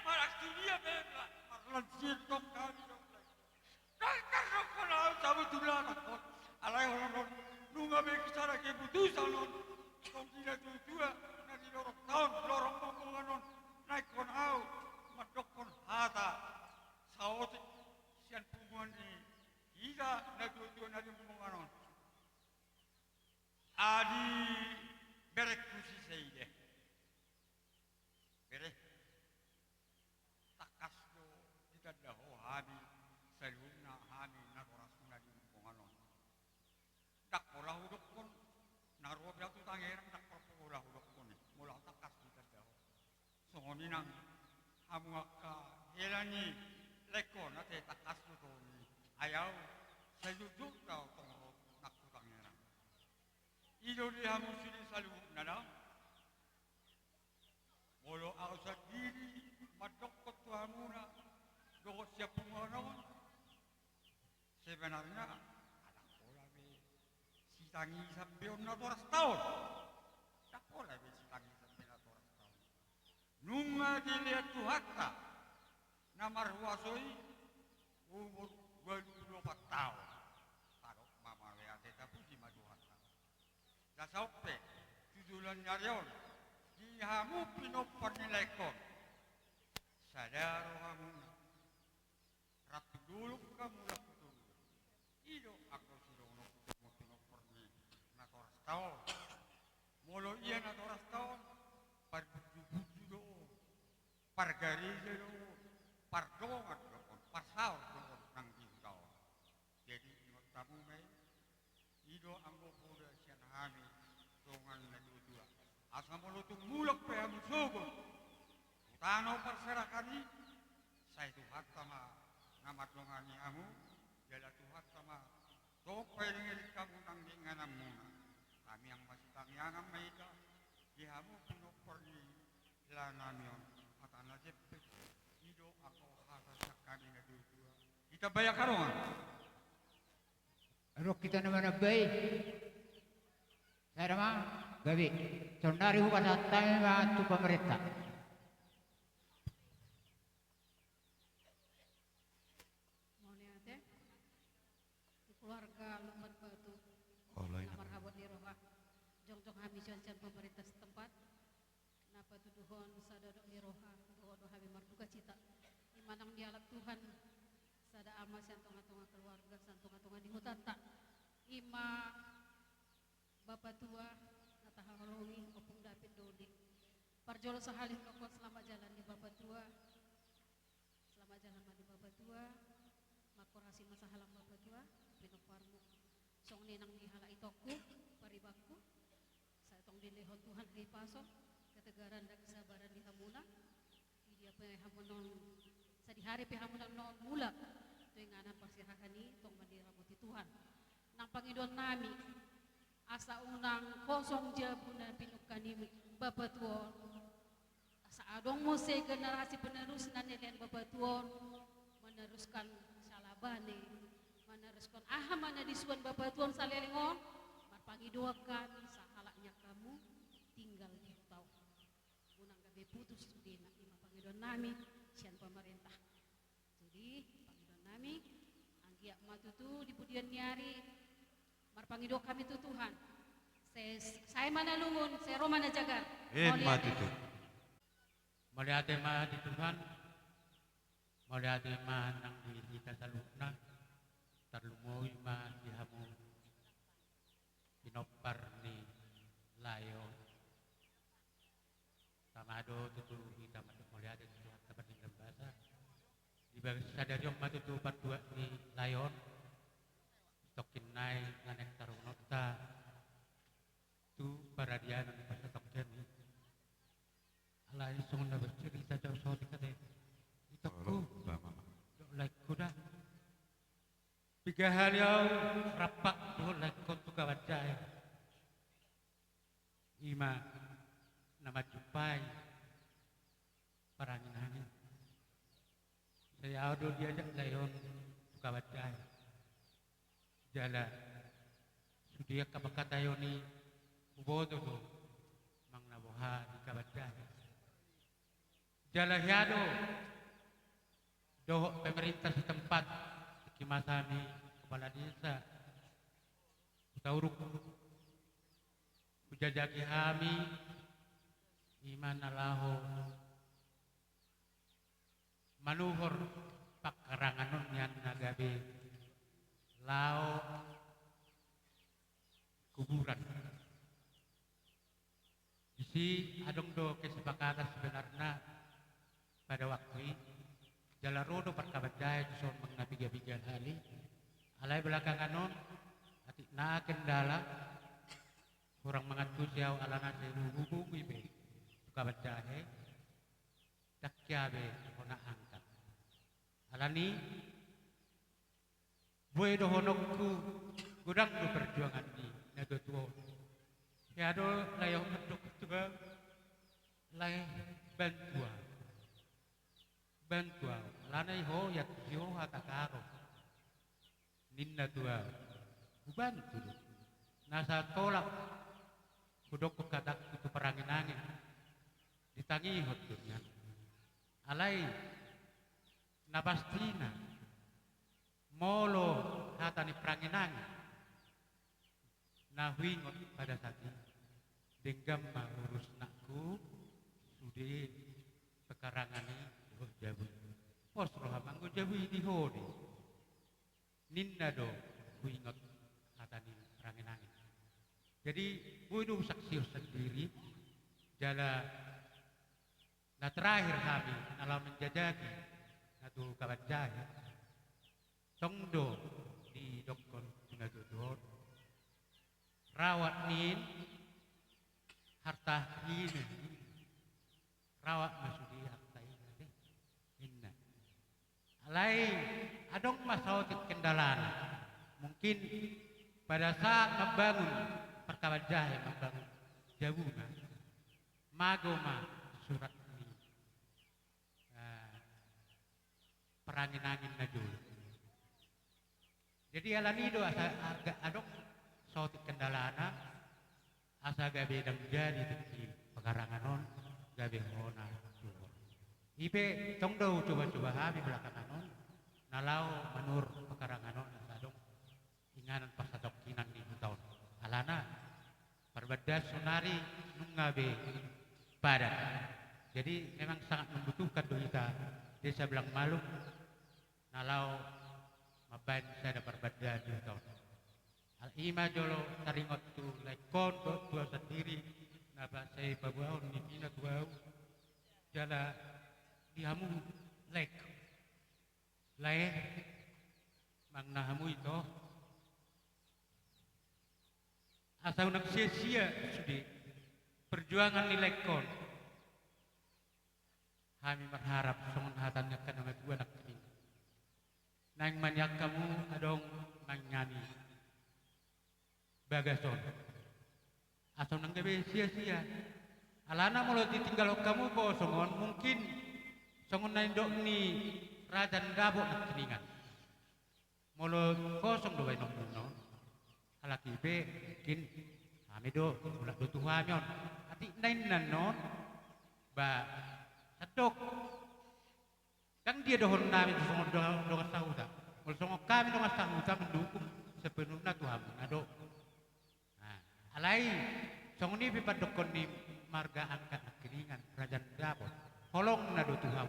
marak dunia bebla marlan sirtok kami dong tak kalau sabu tulang aku alai orang nunga bekisara ke putusan non tidak tujuan nanti lorong tahun lorong pembangunan naik kon au madok kon hata saot sian punguan ni ida na tujuan nanti pembangunan adi berek kusi seide berek takas do tidak dah hami seluna hami na korasuna di pembangunan dak pola huduk kon naruh beratu tangerang dak pola huduk kon mula takas tidak dah songoni nang hamu akka helani leko na te takas to ni ayaw sejujuk tau tong nak tangerang ido di hamu sini salu nana molo au sa diri madok ko tu hamuna do siap pengono sebenarnya ada pola be si tangi sampai na 12 tahun tak pola be si tangi sampai na 12 tahun nunga dilihat tu hatta namar huasoi umur 24 tahun taruh mama lihat tapi di maju hatta dah sampai tujuan nyarion dihamu pinopar nilekon sadar hamuna rapi dulu kamu rapi dulu ido aku sudah mau pinopar ni na 12 tahun molo iya na 12 tahun par buju do par garije do par dongat do par saur do nang dingkau jadi ingat tamu mai ido anggo poda sian hami dongan na dua asa molo tu mulak pe am sogo utano perserakani sai tu hatama nama dongani amu jala tu hatama topai dengan kamu nang dinganam muna kami yang masih tangianam maida dihamu pinopor ni lanamion atana jeppe ido ako hata sakani na dua kita bayar karongan Rok kita naman na bay. Saya naman gabi. Sonari ko sa tayo mga tu pemerintah. Moniate, keluarga Lumbat Batu, Oh lo na. marhaban di roha, jong-jong kami cian pemerintah setempat, napa tuduhon sadadok di roha, doa kami marduka cita, imanang dialak Tuhan, sada ama santunga-tunga keluarga, santunga-tunga di hutan tak, ima bapak tua, nataharongi, opung dapit doli, parjolo sahalin kokot selamat jalan di bapak tua, selamat jalan di bapak tua, makorasi masahalang bapak tua, pinoparmu, song ninang dihala itoku, paribaku, saya tong dilehon Tuhan kay pasok, ketegaran dan kesabaran di hamuna, dia pe hamunon, sa di hari pe hamunon non mula, ito yung anak parsirahani, tong mandirabuti Tuhan, nang Panginoon nami, asa unang kosong jabuna pinukani bapak tua, asa adong mo sa generasi penerus na nilian bapak tua, meneruskan salabane, meneruskan mana disuan bapak tuan salelingon, marpangidoakan sahalaknya kamu tinggal di tau. Unang gabi putus di na pangidoan nami sian pemerintah. Jadi pangidoan nami anggiak matutu di pudian nyari marpangido kami tu Tuhan. Saya mana lungun, saya Romana Jagar. Matutu. Malihat ma di Tuhan Mulai ada manang di kita salukna, terlumoi ma dihamu pinopar ni layo. Tamado tutu kita masuk mulai ada tutu tempat di bahasa. Di bagi sadar yang matu tu dua ni layon, stokin naik nganek tarung nota, tu para dia nanti pas stokin ni. Alai sungguh bercerita jauh soal dikate. Itoku, like kuda. Tiga hari rapak tu like kau tu kawan jaya. Ima nama jupai parangin angin. Saya audo diajak layon tu kawan jaya. Jala sudia kabakatayoni ubodo tu mang naboha di kawan jaya. Jala hiado doh pemerintah setempat Kimasami kepala desa Utauruk Ujajaki hami iman alaho manuhor pakaranganon yang nagabe lao kuburan isi adong do kesepakatan sebenarnya pada waktu Jalarodo perkabadaya son mengabiga-biga hali alai belakangan non atik na kendala orang mengaku siau alana selu hubung ibe kabadaya dakyabe ona angkat alani boy dohonokku gudang do perjuangan di nago tuo ya do layo meduk juga lay bantuan lanai ho yak yo hatakaro ninna tua bantu nasa tolak kudok kadak itu perangin angin ditangi hotnya alai nabastina molo hatani perangin angin nahuingot pada saat ini denggam urus nakku sudi pekarangan ini jabu pos rohamang go jabu di hodi ninna do kuingot hatani rangin angin jadi itu saksi sendiri jala na terakhir kami alam menjajaki natu kabajaya tongdo di dokon ngadodor rawat nin harta ini rawat masudi alai adong masalah kendalaan mungkin pada saat membangun perkabajaya membangun jabunga magoma surat ini perangin angin najul jadi alani do asa adong saut kendalaan asa gabe dang jadi teki pekarangan non gabe hona ibe tongdo coba-coba kami belakangan non nalau menur pekarangan non sadong inganan pasadok kinang di tahun alana perbedas sonari nungabe padat jadi memang sangat membutuhkan doita desa Belang Maluk nalau maban saya dapat perbedas di tahun al ima jolo taringot tu lekon dua sendiri naba saya babuau ni pina tuau jala dihamu lek mangnahamu itu asal nak sia-sia sudi perjuangan nilai kon kami berharap songon hatannya kana dua nak ini nang manyak kamu adong mangnyani bagason asal nang gabe sia-sia alana mulo ditinggal kamu ko songon mungkin songon naindok ni rajan gabok nak keningan molo kosong do bainok no alaki be kin kami do ulah do tuhanyon ati nainan non ba sadok kan dia dohon nami songon do sauda molo songon kami do sauda mendukung sepenuhnya Tuhan ado alai songon ni pipadokon ni marga angkat keningan rajan gabok holong na do Tuhan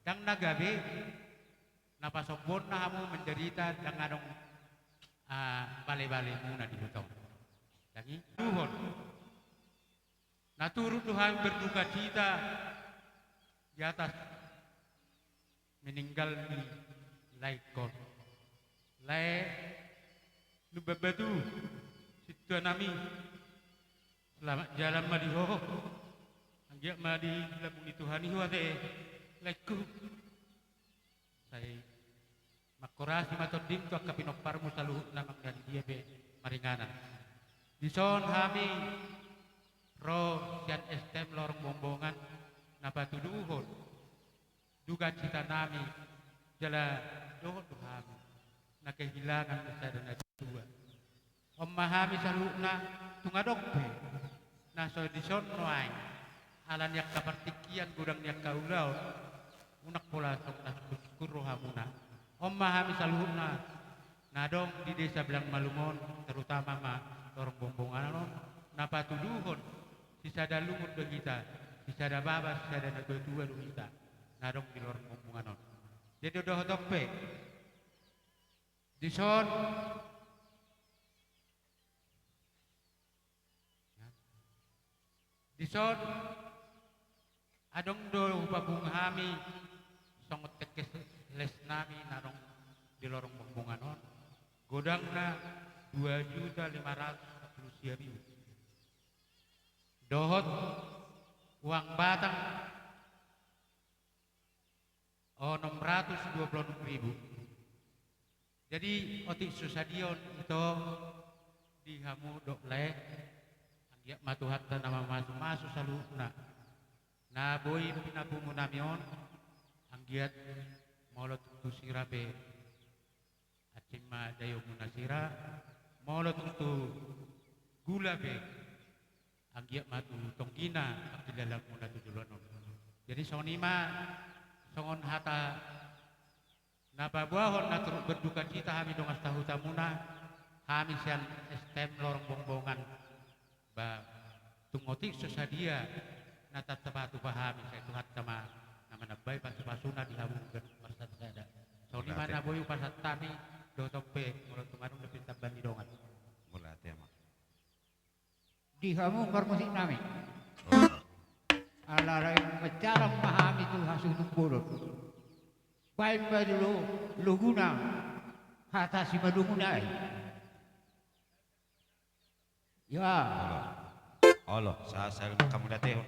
dang nagabe napa sombon na hamu menderita dengan dong bale-bale muna di hutong. Jadi Tuhan, naturut Tuhan berduka cita di atas meninggal di laikon. Lai nubabatu situ nami selamat jalan madiho. Anggiak madi labung Tuhan iwate laikku. Saya makorasi matodim tu kapinokparmu saluh namak dan dia be maringanan. Di son kami roh sian estem lorong bombongan napa tuduhon duga cita nami jala dohon kami na kehilangan kesadaran dua. Memahami salukna tungadokpe na so di son noai alan yak kapartikian gudang yak kaulau unak pola sok naskur rohamuna. Memahami salukna nadong di desa Belang Malumon terutama lorong bombongan napa tuduhon sisada lumut do kita sisada babas sisada nago tua do kita nadong di lorong bombongan jadi udah hotokpe di son adong do babung hami songot tekes les nami nadong di lorong bombongan godangna 2.540.000 dohot uang batang 626.000. Jadi otik susadion itu dihamu dok le anggiak matuhatta nama masu saluna na boy pinapungu namion anggiat molot tusirabe acima dayo munasira molot tu gula be anggiak matu tongkina di dalam muna tujulonon. Jadi sonima songon hata napa buahon na turut berduka cita kami dongas tahu tamuna kami sian estem lorong bombongan ba tungotik susadia na tatabatu pahami saya tuhat sama nama nabai pasuna dihabungkan marsat sada sonima na boyu pasat tani do tope mulai tumarung lebih taban di dongan mulai tema dihamu musik nami ala yang bicara memahami itu hasil bolot baik dulu luguna hata si madunguna ya Allah saya kamu datang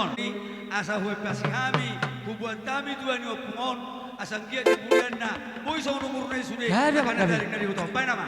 sonon. Asa huwe pasi kami, kubuan kami tuan yo pungon, asang dia di bulan na, boy sa umur na sudah. Ada Pak Karena David. dari nadi utang, apa nama?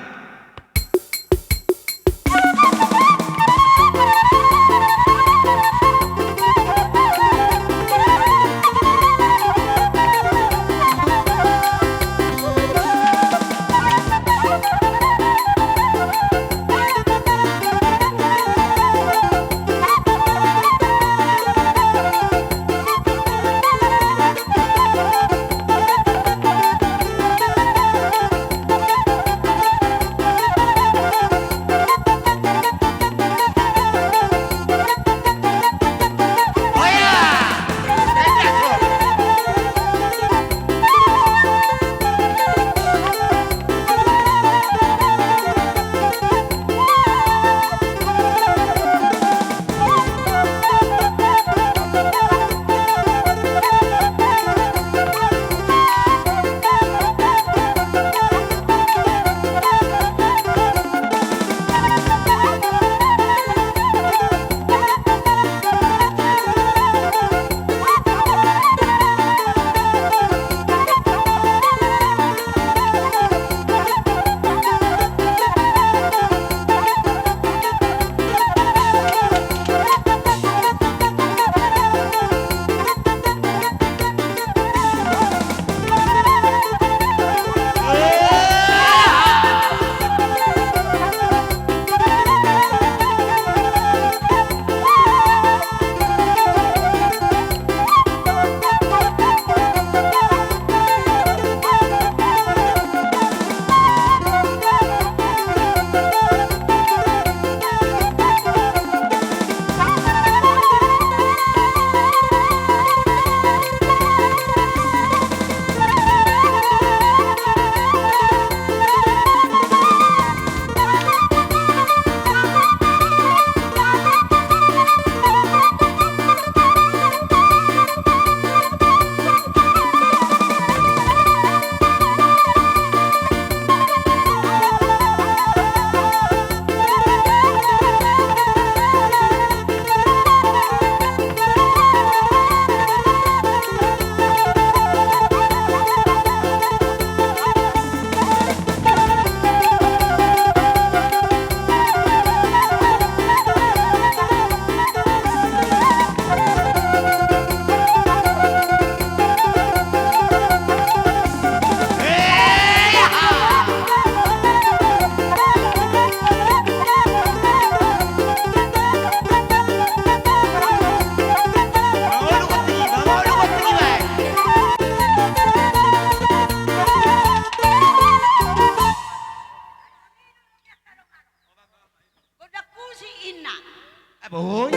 Boy.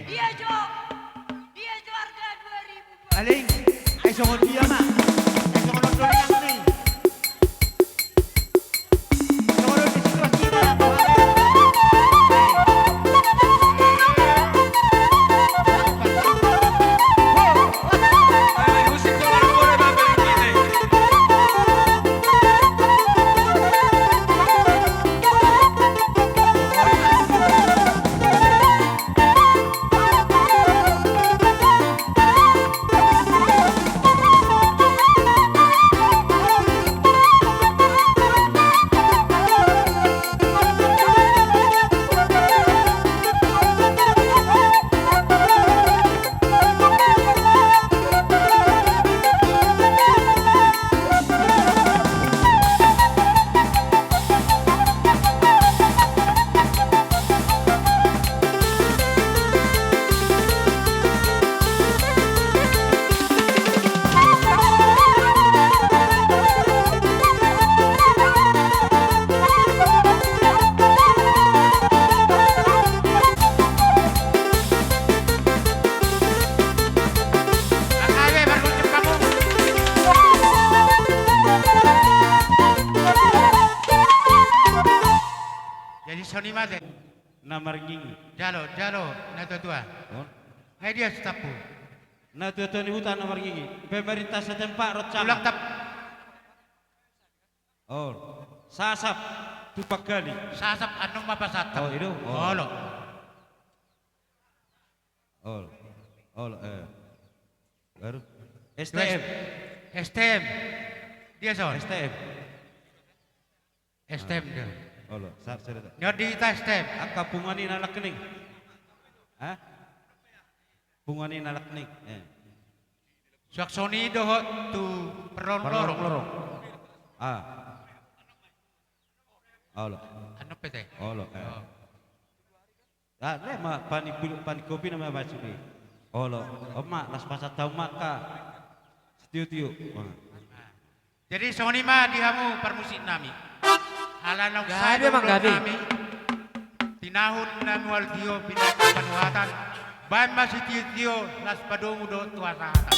Dia Jo harga 2.000. Aling, ay sungod dia na. Ay sungod ang tuloy ang ni. Sungod ang sitwasyon na. Jadi Sony mate. Namar nging. Jalo, na tua. Hai dia setapu. Na tua ni hutan namar nging. Pemerintah setempat rocang. Ulang tap. Oh, sasap tupak kali. Sasap anong mapasat. Oh, itu. Oh, lo. Baru STM. STM. Dia son. STM. STM dia. Olo, sar cerita. Nyodi ta STM. Akka pungani nalak kening. Hah? Pungani nalak kening. Suaksoni dohot tu perlorong. Olo. Ano pete? Olo. Lema pani kopi nama baca ni. Olo. Oma las pasat tahu maka. Tiu. Jadi soni mah dihamu permusik nami. Halanong Gabi sa mang gabi. nami. Tinahun nami wal dio pinapanuhatan. Ban masih tiu las padongu do tuasahatan.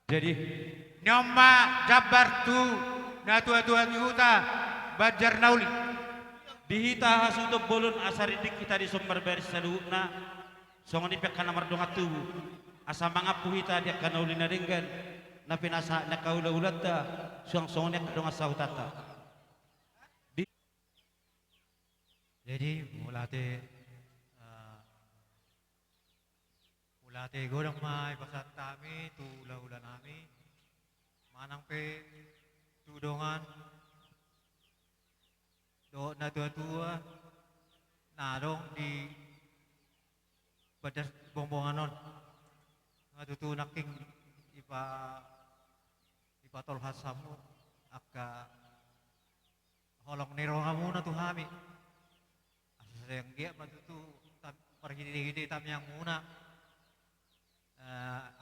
Jadi Nyoma Jabar tu na tua-tua huta Bajar Nauli. Dihita hasuto bolon asaridik kita di sumber beris saluhna songoni pek kana mardonga tubuh asa mangapu hita dia kana ulina denggan na pinasa na kaula-ulata songoni kadonga sahutata. Jadi mulate godang mai pasat kami tu ula-ula nami manang pe tudongan do na tua narong di pedas bombonganon ngatutu naking ipa tol hasamu akka holong nerongamu na tu hami asayang gia matutu pergidi-gidi tam yang muna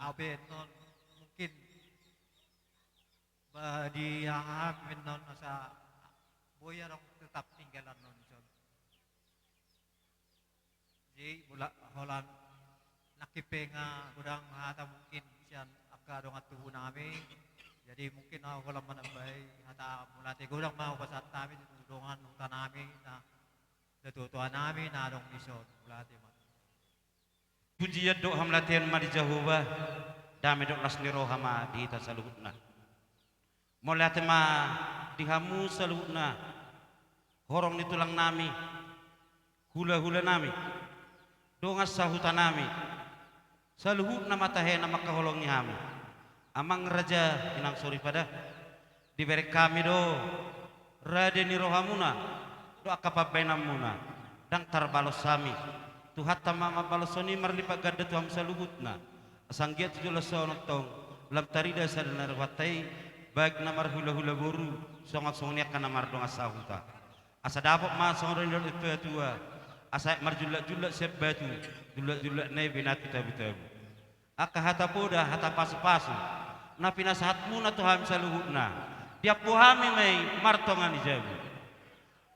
abe non mungkin di hamin non asa boya dong tetap tinggalan non son. Jadi bula holan nakipenga gudang hata mungkin sian akka dong atuh nami. Jadi mungkin holan manambay hata mulate gudang mau pasat kami tudongan tanami na datutuan nami na dong ison mulate man. Pujian doa hamlatian mari Jehovah dame dok lasni rohama di ita saluhutna. Molate ma dihamu saluhutna horong nitulang nami hula-hula nami dongas sahuta nami saluhutna matahena makaholongi hami amang raja inang sori pada diberi kami do radeni rohamuna do akapabenamuna dang tarbalos sami Tuhat tamama balosoni marlipa gada tuham saluhutna asanggiat tujuh sonotong lam tarida sadana watai baik namar hula-hula boru songot-songnya kana mardong asahuta asa dapat ma songon itu tua asa marjulak-julak siap batu julak-julak nai binati tabu-tabu aka hata poda hata pasu-pasu na pinasahatmu na tuham saluhutna dia puhami mai martongan ijabu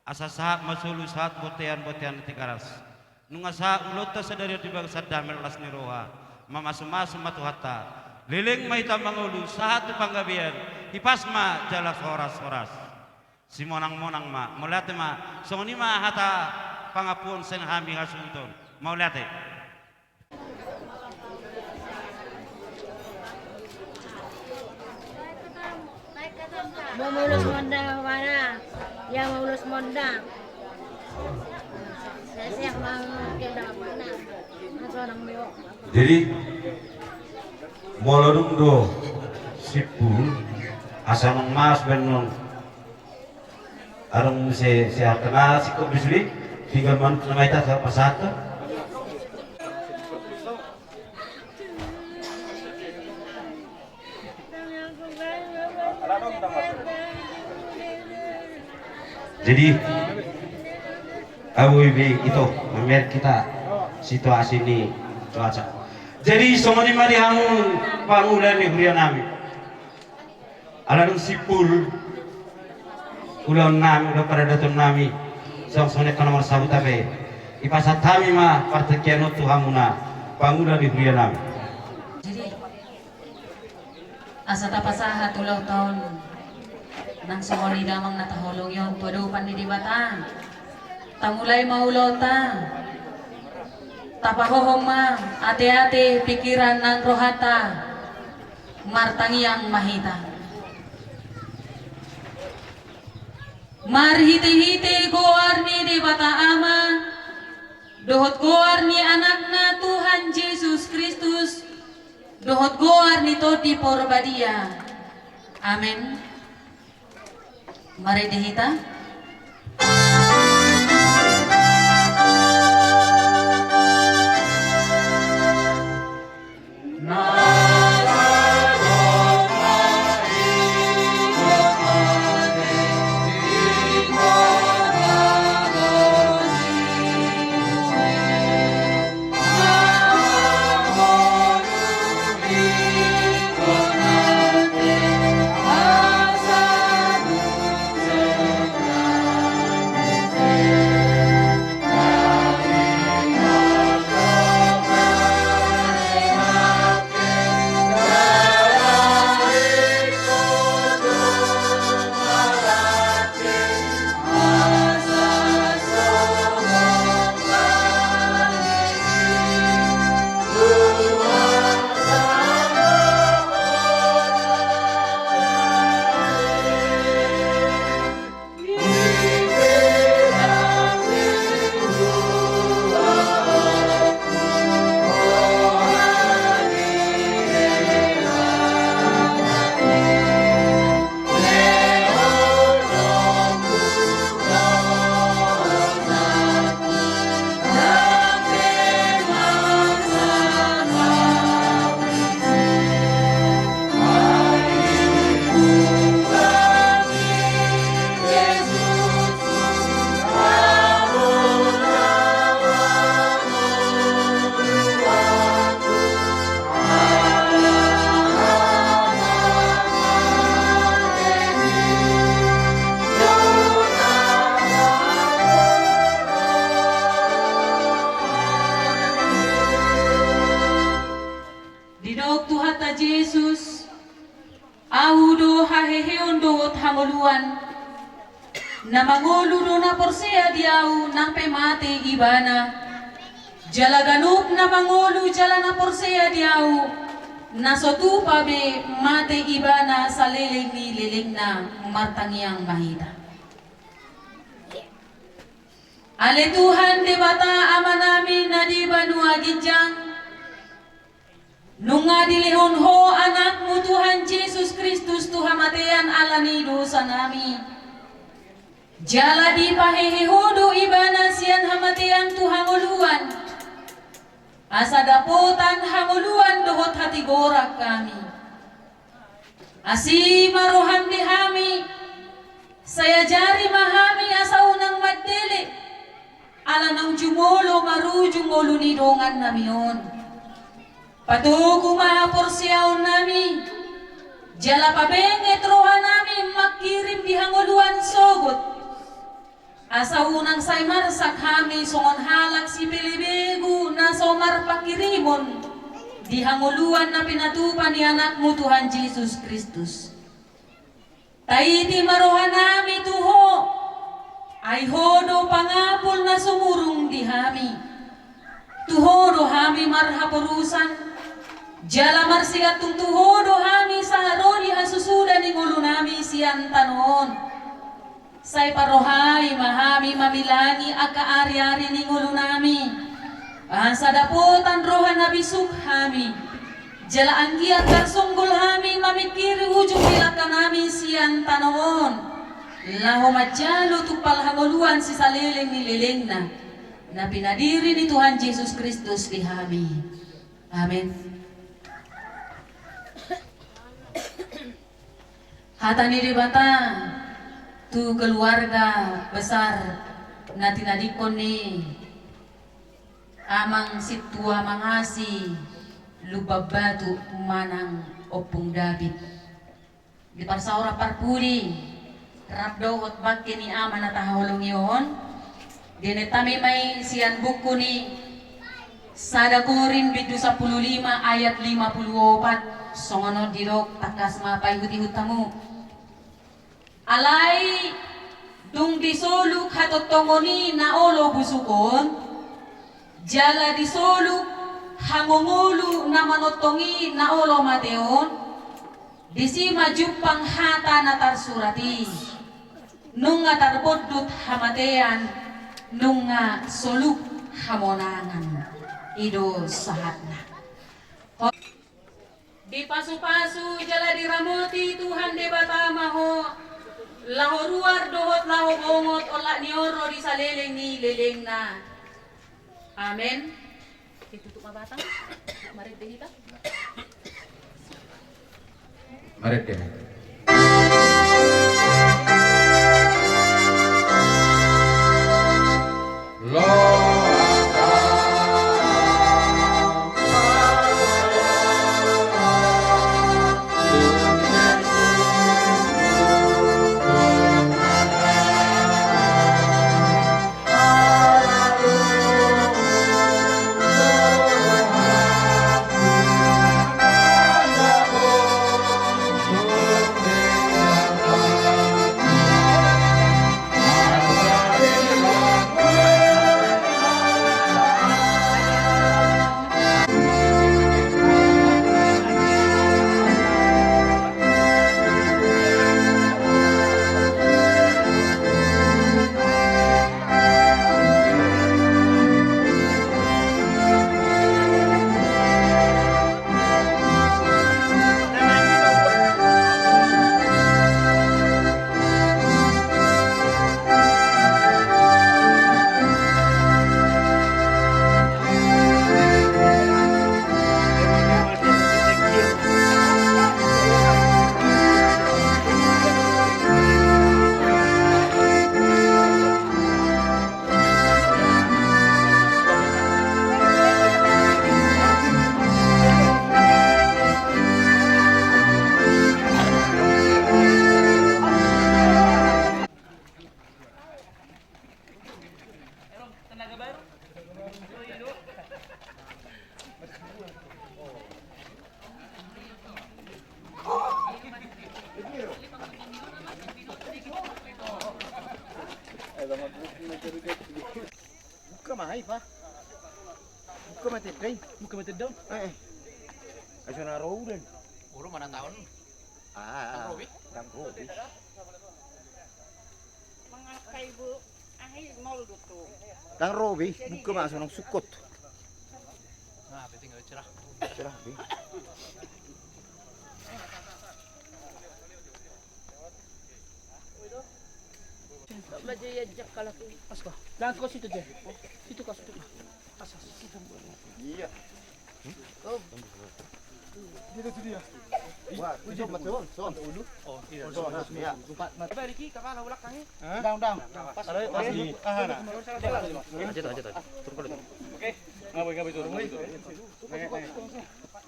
asa sahat masulu sahat botean-botean tikaras nunga sa ulota sadari di bangsa damel lasni roha mamasu-masu matuhata liling may tamangulu sahat panggabian hipasma jalak horas-horas si monang-monang ma mulate ma songoni ma hata pangapun sen hami hasunton maulate mau mulus mondang mana yang mau mulus mondang saya mau kena mana seorang meo jadi molodung do sipul asanong mas benon arong se tengah sikop bisli tinggal man nama ita sa pasata jadi Abu Ibi itu melihat kita situasi ini cuaca. Jadi somoni mari hamu pangulan ni hurian nami. Aladung sipul ulang nami udah pada datang nami. Song-songnya kan nomor sabut abe. Ipasat kami mah partekian tu hamuna pangulan ni hurian nami. Jadi asa tapasaha tulau tahun nang somoni damang nataholong yon tuado pandidibatan. Tamulay maulota tapahohoma ate-ate pikiran ng rohata martangiang mahita. Marhite-hite goar ni di bata ama, dohot goar ni anak na Tuhan Yesus Kristus, dohot goar ni toti porbadia. Amin. Mari dihita. Yesus audo haheheon doot hanguluan na manguludo na porsia diau nang pemate ibana jalaganup na mangulu jala na porsia diau na sotupa be mate ibana sa leleng ni leleng na martangiang mahita. Ale Tuhan de bata ama namin na di banua ginjang nunga dilihon ho anakmu Tuhan Yesus Kristus Tuhan matean alani dosa nami jala di pahehehodo ibana sian hamatean Tuhan uluan asa dapotan hanguluan dohot hati gorak kami asi maroham dihami saya jari mahami asa unang madele ala nang jumolo marujung ulu ni dongan namion patuku maha porsiaon nami jala pabenget roha nami makirim di hanguluan sogot asa unang say marsak kami songon halak si pilibegu na somar pakirimon di hanguluan na pinatupan ni anakmu Tuhan Yesus Kristus taiti maroha nami tuho ay hodo pangapul na sumurong di hami tuhodo hami marhapurusan jala marsigatong tuhodo hami sa haroni hasusuda ni ngulo nami siyan tanon say parohay mahami mamilani akaari-ari ni ngulo nami sa daputan rohan na bisuk hami jala anggiat karsunggol hami mamikiri ujung bilaka nami siyan tanon laho majalo tupal hanguluan si salileng ni lileng na pinadiri ni Tuhan Yesus Kristus di hami. Amen. Hatani di bata tu keluarga besar na tinadikon ni amang situa mangasi lubabatu manang opung David di parsaura parpuri rabdo hot bakke ni ama na taholong yon dinetami may siyan buku ni Sadakorin bidu 15 ayat 54 songono dirok takas mapay huti hutamu alay dung disoluk hatotongoni na olo busukon jala disoluk hamungulu na manotongi na olo mateon disi majupang hata na tarsurati nunga tarbodut hamatean nunga soluk hamonangan ido sahatna di pasu-pasu jala diramoti Tuhan debata maho laho ruar dohot laho bongot olak nioro di saleleng ni leleng na amen ditutup mabatang mari dehita Mari deh. Buka mahal pa. Buka mati day. Buka mati daw. Aso na raw din. Puro manang taon. Dang Robi. Mga kaibo, ahi moldo to. Dang Robi, buka masuk ng sukot. Nah, tinggal cerah. Cerah, Bi. Baju ya jak kalaki. Asko. Jangan kau situ je. Situ kau situ. Asas. Iya. Oh. Dito dia. Wah, itu betul. Son. Oh, iya. Son, ya. Coba Riki, kapan lah belakang ni? Dang. Pas. Di ahana. Aja. Turun dulu. Oke. Ngabai turun.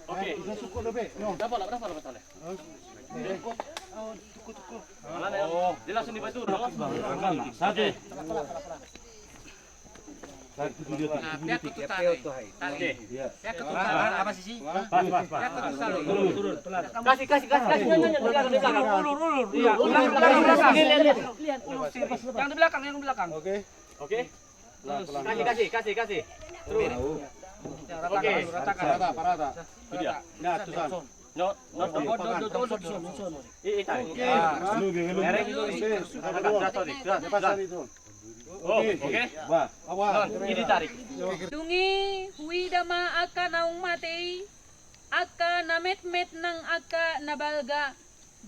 Oke. Bisa suku lebih. Berapa masalah? Tuku. Oh, dia langsung dibantu. Satu. Apa sih? Turun. Kasih. Ulur. Iya. Lihat. Yang di belakang. Oke. Kasih. Terus. Oke. Rata. Sudah. Nah, tusan. Ini tarik. Dungi huidama aka naung matei aka namet-met nang aka nabalga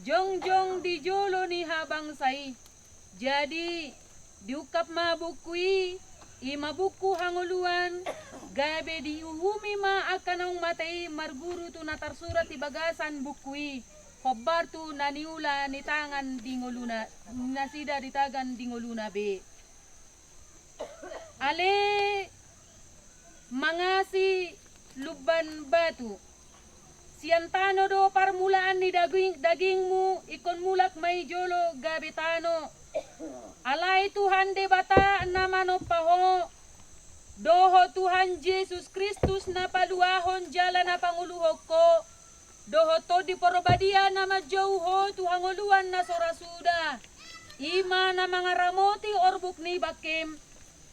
jongjong di jolo ni habang sai jadi diukap mabukui ima buku hanguluan gabe diuhumi ma aka naung matei marguru tu natar surat di bagasan bukui khobar tu naniula ni tangan dingoluna nasida di tagan dingoluna be ale mangasi luban batu siantano do parmulaan ni dagingmu ikon mulak may jolo gabitano alay Tuhan de bata namano paho doho Tuhan Yesus Kristus na paluahon jala na panguluhok ko doho to di porobadia na majauho tuhanguluan na sorasuda ima na mga ramoti orbuk ni bakim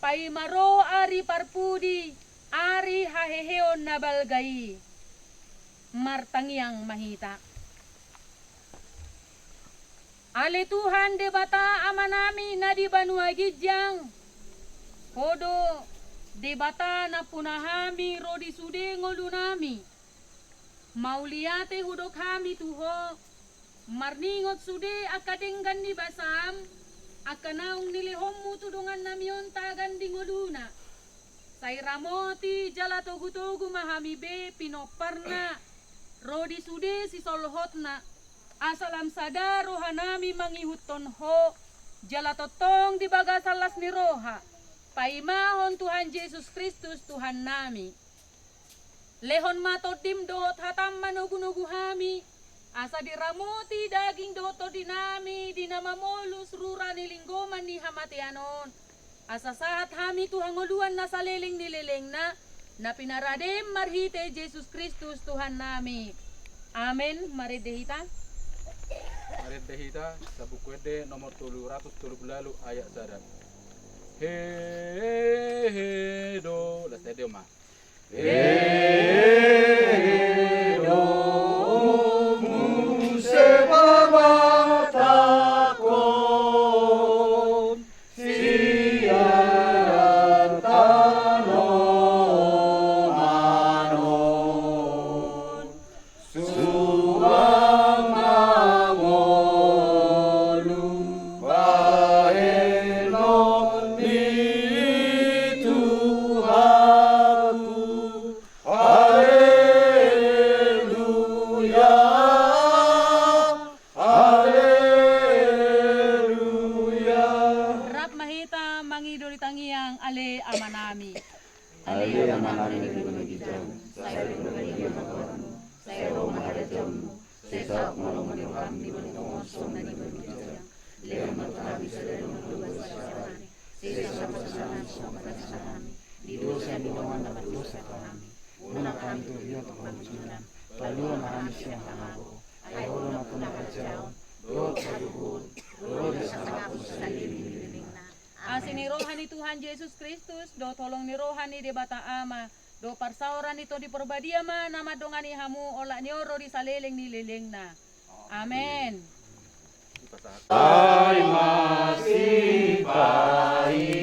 paimaro ari parpudi Ari haheheon na balgai. Martangiang mahita. Ale Tuhan de bata amanami na di banua gijang. Kodo de bata na punahami rodi sude ngolunami. Mauliate hudok kami tuho. Marningot sude akadenggan di basam. Akanaung nilihommu tudungan namion tagan di ngoluna. Sairamoti jala togu-togu mahami be pinoparna. Rodi sude si solhotna. Asalam sada rohanami mangihuton ho. Jala totong di bagasalas ni roha. Paimahon Tuhan Yesus Kristus Tuhan nami. Lehon matodim dohot hatam manugu-nugu hami. Asa diramoti daging doto dinami dinama molus rurani linggoman ni hamatianon. Asa saat hami Tuhan ngoluan na saliling nilileng na pinaradem marhite Yesus Kristus Tuhan nami. Amen. Mari dehita. Mari dehita sa bukwede nomor 330 ayat sadar. He do la tede ma. He do Asini rohani Tuhan Yesus Kristus, do tolong ni rohani de bata ama, do parsauran ito di perbadia ma, nama dongani hamu olak ni oro di saleleng ni leleng na. Amen. Ay masih baik.